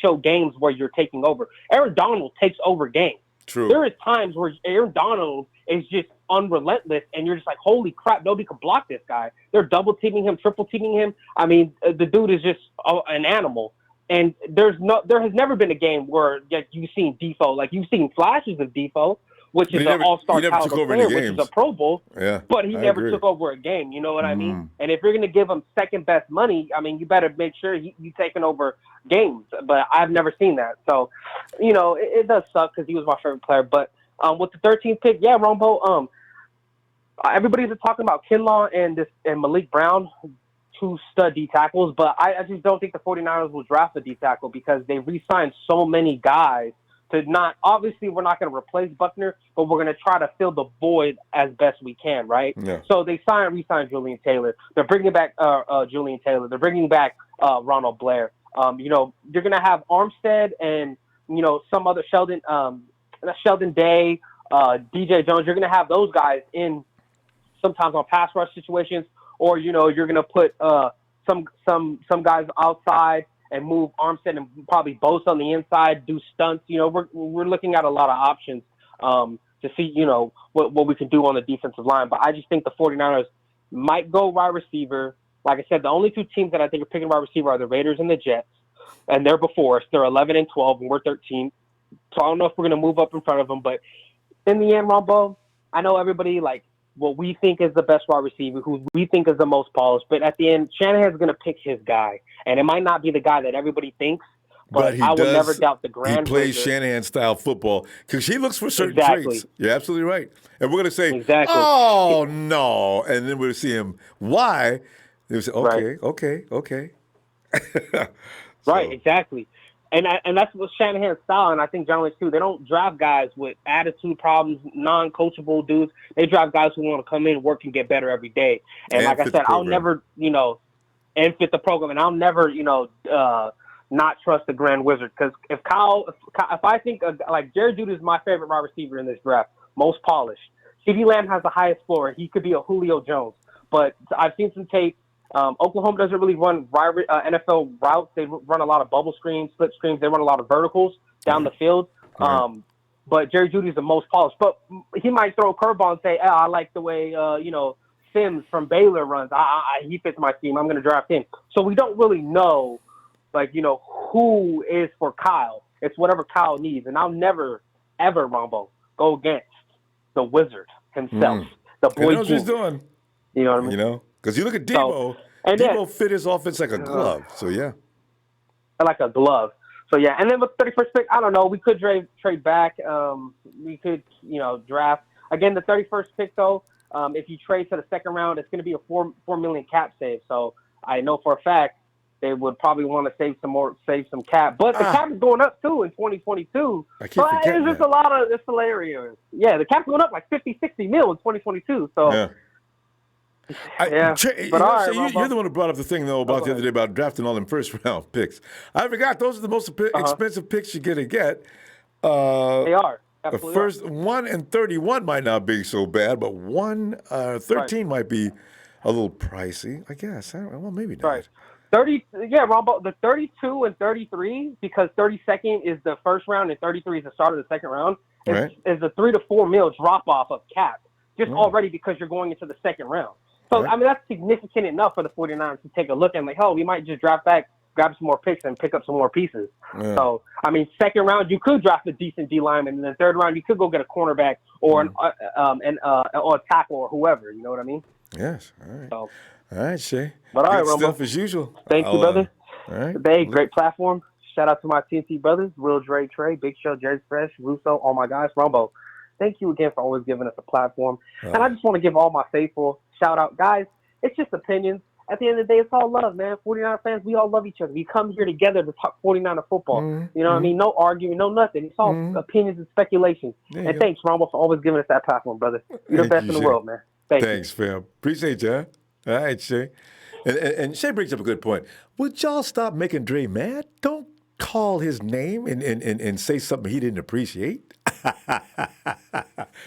show games where you're taking over. Aaron Donald takes over games. True. There is times where Aaron Donald is just unrelentless, and you're just like, holy crap, nobody can block this guy. They're double teaming him, triple teaming him. I mean, the dude is just an animal. And there has never been a game where you've seen Defoe, like you've seen flashes of Defoe, which is an all-star caliber player, which is a Pro Bowl. Yeah, but he never took over a game. You know what I mean? And if you're going to give him second best money, I mean, you better make sure you taking over games. But I've never seen that. So, it does suck because he was my favorite player. But with the 13th pick, yeah, Ronbo, everybody's talking about Kinlaw and Malik Brown, two stud D tackles, but I just don't think the 49ers will draft a D tackle because they re-signed so many guys to obviously we're not going to replace Buckner, but we're going to try to fill the void as best we can, right? Yeah. So they re-signed Julian Taylor. They're bringing back Julian Taylor. They're bringing back Ronald Blair. You're going to have Armstead and, some other Sheldon Day, DJ Jones. You're going to have those guys in sometimes on pass rush situations, or you're going to put some guys outside and move Armstead and probably Bosa on the inside, do stunts. We're looking at a lot of options to see what we can do on the defensive line. But I just think the 49ers might go wide receiver. Like I said, the only two teams that I think are picking wide receiver are the Raiders and the Jets, and they're before us. They're 11 and 12, and we're 13. So I don't know if we're going to move up in front of them. But in the end, Ronbo, I know everybody what we think is the best wide receiver, who we think is the most polished. But at the end, Shanahan's going to pick his guy. And it might not be the guy that everybody thinks, but I will never doubt the grand He plays wizard. Shanahan-style football because he looks for certain Exactly. traits. You're absolutely right. And we're going to say, exactly. oh, no. And then we'll see him. Why? They'll say, okay. Right, exactly. And that's what Shanahan's style, and I think John Lynch too. They don't draft guys with attitude problems, non-coachable dudes. They draft guys who want to come in, work, and get better every day. And like I said, I'll never, and fit the program, and I'll never, not trust the Grand Wizard. Because if I think like Jerry Jeudy is my favorite wide receiver in this draft, most polished. CeeDee Lamb has the highest floor. He could be a Julio Jones. But I've seen some tape. Oklahoma doesn't really run NFL routes. They run a lot of bubble screens, slip screens. They run a lot of verticals down the field. But Jerry Jeudy is the most polished. But he might throw a curveball and say, I like the way, Sims from Baylor runs. He fits my scheme. I'm going to draft him. So we don't really know, who is for Kyle. It's whatever Kyle needs. And I'll never, ever, Ronbo, go against the wizard himself. The boy he knows what he's doing. You know what I mean? Because you look at Debo. Debo fit his offense like a glove. So, yeah. Like a glove. So, yeah. And then with the 31st pick, I don't know. We could trade back. We could, draft. Again, the 31st pick, though, if you trade to the second round, it's going to be a $4 million cap save. So, I know for a fact they would probably want to save some cap. But the cap is going up, too, in 2022. But it's just a lot of – it's hilarious. Yeah, the cap's going up like 50, 60 mil in 2022. So, yeah. You're the one who brought up the thing, though, about the other day about drafting all them first-round picks. I forgot those are the most expensive picks you're going to get. They are. The first 1 and 31 might not be so bad, but 13 might be a little pricey, I guess. Well, maybe not. Right. 30, yeah, Ronbo, the 32 and 33, because 32nd is the first round and 33 is the start of the second round, is a $3 to $4 million drop-off of cap, just already because you're going into the second round. So, I mean, that's significant enough for the 49ers to take a look and we might just draft back grab some more picks and pick up some more pieces. Yeah. So, I mean, second round, you could draft a decent D lineman, and then third round, you could go get a cornerback or or a tackle or whoever. You know what I mean? Yes. All right. So, All right, Shay. but all right, Good Rumble. stuff as usual. Thank you, brother. All right. Hey, great platform. Shout out to my TNT brothers, Will, Dre, Trey, Big Show, Jerry Fresh, Russo, all my guys, Ronbo. Thank you again for always giving us a platform. And I just want to give all my faithful shout out. Guys, it's just opinions. At the end of the day, it's all love, man. 49 fans, we all love each other. We come here together to talk 49er football. You know what I mean? No arguing, no nothing. It's all opinions and speculations. And thanks, Ronbo, for always giving us that platform, brother. You're the best in the world, man. Thanks, fam. Appreciate you. Huh? All right, Shay. And Shay brings up a good point. Would y'all stop making Dre mad? Don't call his name and say something he didn't appreciate.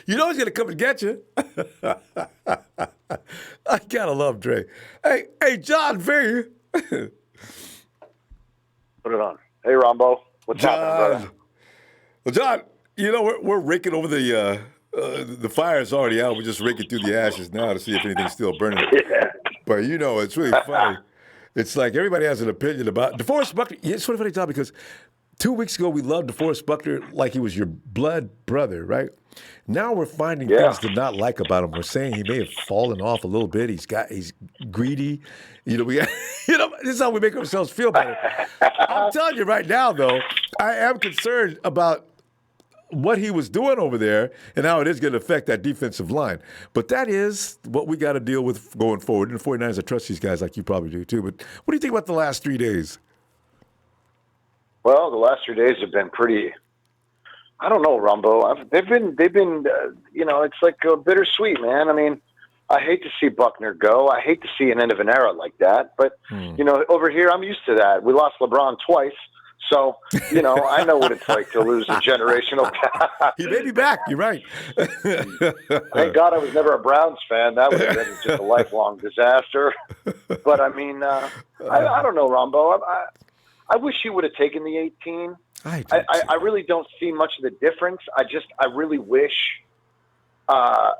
You know he's going to come and get you. I gotta love Dre. Hey, John V. Put it on. Hey, Ronbo. What's happening, brother? Well, John, you know, we're raking over the fire's already out. We're just raking through the ashes now to see if anything's still burning. Yeah. But, you know, it's really funny. It's like everybody has an opinion about Deforest Buckner. It's sort of funny, John, because 2 weeks ago we loved Deforest Buckner like he was your blood brother, right? Now we're finding things to not like about him. We're saying he may have fallen off a little bit. He's greedy. You know, this is how we make ourselves feel better. I'm telling you right now, though, I am concerned about what he was doing over there and how it is going to affect that defensive line. But that is what we got to deal with going forward. And the 49ers, I trust these guys like you probably do too. But what do you think about the last 3 days? Well, the last 3 days have been pretty. I don't know, Rumbo. They've been. It's like bittersweet, man. I mean, I hate to see Buckner go. I hate to see an end of an era like that. But over here, I'm used to that. We lost LeBron twice, so I know what it's like to lose a generational guy. He may be back. You're right. Thank God I was never a Browns fan. That would have been just a lifelong disaster. But I mean, I don't know, Rumbo. I wish he would have taken the 18. I really don't see much of the difference. I really wish. I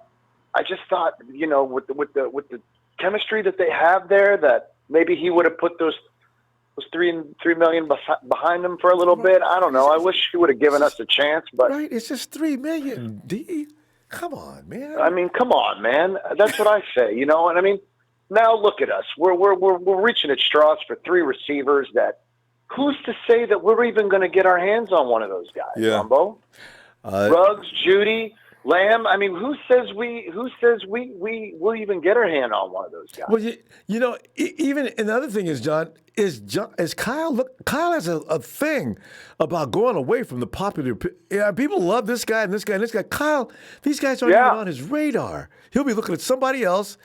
just thought, with the chemistry that they have there, that maybe he would have put those $3 million behind him for a little bit. I don't know. I wish he would have given us a chance, but right, it's just $3 million. D, come on, man. I mean, come on, man. That's what I say. And I mean, now look at us. We're reaching at straws for 3 receivers that. Who's to say that we're even going to get our hands on one of those guys, Ronbo? Ruggs, Judy, Lamb. I mean, who says we will even get our hand on one of those guys? Well, even another thing is, John, is Kyle. Look, Kyle has a thing about going away from the popular. People love this guy and this guy and this guy. Kyle, these guys aren't even on his radar. He'll be looking at somebody else.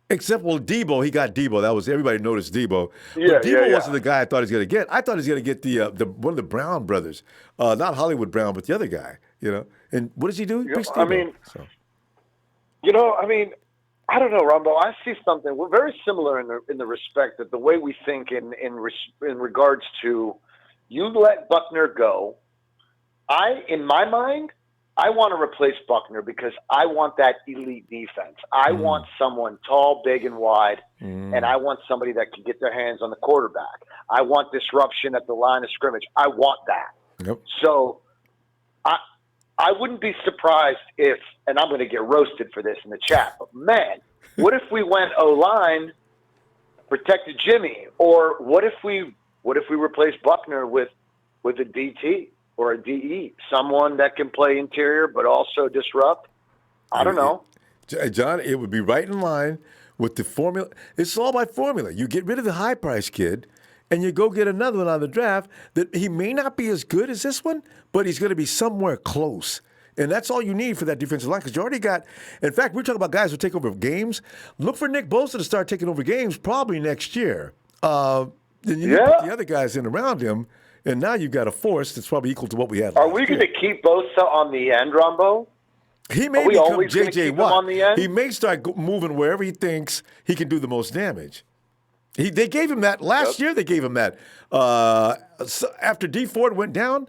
Except, Debo, he got Debo. That was everybody noticed Debo. But Debo wasn't the guy I thought he was going to get. I thought he was going to get the one of the Brown brothers, not Hollywood Brown, but the other guy. And what does he do? He picks Debo. I mean, I don't know, Ronbo. I see something. We're very similar in the respect that the way we think in regards to you let Buckner go. In my mind, I want to replace Buckner because I want that elite defense. I want someone tall, big, and wide, and I want somebody that can get their hands on the quarterback. I want disruption at the line of scrimmage. I want that. Yep. So I wouldn't be surprised if, and I'm going to get roasted for this in the chat, but man, what if we went O-line, protected Jimmy, or what if we replaced Buckner with a DT? Or a DE, someone that can play interior but also disrupt. I don't know. John, it would be right in line with the formula. It's all by formula. You get rid of the high-priced kid, and you go get another one on the draft that he may not be as good as this one, but he's going to be somewhere close. And that's all you need for that defensive line because you already got – in fact, we're talking about guys who take over games. Look for Nick Bosa to start taking over games probably next year. Then you put the other guys in around him. And now you've got a force that's probably equal to what we had. Are we going to keep Bosa on the end, Ronbo? He may become J.J. Watt. He may start moving wherever he thinks he can do the most damage. They gave him that last year. They gave him that after D Ford went down.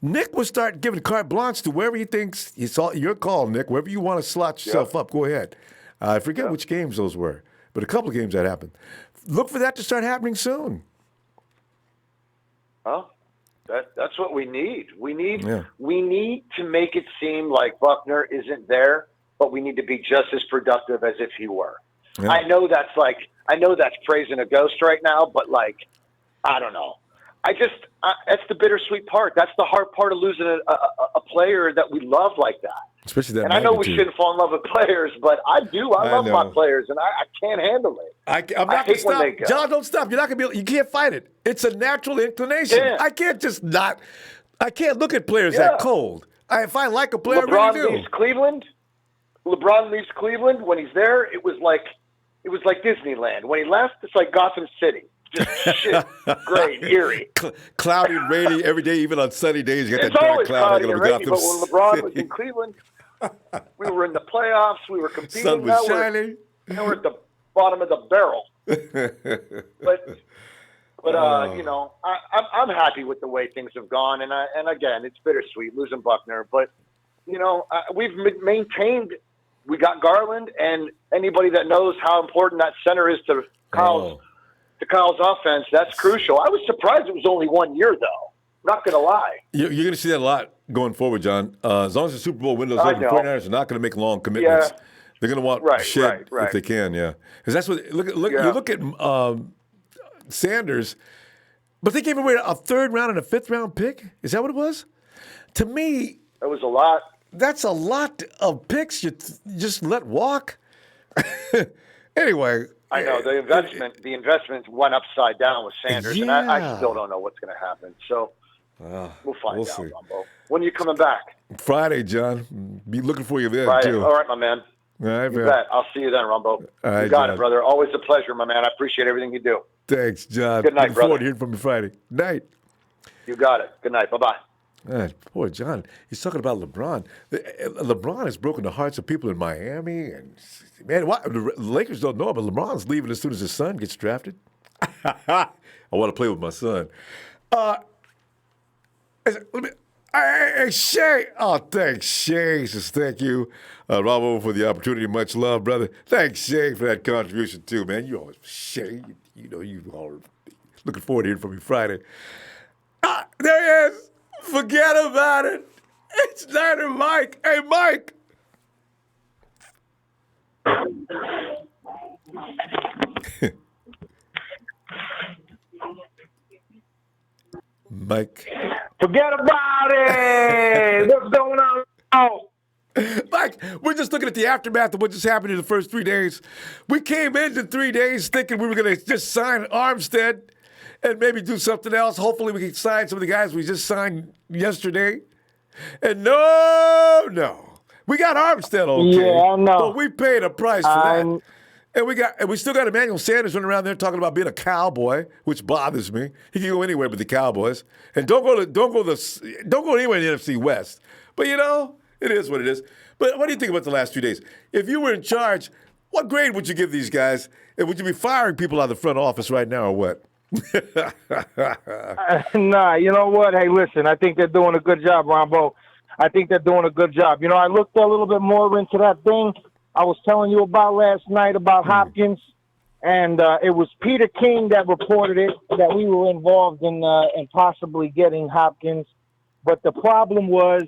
Nick will start giving carte blanche to wherever he thinks. It's all your call, Nick. Wherever you want to slot yourself up, go ahead. I forget which games those were, but a couple of games that happened. Look for that to start happening soon. Well, that's what we need. We need to make it seem like Buckner isn't there, but we need to be just as productive as if he were. Yeah. I know that's praising a ghost right now, but I don't know. That's the bittersweet part. That's the hard part of losing a player that we love like that. Especially that. And I know we shouldn't fall in love with players, but I do. I love my players, and I can't handle it. I'm not going to stop. John, don't stop. You're not going to be. You can't fight it. It's a natural inclination. Yeah. I can't just not. I can't look at players that cold. If I like a player, LeBron I really do. leaves Cleveland. LeBron leaves Cleveland. When he's there, it was like Disneyland. When he left, it's like Gotham City. Just shit, gray, eerie. Cloudy and rainy every day, even on sunny days. You got it's that dark always cloud cloudy and rainy, but when LeBron was in Cleveland, we were in the playoffs. We were competing. Sun was shining. Now we're at the bottom of the barrel. But I'm happy with the way things have gone, and again, it's bittersweet losing Buckner, but we've maintained. We got Garland, and anybody that knows how important that center is to Kyle's offense, that's crucial. I was surprised it was only 1 year, though. Not going to lie. You're going to see that a lot going forward, John. As long as the Super Bowl window's open, the 49ers are not going to make long commitments. Yeah. They're going to want shed if they can, Because that's what you look at Sanders, but they gave away a third round and a fifth round pick. Is that what it was? To me, that was a lot. That's a lot of picks you just let walk. Anyway. I know the investment went upside down with Sanders, and I still don't know what's going to happen. So we'll find out, Ronbo. When are you coming back? Friday, John. Be looking for you then, Friday. too. All right, my man. All right, you man. bet. I'll see you then, Ronbo. All right, you got John. it, brother. Always a pleasure, my man. I appreciate everything you do. Thanks, John. Good night, Looking brother. forward to hearing from you Friday. Night. You got it. Good night. Bye-bye. Poor John. He's talking about LeBron. LeBron has broken the hearts of people in Miami. And, man, the Lakers don't know it, but LeBron's leaving as soon as his son gets drafted. I want to play with my son. Hey, Shay. Oh, thanks, Shay. Says thank you, Ronbo, for the opportunity. Much love, brother. Thanks, Shay, for that contribution, too, man. You always, Shay, you all are looking forward to hearing from you Friday. There he is. Forget about it. It's Niner Mike. Hey, Mike. Mike. Forget about it. What's going on? Mike, we're just looking at the aftermath of what just happened in the first 3 days. We came into 3 days thinking we were going to just sign Armstead and maybe do something else. Hopefully we can sign some of the guys we just signed yesterday. And no. We got Armstead okay. Yeah, I know. But we paid a price for that. And we still got Emmanuel Sanders running around there talking about being a Cowboy, which bothers me. He can go anywhere but the Cowboys. And don't go anywhere in the NFC West. But it is what it is. But what do you think about the last 2 days? If you were in charge, what grade would you give these guys? And would you be firing people out of the front office right now or what? Nah, you know what? Hey, listen, I think they're doing a good job, Ronbo. I think they're doing a good job. I looked a little bit more into that thing I was telling you about last night about Hopkins, and it was Peter King that reported it, that we were involved in possibly getting Hopkins. But the problem was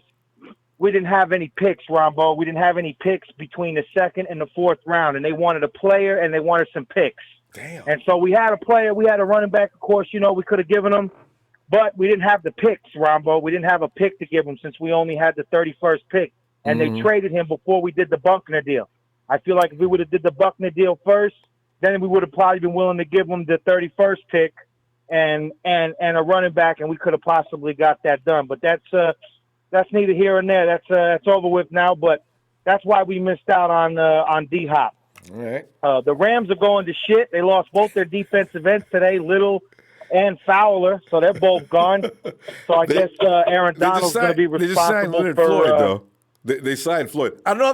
we didn't have any picks, Ronbo. We didn't have any picks between the second and the fourth round, and they wanted a player and they wanted some picks. Damn. And so we had a player, we had a running back, of course, we could have given them, but we didn't have the picks, Ronbo. We didn't have a pick to give them since we only had the 31st pick, and they traded him before we did the Buckner deal. I feel like if we would have did the Buckner deal first, then we would have probably been willing to give them the 31st pick and a running back, and we could have possibly got that done. But that's neither here and there. That's over with now. But that's why we missed out on D-Hop. All right. The Rams are going to shit. They lost both their defensive ends today, Little and Fowler, so they're both gone. So I guess Aaron Donald's going to be responsible they just signed Leonard for Floyd, though. They signed Floyd. I don't know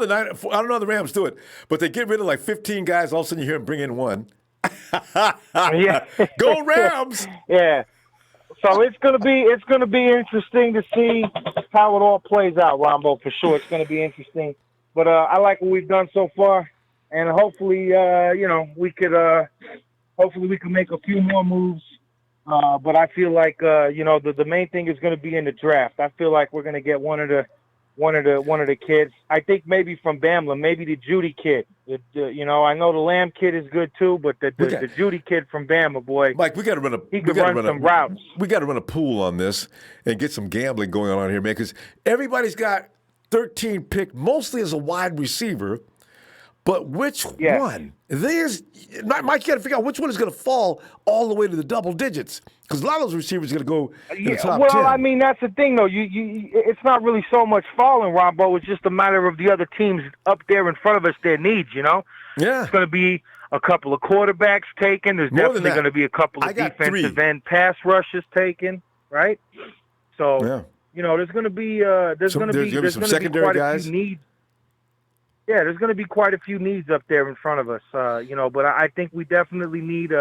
how the Rams do it, but they get rid of like 15 guys. All of a sudden, you hear them bring in one. Yeah. Go Rams! Yeah. So it's gonna be interesting to see how it all plays out, Ronbo. For sure, it's gonna be interesting. But I like what we've done so far, and hopefully, we could make a few more moves But I feel like the main thing is going to be in the draft. I feel like we're going to get one of the kids. I think maybe from Bama, maybe the Judy kid. I know the Lamb kid is good too, but the Judy kid from Bama, boy, Mike, we got to run some routes. We got to run a pool on this and get some gambling going on here, man, because everybody's got 13 picked mostly as a wide receiver. But which one? Mike, you got to figure out which one is going to fall all the way to the double digits. Because a lot of those receivers are going to go in the top 10. Well, I mean, that's the thing, though. It's not really so much falling, Ronbo. It's just a matter of the other teams up there in front of us, their needs, Yeah. It's going to be a couple of quarterbacks taken. There's definitely going to be a couple of defensive end pass rushes taken, right? So, there's going to be some secondary quite guys. A few needs. Yeah, there's going to be quite a few needs up there in front of us, But I think we definitely need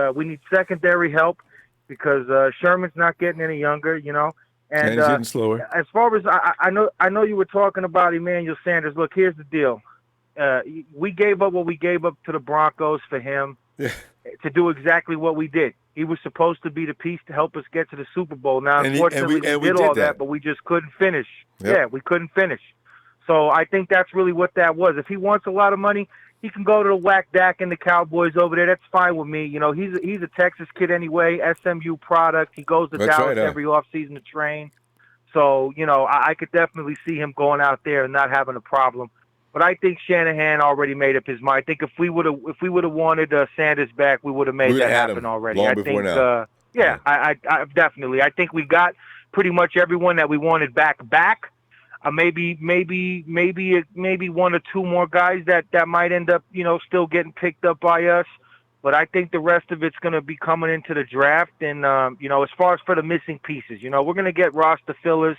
secondary help because Sherman's not getting any younger, And he's getting slower. As far as I know you were talking about Emmanuel Sanders. Look, here's the deal: we gave up what we gave up to the Broncos for him to do exactly what we did. He was supposed to be the piece to help us get to the Super Bowl. Now, unfortunately, we did all that, but we just couldn't finish. Yep. Yeah, we couldn't finish. So I think that's really what that was. If he wants a lot of money, he can go to the Whack Dak and the Cowboys over there. That's fine with me. He's a Texas kid anyway, SMU product. He goes to Dallas every offseason to train. So, I could definitely see him going out there and not having a problem. But I think Shanahan already made up his mind. I think if we would have wanted Sanders back, we would have made that happen already. Long before now. I definitely. I think we got pretty much everyone that we wanted back. Maybe one or two more guys that might end up, still getting picked up by us. But I think the rest of it's going to be coming into the draft. And, as far as for the missing pieces, we're going to get roster fillers,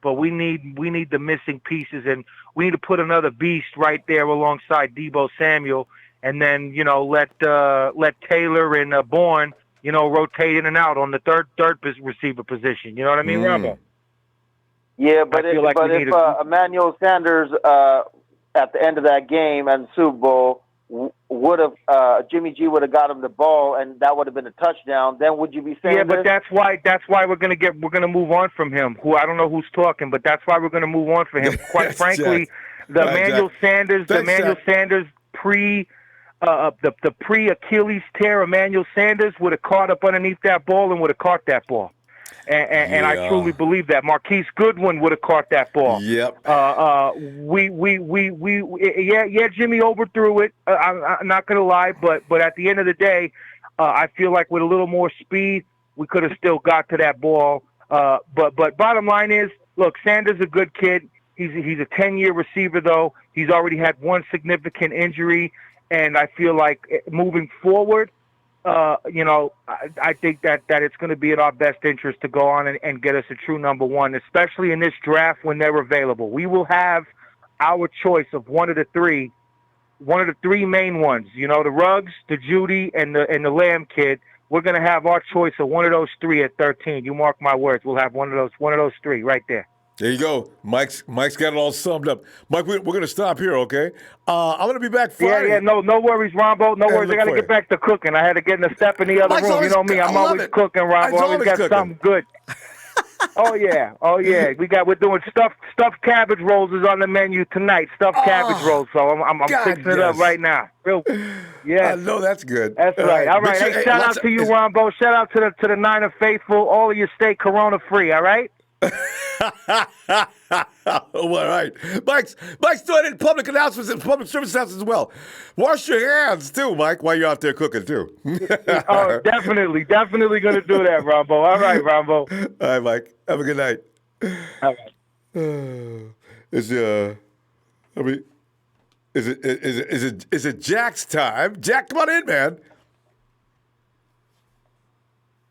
but we need the missing pieces. And we need to put another beast right there alongside Deebo Samuel. And then, let Taylor and Bourne, rotate in and out on the third receiver position. You know what I mean, Ronbo? Yeah, but if Emmanuel Sanders at the end of that game and Super Bowl would have Jimmy G would have got him the ball and that would have been a touchdown, then would you be saying? Yeah, but that's why we're gonna move on from him. Who I don't know who's talking, but that's why we're gonna move on from him. Quite frankly, Emmanuel Sanders pre Achilles tear, Emmanuel Sanders would have caught up underneath that ball and would have caught that ball. And I truly believe that Marquise Goodwin would have caught that ball. Yep. Jimmy overthrew it. I'm not gonna lie, but at the end of the day, I feel like with a little more speed, we could have still got to that ball. But bottom line is, look, Sanders is a good kid. He's a 10-year receiver though. He's already had one significant injury, and I feel like moving forward. I think that it's going to be in our best interest to go on and get us a true number one, especially in this draft when they're available. We will have our choice of one of the three main ones. The Ruggs, the Judy, and the Lamb kid. We're going to have our choice of one of those three at 13. You mark my words. We'll have one of those three right there. There you go. Mike's got it all summed up. Mike, we're going to stop here, okay? I'm going to be back Friday. Yeah, no worries, Rombo. No worries. I got to get back to cooking. I had to get in a step in the other room. You know me. I'm always cooking, Rombo. Always got something good. Oh yeah. We're doing stuffed cabbage rolls is on the menu tonight. Stuffed cabbage rolls. So I'm fixing it up right now. Yeah. I know that's good. That's right. All right. Hey, shout out to you, Rombo. Shout out to the Niner faithful. All of you stay corona free. All right. All right. Mike's doing it, public announcements and public service announcements as well. Wash your hands too, Mike, while you're out there cooking too. Oh, definitely going to do that, Ronbo. All right, Ronbo. All right, Mike. Have a good night. All right. Is it Jack's time? Jack, come on in, man.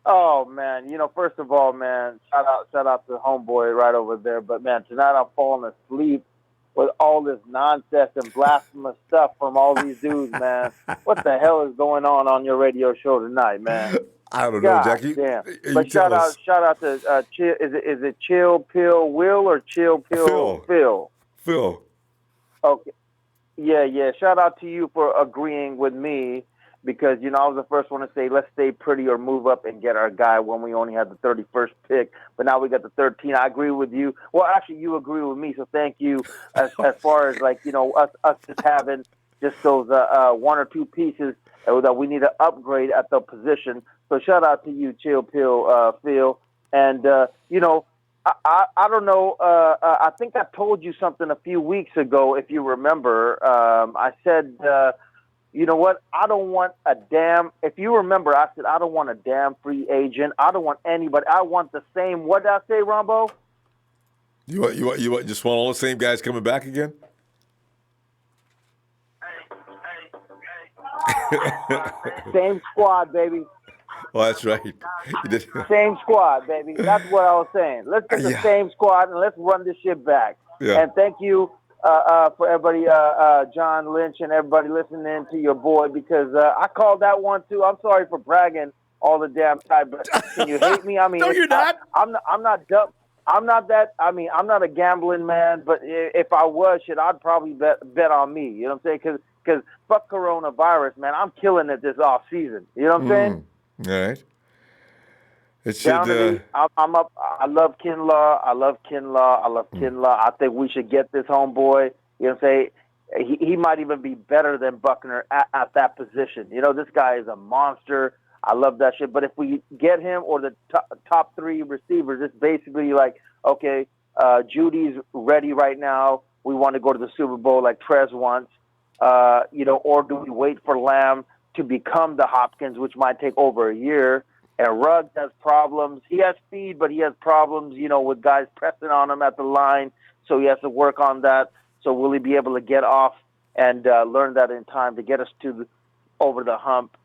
Oh man, first of all, man, shout out to homeboy right over there. But man, tonight I'm falling asleep with all this nonsense and blasphemous stuff from all these dudes, man. What the hell is going on your radio show tonight, man? I don't know, Jackie. Damn. But shout out to Chill. Is it Chill Pill Will or Chill Pill Phil? Phil. Okay. Yeah. Shout out to you for agreeing with me because, I was the first one to say, let's stay pretty or move up and get our guy when we only had the 31st pick. But now we got the 13. I agree with you. Well, actually, you agree with me, so thank you. As far as, us just having just those one or two pieces that we need to upgrade at the position. So shout out to you, Chill Pill, Phil. And, I don't know. I think I told you something a few weeks ago, if you remember. I said, you know what? I don't want a damn. If you remember, I said I don't want a damn free agent. I don't want anybody. I want the same. What did I say, Ronbo? You just want all the same guys coming back again? Same squad, baby. Well, that's right. Same squad, baby. That's what I was saying. Let's get the same squad and let's run this shit back. Yeah. And thank you for everybody, John Lynch and everybody listening to your boy, because I called that one too. I'm sorry for bragging all the damn time, but can you hate me? I mean, no, you're not. I'm not dumb. I'm not that. I mean, I'm not a gambling man, but if I was, I'd probably bet on me. You know what I'm saying? Because fuck coronavirus, man. I'm killing it this off season. You know what I'm saying? All right. It should. Down to me, I'm up. I love Kinlaw. I love Kinlaw. I think we should get this homeboy. You know what I'm saying? He might even be better than Buckner at that position. This guy is a monster. I love that shit. But if we get him or the top three receivers, it's basically like, okay, Judy's ready right now. We want to go to the Super Bowl like Trez wants. Or do we wait for Lamb to become the Hopkins, which might take over a year? And Ruggs has problems. He has speed, but he has problems, with guys pressing on him at the line. So he has to work on that. So will he be able to get off and learn that in time to get us over the hump?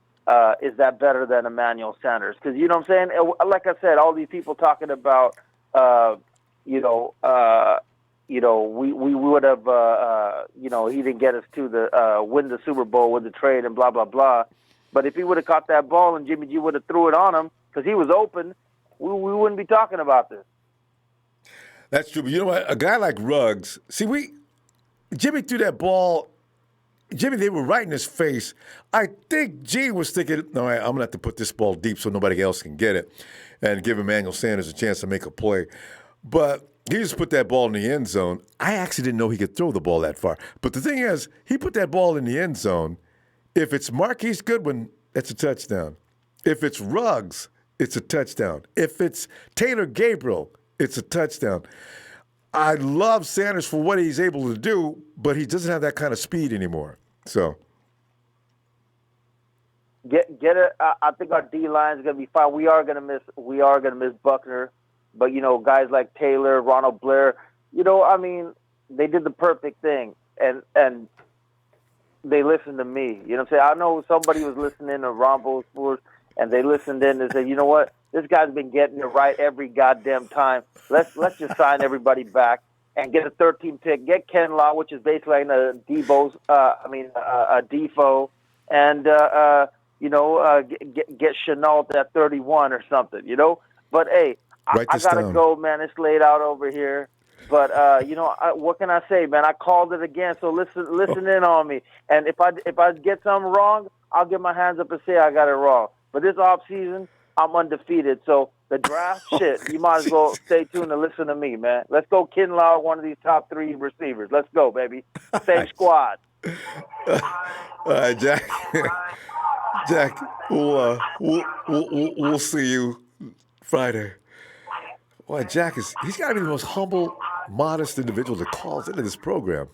Is that better than Emmanuel Sanders? Because, you know what I'm saying? Like I said, all these people talking about, we would have, he didn't get us to the win the Super Bowl with the trade and blah, blah, blah. But if he would have caught that ball and Jimmy G would have threw it on him because he was open, we wouldn't be talking about this. That's true. But you know what? A guy like Ruggs, Jimmy threw that ball. Jimmy, they were right in his face. I think G was thinking, no, I'm going to have to put this ball deep so nobody else can get it and give Emmanuel Sanders a chance to make a play. But he just put that ball in the end zone. I actually didn't know he could throw the ball that far. But the thing is, he put that ball in the end zone. If it's Marquise Goodwin, it's a touchdown. If it's Ruggs, it's a touchdown. If it's Taylor Gabriel, it's a touchdown. I love Sanders for what he's able to do, but he doesn't have that kind of speed anymore. So get it. I think our D line is going to be fine. We are going to miss Buckner, but guys like Taylor, Ronald Blair, they did the perfect thing, and they listened to me. You know what I'm saying? I know somebody was listening to Ronbo Sports, and they listened in and said, you know what? This guy's been getting it right every goddamn time. Let's just sign everybody back and get a 13 pick. Get Ken Law, which is basically a Defoe, and get Chenault at 31 or something. But hey, I gotta go, man. It's laid out over here. But what can I say, man? I called it again, so listen in on me. And if I get something wrong, I'll get my hands up and say I got it wrong. But this off season, I'm undefeated. So the draft, you might as well stay tuned and listen to me, man. Let's go Kinlaw, one of these top three receivers. Let's go, baby. Same squad. All right, Jack. Jack, we'll see you Friday. Boy, Jack he's got to be the most humble, modest individual that calls into this program.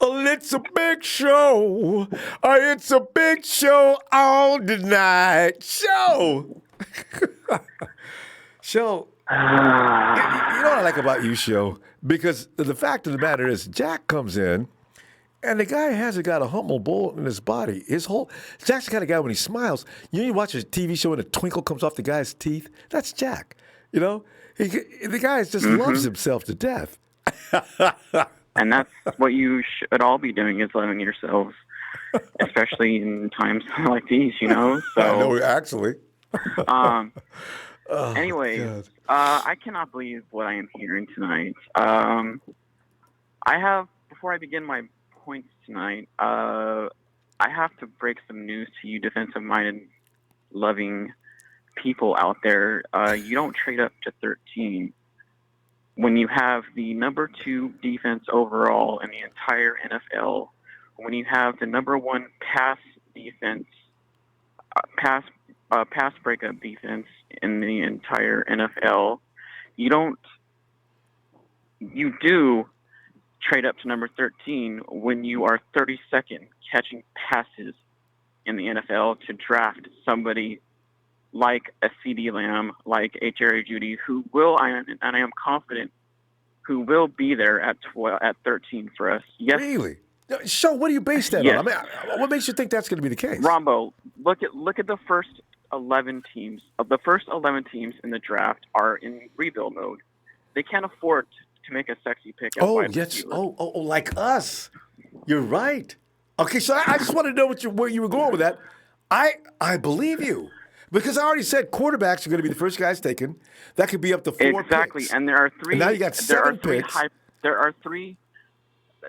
Well, it's a big show. It's a big show on tonight. Show. Show. You know what I like about you, Show? Because the fact of the matter is, Jack comes in, and the guy hasn't got a humble bowl in his body. Jack's the kind of guy when he smiles, you watch a TV show and a twinkle comes off the guy's teeth. That's Jack. The guy just loves himself to death. And that's what you should all be doing, is loving yourselves, especially in times like these, So I know, actually. Anyways, I cannot believe what I am hearing tonight. Before I begin my points tonight, I have to break some news to you defensive-minded, loving people out there. You don't trade up to 13 when you have the number 2 defense overall in the entire NFL, when you have the number 1 pass defense, pass breakup defense in the entire NFL. You do trade up to number 13 when you are 32nd catching passes in the NFL to draft somebody like a CD Lamb, like a Jerry Jeudy, who will, and I am confident, who will be there at 13 for us. Yes. Really? So what do you base that Yes. on? I mean, what makes you think that's going to be the case? Ronbo, look at the first 11 teams. Of the first 11 teams in the draft are in rebuild mode. They can't afford to make a sexy pick. At wide receiver. Like us. You're right. Okay, so I just want to know where you were going with that. I believe you. Because I already said quarterbacks are going to be the first guys taken. That could be up to 4 exactly, picks. and there are 3. And now you got 7 picks. There are 3.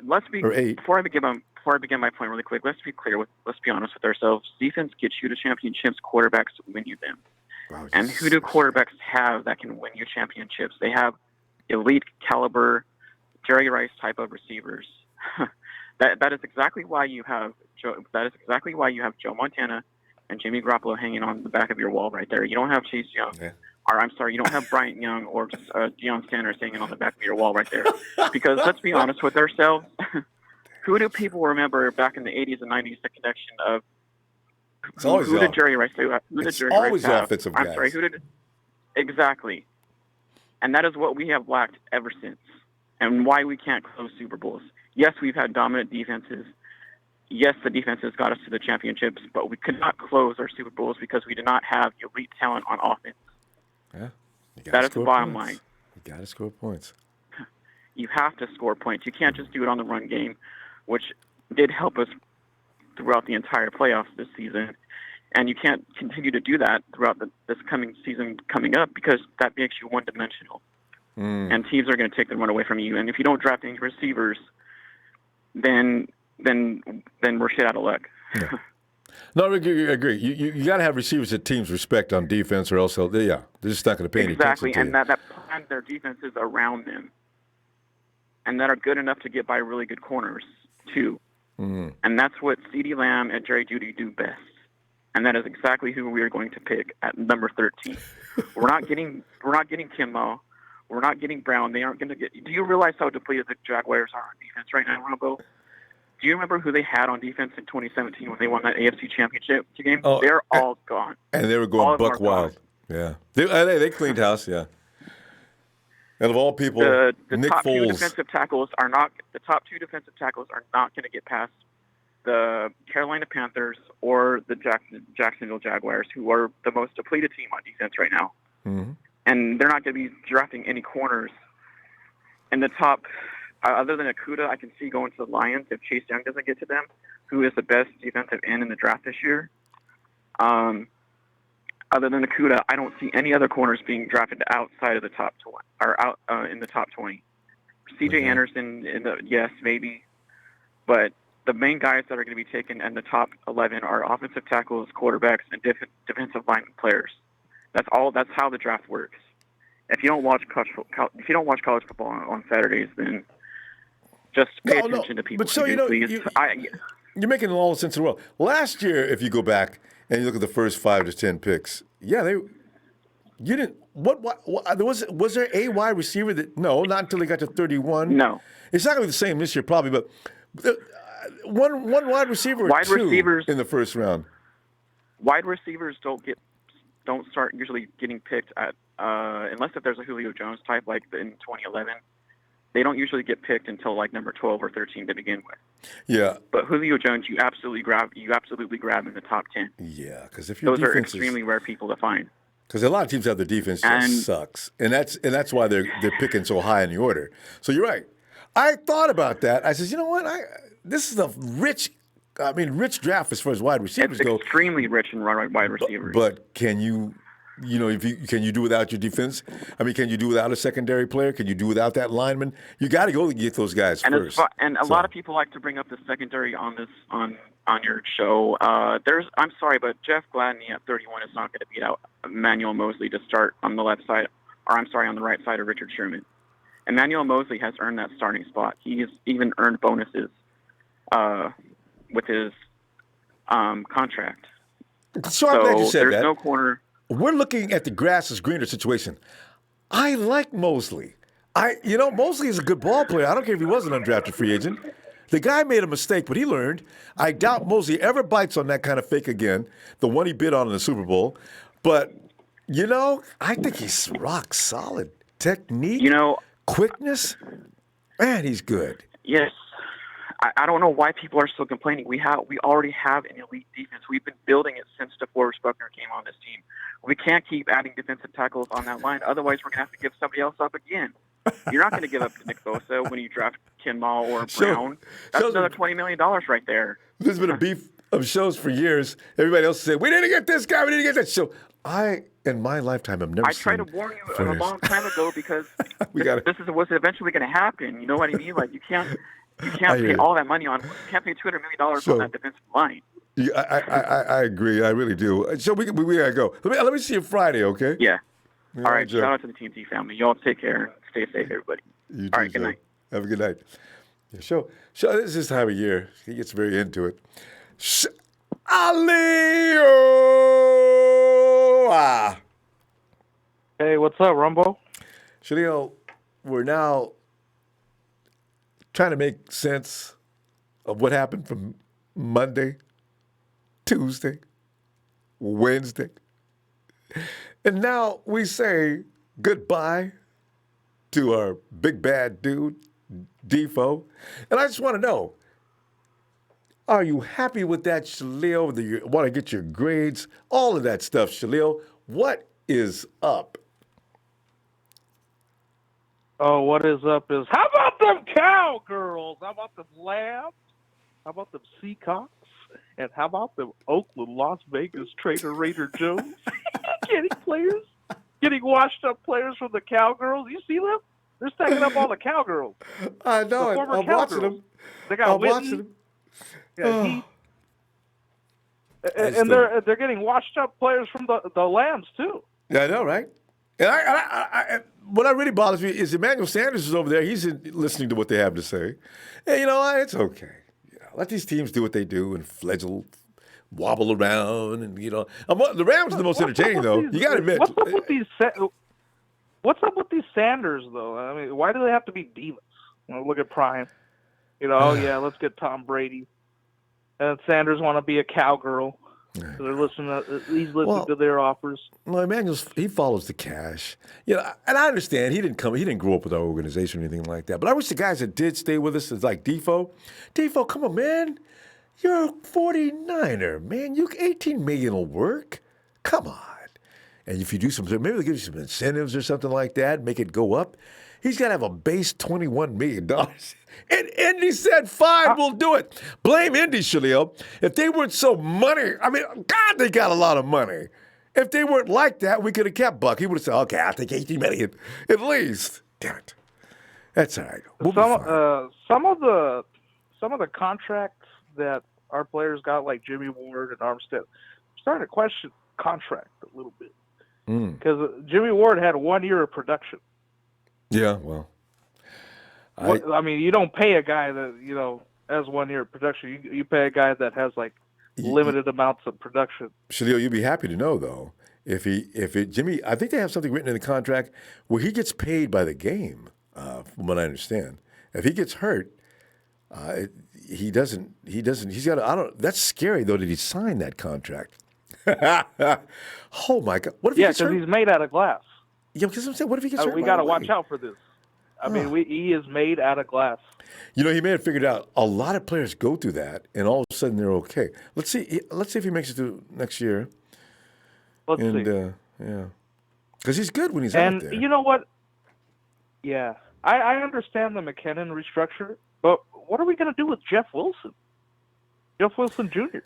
Let's be or 8. Before I begin my point really quick. Let's be clear. Let's be honest with ourselves. Defense gets you to championships. Quarterbacks win you them. Wow, and who do quarterbacks have that can win you championships? They have elite caliber, Jerry Rice type of receivers. That is exactly why you have Joe. That is exactly why you have Joe Montana and Jimmy Garoppolo hanging on the back of your wall right there. You don't have Chase Young. Yeah. Or I'm sorry, you don't have Bryant Young or Deion Sanders hanging on the back of your wall right there. Because let's be honest with ourselves, who do people remember back in the 80s and 90s, the connection of who did Jerry Rice do? Who did Jerry always Rice have? offensive I'm guys. sorry, who did? Exactly. And that is what we have lacked ever since, and why we can't close Super Bowls. Yes, we've had dominant defenses. Yes, the defenses got us to the championships, but we could not close our Super Bowls because we did not have elite talent on offense. Yeah, that is the bottom line. You got to score points. You have to score points. You can't just do it on the run game, which did help us throughout the entire playoffs this season. And you can't continue to do that throughout this coming season coming up because that makes you one-dimensional. And teams are going to take the run away from you. And if you don't draft any receivers, then we're shit out of luck. Yeah. No, I agree. You got to have receivers that teams respect on defense, or else they're just not going to pay any attention to exactly, and that plan their defenses around them, and that are good enough to get by really good corners too. And that's what CeeDee Lamb and Jerry Jeudy do best. And that is exactly who we are going to pick at number 13. We're not getting Kinlaw. We're not getting Brown. They aren't going to get. Do you realize how depleted the Jaguars are on defense right now, Ronbo? Do you remember who they had on defense in 2017 when they won that AFC Championship game? Oh, they're all gone. And they were going buck wild. Yeah, they cleaned house. Yeah. And of all people, the Nick top Foles. 2 defensive tackles are not going to get past the Carolina Panthers or the Jacksonville Jaguars, who are the most depleted team on defense right now. Mm-hmm. And they're not going to be drafting any corners in the top. Other than Okudah, I can see going to the Lions if Chase Young doesn't get to them, who is the best defensive end in the draft this year. Other than Okudah, I don't see any other corners being drafted outside of the top 20 or out in the top 20. C.J. Anderson, yes, maybe, but the main guys that are going to be taken in the top 11 are offensive tackles, quarterbacks, and defensive line players. That's all. That's how the draft works. If you don't watch college football on Saturdays, then just pay attention to people. But so you're making all the sense in the world. Last year, if you go back and you look at the first 5 to 10 picks, you didn't. What was there a wide receiver that? No, not until they got to 31. No, it's not going to be the same this year, probably. But one wide receiver, or two receivers in the first round. Wide receivers don't start usually getting picked at unless if there's a Julio Jones type like in 2011. They don't usually get picked until like number 12 or 13 to begin with. Yeah. But Julio Jones, you absolutely grab in the top 10. Yeah, because if your those are defense extremely rare people to find. Because a lot of teams have their defense just sucks, and that's why they're picking so high in the order. So you're right. I thought about that. I says, you know what? This is a rich draft as far as wide receivers go. Extremely rich in wide receivers. But can you can you do without your defense? I mean, can you do without a secondary player? Can you do without that lineman? You got to go get those guys And first. A lot of people like to bring up the secondary on your show. I'm sorry, but Jeff Gladney at 31 is not going to beat out Emmanuel Mosley to start on the left side, or I'm sorry, on the right side of Richard Sherman. Emmanuel Mosley has earned that starting spot. He has even earned bonuses with his contract. So I'm glad you said there's that. no corner. We're looking at the grass is greener situation. I like Mosley. Mosley is a good ball player. I don't care if he was an undrafted free agent. The guy made a mistake, but he learned. I doubt Mosley ever bites on that kind of fake again, the one he bit on in the Super Bowl. But, I think he's rock solid. Technique, quickness, man, he's good. Yes. I don't know why people are still complaining. We already have an elite defense. We've been building it since Deforest Buckner came on this team. We can't keep adding defensive tackles on that line. Otherwise, we're going to have to give somebody else up again. You're not going to give up to Nick Bosa when you draft Kinlaw or Brown. That's another $20 million right there. There's been a beef of shows for years. Everybody else said, we didn't get this guy, we didn't get that. So in my lifetime, have never seen. I tried to warn you a long time ago because this is what's eventually going to happen. You know what I mean? Like, you can't pay all that money on. You can't pay $200 million on that defensive line. Yeah, I agree. I really do. So we gotta go. Let me see you Friday, okay? Yeah. All right. Shout out to the TNT family. Y'all take care. Stay safe, everybody. You all too, right. Good night. Have a good night. Yeah, show. This is time of year. He gets very into it. Alioa. Hey, what's up, Ronbo? Shalil, we're now trying to make sense of what happened from Monday, Tuesday, Wednesday. And now we say goodbye to our big bad dude, Defo. And I just want to know, are you happy with that, Shalil? Do you want to get your grades? All of that stuff, Shalil. What is up? Oh, what is up is, how about them Cowgirls? How about them Lambs? How about them Seacocks? And how about them Oakland, Las Vegas Trader Raider Jones? Getting washed up players from the Cowgirls. You see them? They're stacking up all the Cowgirls. I know it. I'm watching them. They got Whitney. Yeah, and they're getting washed up players from the Lambs too. Yeah, I know, right? And what really bothers me is Emmanuel Sanders is over there. He's listening to what they have to say. And you know what? It's okay. Let these teams do what they do and wobble around, and the Rams are the most entertaining though. You got to admit. What's up with these Sanders though? I mean, why do they have to be divas? Look at Prime. Let's get Tom Brady. And Sanders want to be a cowgirl. So they're listening. He's listening to their offers. Well, he follows the cash. And I understand he didn't grow up with our organization or anything like that. But I wish the guys that did stay with us is like Defo. Defo, come on, man. You're a 49er, man. $18 million will work. Come on. And if you do maybe they'll give you some incentives or something like that, make it go up. He's got to have a base $21 million. And Indy said, fine, we'll do it. Blame Indy, Shalil. If they weren't so money, God, they got a lot of money. If they weren't like that, we could have kept Buck. He would have said, okay, I'll take $18 million at least. Damn it. That's all right. We'll be fine. Some of the contracts that our players got, like Jimmy Ward and Armstead, I'm starting to question contract a little bit. Because Jimmy Ward had 1 year of production. Yeah, well. You don't pay a guy that, has 1 year of production. You pay a guy that has, limited amounts of production. Shalil, you'd be happy to know, though, if Jimmy, I think they have something written in the contract where he gets paid by the game, from what I understand. If he gets hurt, he doesn't, he's got that's scary, though, that he signed that contract. Oh, my God. What if he gets hurt? Because he's made out of glass. Yeah, because I'm saying, what if he gets hurt? We got to watch out for this. He is made out of glass. He may have figured out a lot of players go through that, and all of a sudden they're okay. Let's see if he makes it through next year. Let's see. Yeah, because he's good when he's out there. And you know what? Yeah, I understand the McKinnon restructure, but what are we going to do with Jeff Wilson? Jeff Wilson Jr.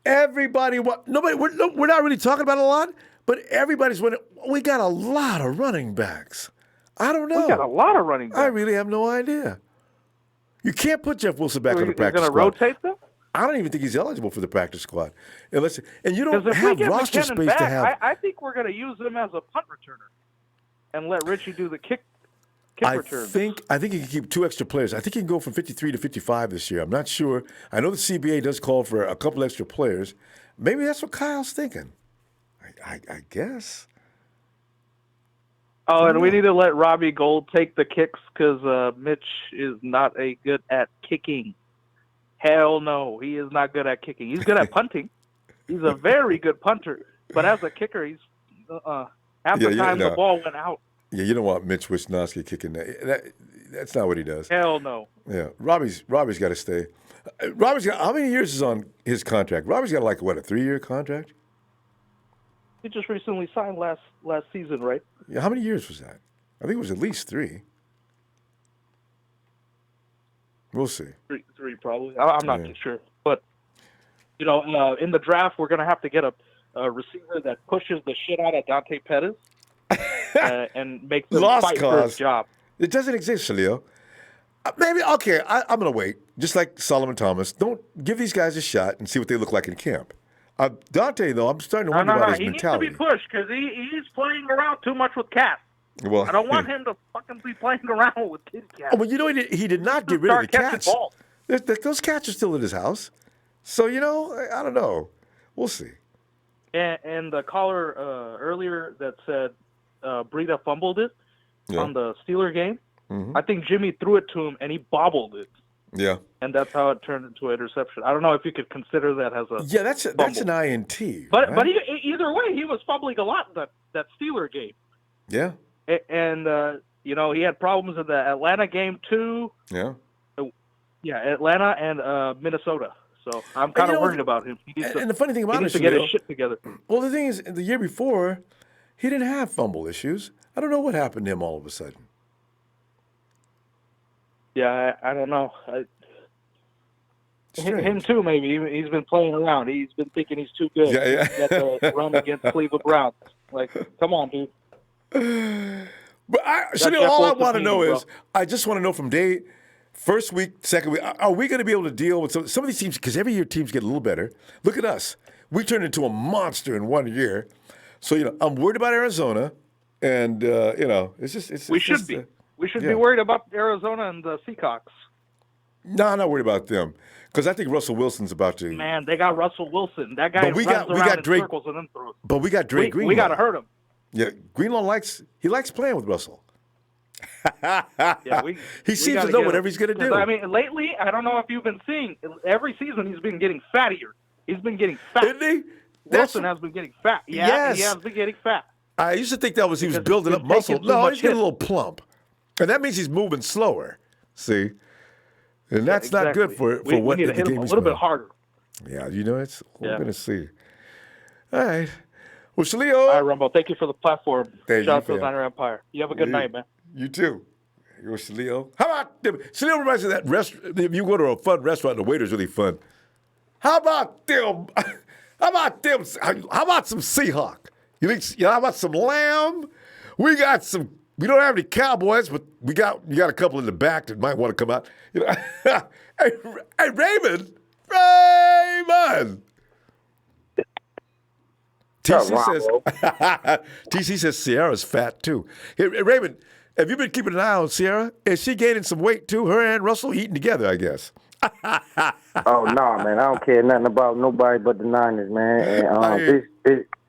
Everybody, nobody. We're not really talking about it a lot, but everybody's winning. We got a lot of running backs. I don't know. We got a lot of running backs. I really have no idea. You can't put Jeff Wilson back on the practice squad. Going to rotate them? I don't even think he's eligible for the practice squad. And you don't if have we get roster McKinnon space back, to have. I think we're going to use him as a punt returner and let Richie do the kick return. I think he can keep 2 extra players. I think he can go from 53 to 55 this year. I'm not sure. I know the CBA does call for a couple extra players. Maybe that's what Kyle's thinking. I guess. Oh, and we need to let Robbie Gould take the kicks because Mitch is not good at kicking. Hell no, he is not good at kicking. He's good at punting. He's a very good punter, but as a kicker, he's half the time the ball went out. Yeah, you don't want Mitch Wisnowski kicking that. That's not what he does. Hell no. Yeah, Robbie's got to stay. Robbie's got how many years is on his contract? Robbie's got a 3-year contract? He just recently signed last season, right? Yeah, how many years was that? I think it was at least 3. We'll see. Three probably. I'm not too sure. But, in the draft, we're going to have to get a receiver that pushes the shit out of Dante Pettis and makes him fight for his job. It doesn't exist, Shalil. Maybe, okay, I'm going to wait. Just like Solomon Thomas. Don't give these guys a shot and see what they look like in camp. Dante, though, I'm starting to wonder about his mentality. He needs to be pushed because he's playing around too much with cats. Well, I don't want him to fucking be playing around with kid cats. Oh, well, he did not get rid of the cats. Those cats are still in his house. So, I don't know. We'll see. And the caller earlier that said Breida fumbled it on the Steeler game, I think Jimmy threw it to him and he bobbled it. Yeah. And that's how it turned into an interception. I don't know if you could consider that as a that's an INT. But right? Either way, he was fumbling a lot in that Steeler game. Yeah. And, he had problems in the Atlanta game, too. Yeah. Yeah, Atlanta and Minnesota. So I'm kind of worried about him. And the funny thing about he needs to get his shit together. Well, the thing is, the year before, he didn't have fumble issues. I don't know what happened to him all of a sudden. Yeah, I don't know. Him too, maybe. He's been playing around. He's been thinking he's too good. Yeah. He got the run against Cleveland Browns. Like, come on, dude. But all I want to know is, I just want to know from first week, second week, are we going to be able to deal with some of these teams? Because every year teams get a little better. Look at us. We turned into a monster in 1 year. So, I'm worried about Arizona. And, it's just... We should be. We should be worried about Arizona and the Seahawks. No, I'm not worried about them. Because I think Russell Wilson's about to... Man, they got Russell Wilson. That guy runs around in circles and then throws. But we got Drake Greenlaw. We got to hurt him. Yeah, Greenlaw likes playing with Russell. He seems to know whatever he's going to do. I mean, lately, I don't know if you've been seeing, every season he's been getting fattier. He's been getting fat. Isn't he? Wilson has been getting fat. Yeah, yes. He has been getting fat. I used to think that was he was building up muscle. No, he's getting a little plump. And that means he's moving slower. See? And that's not good for we what need the to hit game him a is little bit about. harder. Yeah, we're going to see. All right. Well, Shalio. All right, Ronbo, thank you for the platform. Thank Shout out you, to Niner Empire. You have a good night, man. You too. You're Shalio. How about Shalio reminds me of that restaurant. If you go to a fun restaurant, the waiter's really fun. How about them? How about some Seahawk? How about some lamb? We don't have any Cowboys, but you got a couple in the back that might want to come out. Hey, Raymond. TC says Sierra's fat too. Hey, Raymond, have you been keeping an eye on Sierra? Is she gaining some weight too? Her and Russell eating together, I guess. Oh no, man! I don't care nothing about nobody but the Niners, man. And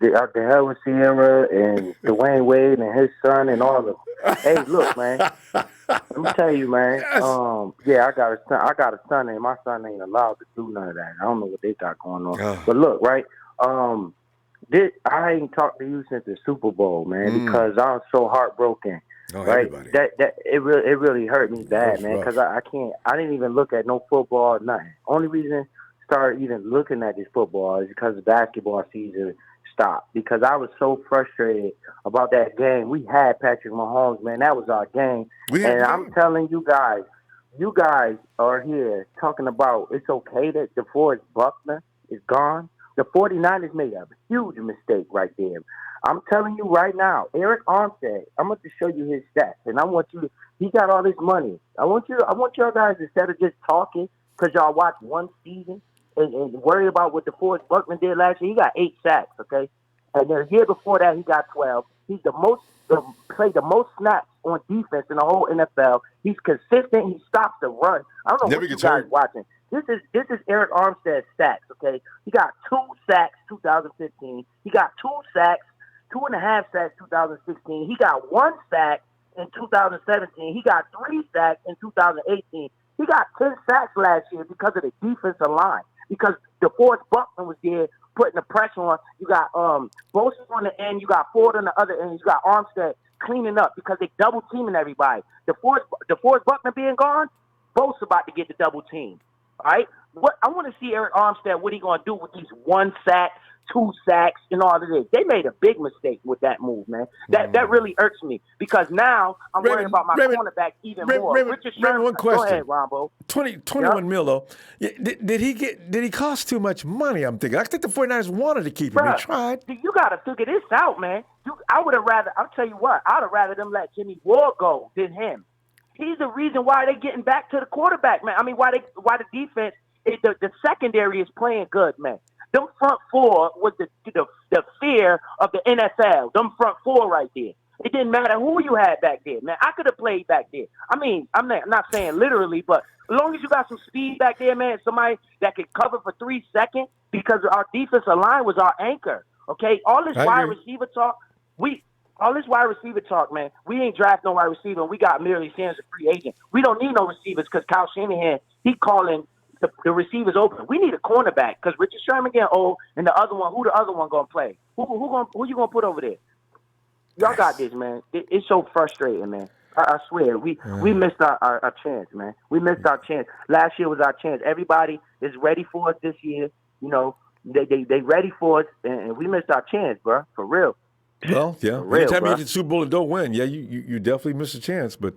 the hell with Sierra and Dwayne Wade and his son and all of them. Hey, look, man. Let me tell you, man. Yes. I got a son, and my son ain't allowed to do none of that. I don't know what they got going on. But look, right? I ain't talked to you since the Super Bowl, man, because I was so heartbroken. Oh, right? Everybody. That it really hurt me bad, man, because I didn't even look at no football or nothing. Only reason I started even looking at this football is because the basketball season stopped, because I was so frustrated about that game. We had Patrick Mahomes, man. That was our game. And I'm telling you guys are here talking about it's okay that Deforest Buckner is gone. The 49ers made a huge mistake right there. I'm telling you right now, Eric Armstead, I'm going to show you his stats, and I want you to, he got all this money. I want y'all guys, instead of just talking, because y'all watch one season and worry about what DeForest Buckner did last year. He got 8 sacks, okay? And the year before that, he got 12. He's played the most snaps on defense in the whole NFL. He's consistent. He stops the run. I don't know Never what you gets guys hurt. watching. This is Eric Armstead's stats, okay? He got 2 sacks 2015. He got 2 sacks, 2.5 sacks 2016. He got 1 sack in 2017. He got 3 sacks in 2018. He got 10 sacks last year because of the defensive line. Because DeForest Buckner was there putting the pressure on. You got Bosa on the end. You got Ford on the other end. You got Armstead cleaning up because they double teaming everybody. DeForest Buckner being gone, Bosa about to get the double team. All right? What I want to see Eric Armstead, what he going to do with these 1 sack, 2 sacks, and all of this. They made a big mistake with that move, man. That really irks me because now I'm worried about my cornerback even more. Richard Sherman, one question. Go ahead, Ronbo. 21 mil, though. Did he cost too much money, I'm thinking? I think the 49ers wanted to keep him. They tried. You got to figure this out, man. I'll tell you what, I'd have rather them let Jimmy Ward go than him. He's the reason why they're getting back to the quarterback, man. I mean, why the defense, the secondary is playing good, man. Them front 4 was the fear of the NFL. Them front 4 right there. It didn't matter who you had back there, man. I could have played back there. I mean, I'm not saying literally, but as long as you got some speed back there, man, somebody that could cover for 3 seconds, because our defensive line was our anchor. Okay, all this wide receiver talk, man. We ain't draft no wide receiver. We got Emmanuel Sanders, a free agent. We don't need no receivers because Kyle Shanahan, he calling the receivers open. We need a cornerback because Richard Sherman getting old, and the other one, who the other one gonna play? Who you gonna put over there? Y'all got this, man. It's so frustrating, man. I swear, we missed our chance, man. We missed our chance. Last year was our chance. Everybody is ready for us this year. You know, they ready for us, and we missed our chance, bro. For real. Well, yeah. Real, Anytime bro. you get to the Super Bowl and don't win, yeah, you definitely miss a chance. But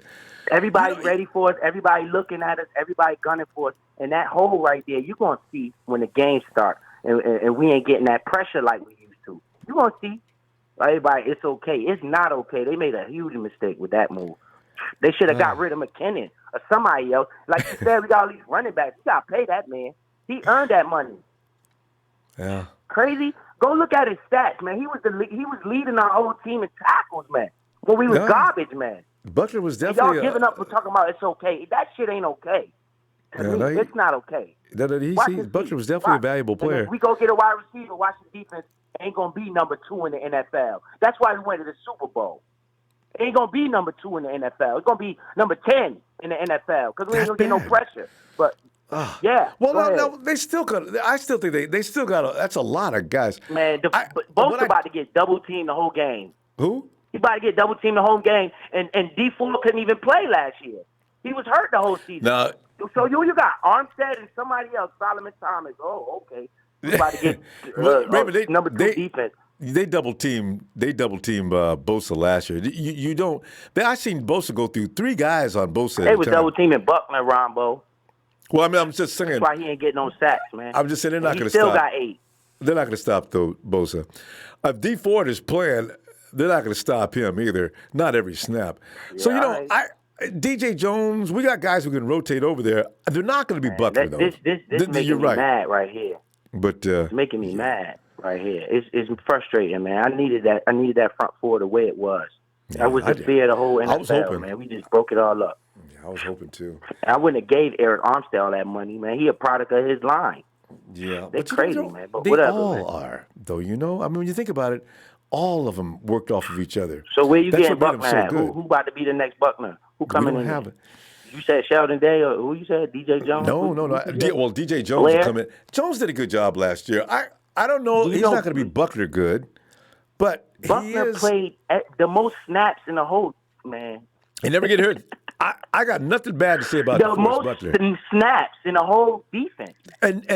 everybody ready for us. Everybody looking at us. Everybody gunning for us. And that hole right there, you're going to see when the game starts. And we ain't getting that pressure like we used to. You're going to see. Everybody, it's okay. It's not okay. They made a huge mistake with that move. They should have got rid of McKinnon or somebody else. Like you said, we got all these running backs. You got to pay that man. He earned that money. Yeah. Crazy. Go look at his stats, man. He was leading our whole team in tackles, man. When we was garbage, man. Buckner was And definitely y'all giving up for talking about it's okay. That shit ain't okay. It's not okay. Buckner was definitely a valuable player. And if we go get a wide receiver, watch the defense ain't gonna be number 2 in the NFL. That's why we went to the Super Bowl. It ain't gonna be number 2 in the NFL. It's gonna be number 10 in the NFL because we ain't gonna get no pressure. But yeah. Well, no, they still got. I still think they still got. That's a lot of guys. Man, both about to get double teamed the whole game. Who? He about to get double teamed the whole game, and D4 couldn't even play last year. He was hurt the whole season. No. So you got Armstead and somebody else, Solomon Thomas. Oh, okay. You about to get number 2 defense. They double team Bosa last year. You don't. I seen Bosa go through 3 guys on Bosa. They was double teaming Buckner, Ronbo. Well, I mean, I'm just saying. That's why he ain't getting no sacks, man. I'm just saying they're not going to stop. stop. He still got 8. They're not going to stop though Bosa. If D Ford is playing, they're not going to stop him either. Not every snap. Yeah, so DJ Jones, we got guys who can rotate over there. They're not going to be Buckner though. This making me mad right here. But it's making me mad right here. It's frustrating, man. I needed that front 4 the way it was. That was the fear of the whole NFL, man. We just broke it all up. Yeah, I was hoping too. I wouldn't have gave Eric Armstead all that money, man. He a product of his line. Yeah, they're crazy, man. But they whatever, all man. are, though. You know, I mean, when you think about it, all of them worked off of each other. So where you That's getting what made Buckner them at? so good. Who about to be the next Buckner? Who coming in? Have it. You said Sheldon Day, or who you said? DJ Jones? No. DJ Jones will come in. Jones did a good job last year. I don't know. He's not going to be Buckner good, but Buckner played the most snaps in the whole, man. He never get hurt. I got nothing bad to say about the most Buckner. Snaps in the whole defense. And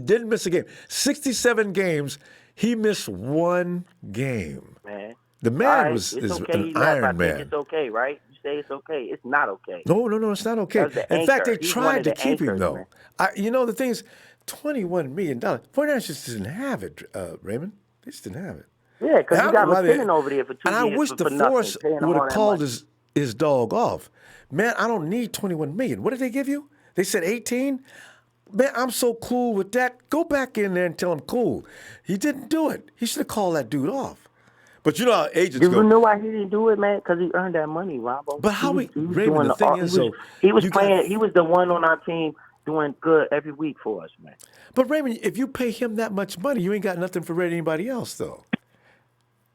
didn't miss a game. 67 games, he missed 1 game. Man. The man right, is okay. an Iron Man. It's okay, right? You say it's okay. It's not okay. No, it's not okay. In fact, they tried to keep him, though. Man. The thing is, $21 million. 49ers just didn't have it, Raymond. They just didn't have it. Yeah, because And you I got don't know why they- McKinnon over there for 2 And I years wish for nothing, DeForest paying him would all have that called money. his dog off. Man, I don't need $21 million. What did they give you? They said 18? Man, I'm so cool with that. Go back in there and tell him cool. He didn't do it. He should have called that dude off. But you know how agents Do go. you know why he didn't do it, man? Because he earned that money, Ronbo. But how he was Raymond, doing the thing is, though, he was you playing. got- He was the one on our team doing good every week for us, man. But Raymond, if you pay him that much money, you ain't got nothing for anybody else, though.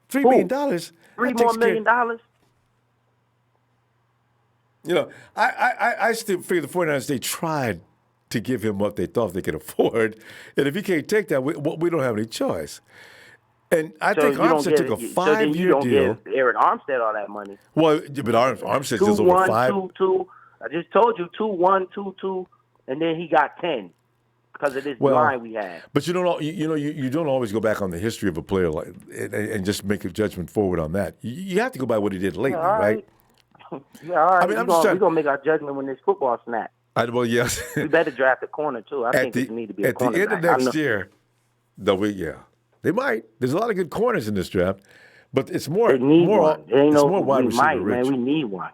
$3 million. $3 that more takes million care- dollars. You know, I still figure the 49ers, they tried to give him what they thought they could afford. And if he can't take that, we don't have any choice. And I So think you don't Armstead give- took a so then you 5-year don't deal. give Aaron Armstead all that money. Well, but Armstead's just over 2-1, 5. 2-2. I just told you 2-1, 2-2, and then he got 10 because of this line we had. But you don't always go back on the history of a player like and just make a judgment forward on that. You have to go by what he did lately, all right? Yeah, all right. I mean, I'm we're just going to make our judgment when this football snap. Well, yes. We better draft a corner, too. I think it need to be a At the cornerback. end of next year, they might. There's a lot of good corners in this draft, but it's more. They need more, one. There ain't it's no, more wide we receiver might, rich. man. We need one.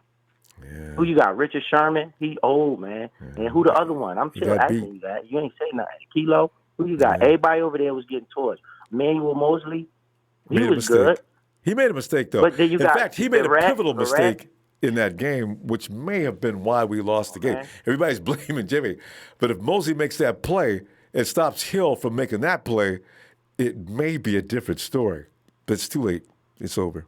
Who you got? Richard Sherman? He old, man. And who the other one? I'm He still got asking beat. you that. You ain't say nothing. Kilo? Who you got? Everybody over there was getting torched. Emmanuel Mosley? He Made a was mistake. good. He made a mistake, though. But then you in got fact, he made Barrett- a pivotal Barrett. mistake in that game, which may have been why we lost the game. Okay. Everybody's blaming Jimmy. But if Mosley makes that play and stops Hill from making that play, it may be a different story. But it's too late. It's over.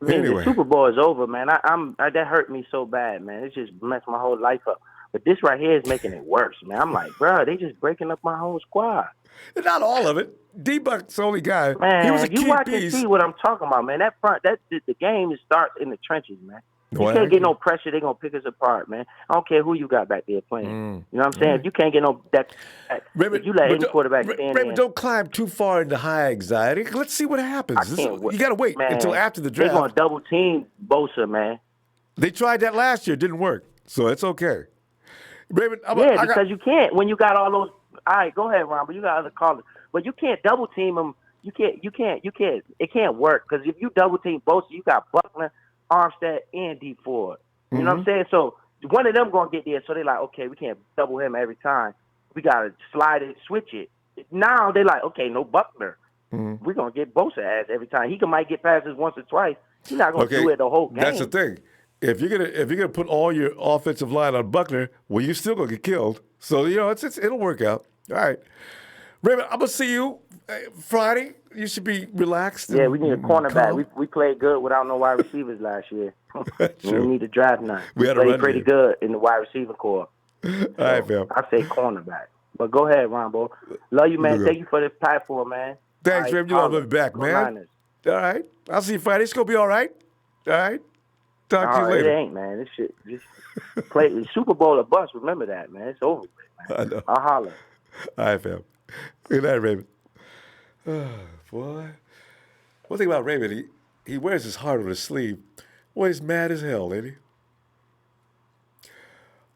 I mean, Anyway. the Super Bowl is over, man. That hurt me so bad, man. It just messed my whole life up. But this right here is making it worse, man. I'm like, bro, they just breaking up my whole squad. Not all of it. D-Buck's the only guy. Man, He was a you key watch and piece. see what I'm talking about, man. The game starts in the trenches, man. You No, I can't get agree. no pressure. They're going to pick us apart, man. I don't care who you got back there playing. You know what I'm saying? Right. If you can't get no if you let any quarterback stand Raymond, in, don't climb too far into high anxiety. Let's see what happens. You got to wait man, until after the they're draft. going to double team Bosa, man. They tried that last year. It didn't work. So it's okay. Raymond, Because you can't. When you got all those, all right, go ahead, Ron, but you got other callers. But you can't double team them. You can't. It can't work because if you double team Bosa, you got Buckner, Armstead, and D Ford. You know what I'm saying? So one of them gonna get there. So they're like, okay, we can't double him every time. We gotta slide it, switch it. Now they're like, okay, no Buckner. We're gonna get Bosa ass every time. He might get passes once or twice. He's not gonna do it the whole game. That's the thing. If you're gonna put all your offensive line on Buckner, well, you're still gonna get killed. So it'll work out. All right, Raymond, I'm gonna see you Friday. You should be relaxed. Yeah, we need a cornerback. calm. We played good without no wide receivers last year. We True. need to draft none. We We had a played run pretty game. good in the wide receiver core. All right, fam. I say cornerback. But go ahead, Ronbo. Love you, man. Good. Thank you for this platform, man. Thanks, All right, Raymond. You know I'll holla. be back, Go man. Niners. All right. I'll see you Friday. It's gonna be all right. All right. Talk to you No, later. It ain't, man. This shit just play Super Bowl or bust. Remember that, man. It's over with, man. I know. I'll holler. All right, fam. Good night, Raymond. Boy. One thing about Raymond, he wears his heart on his sleeve. Boy, he's mad as hell, ain't he?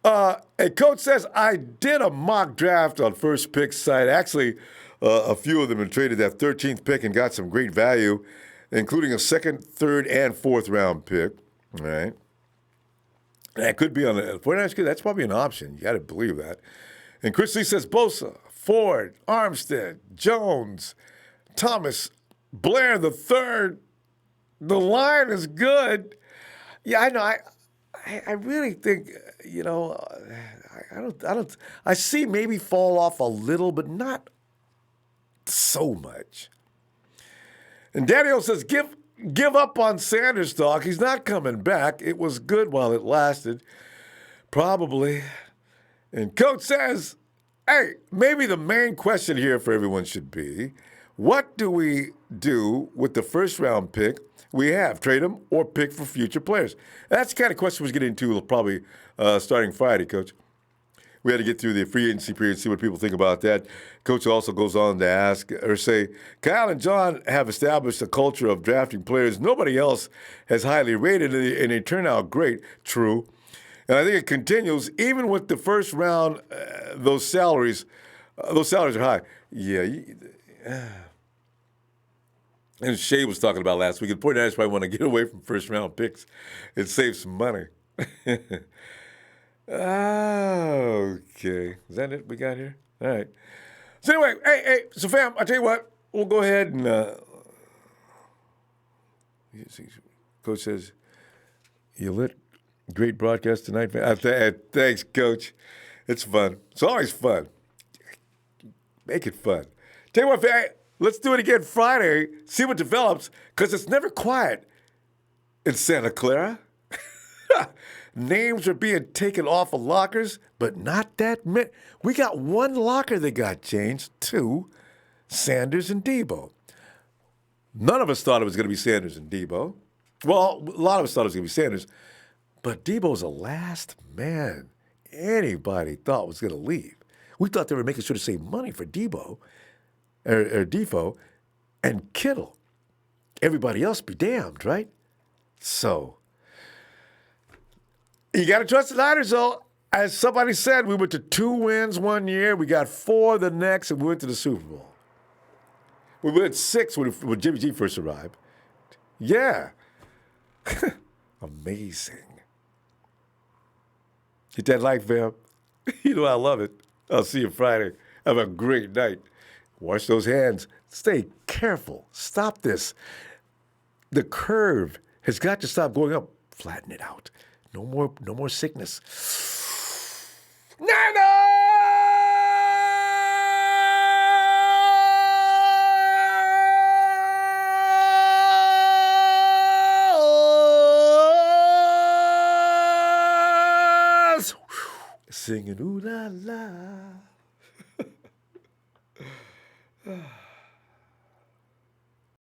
And Coach says, I did a mock draft on First Pick site. Actually, a few of them have traded that 13th pick and got some great value, including a second, third, and fourth round pick. All right. That could be on the 49ers. That's probably an option. You got to believe that. And Chris Lee says Bosa, Ford, Armstead, Jones, Thomas, Blair the third. The line is good. Yeah, I know. I really think, I see maybe fall off a little, but not so much. And Daniel says, give up on Sanders talk. He's not coming back. It was good while it lasted. Probably. And Coach says, hey, maybe the main question here for everyone should be, what do we do with the first round pick we have? Trade them or pick for future players? That's the kind of question we're getting into probably starting Friday, Coach. We had to get through the free agency period and see what people think about that. Coach also goes on to ask or say, Kyle and John have established a culture of drafting players nobody else has highly rated, and they turn out great. True. And I think it continues, even with the first round, those salaries Those salaries are high. Yeah. And Shay was talking about last week. The point is, probably want to get away from first round picks and save some money. Okay. Is that it we got here? All right. So anyway, hey, so fam, I tell you what, we'll go ahead and Coach says, you lit. Great broadcast tonight, man. Thanks, Coach. It's fun. It's always fun. Make it fun. Tell you what, fam, let's do it again Friday. See what develops, because it's never quiet in Santa Clara. Names are being taken off of lockers, but not that many. We got one locker that got changed, two, Sanders and Debo. None of us thought it was going to be Sanders and Debo. Well, a lot of us thought it was going to be Sanders, but Debo's the last man anybody thought was going to leave. We thought they were making sure to save money for Debo, or Defoe, and Kittle. Everybody else be damned, right? So, you got to trust the Niners, though. As somebody said, we went to 2 wins one year, we got 4 the next, and we went to the Super Bowl. We went 6 when Jimmy G first arrived. Yeah. Amazing. Hit that like, fam. You know I love it. I'll see you Friday. Have a great night. Wash those hands. Stay careful. Stop this. The curve has got to stop going up. Flatten it out. No more sickness. Singing ooh la la.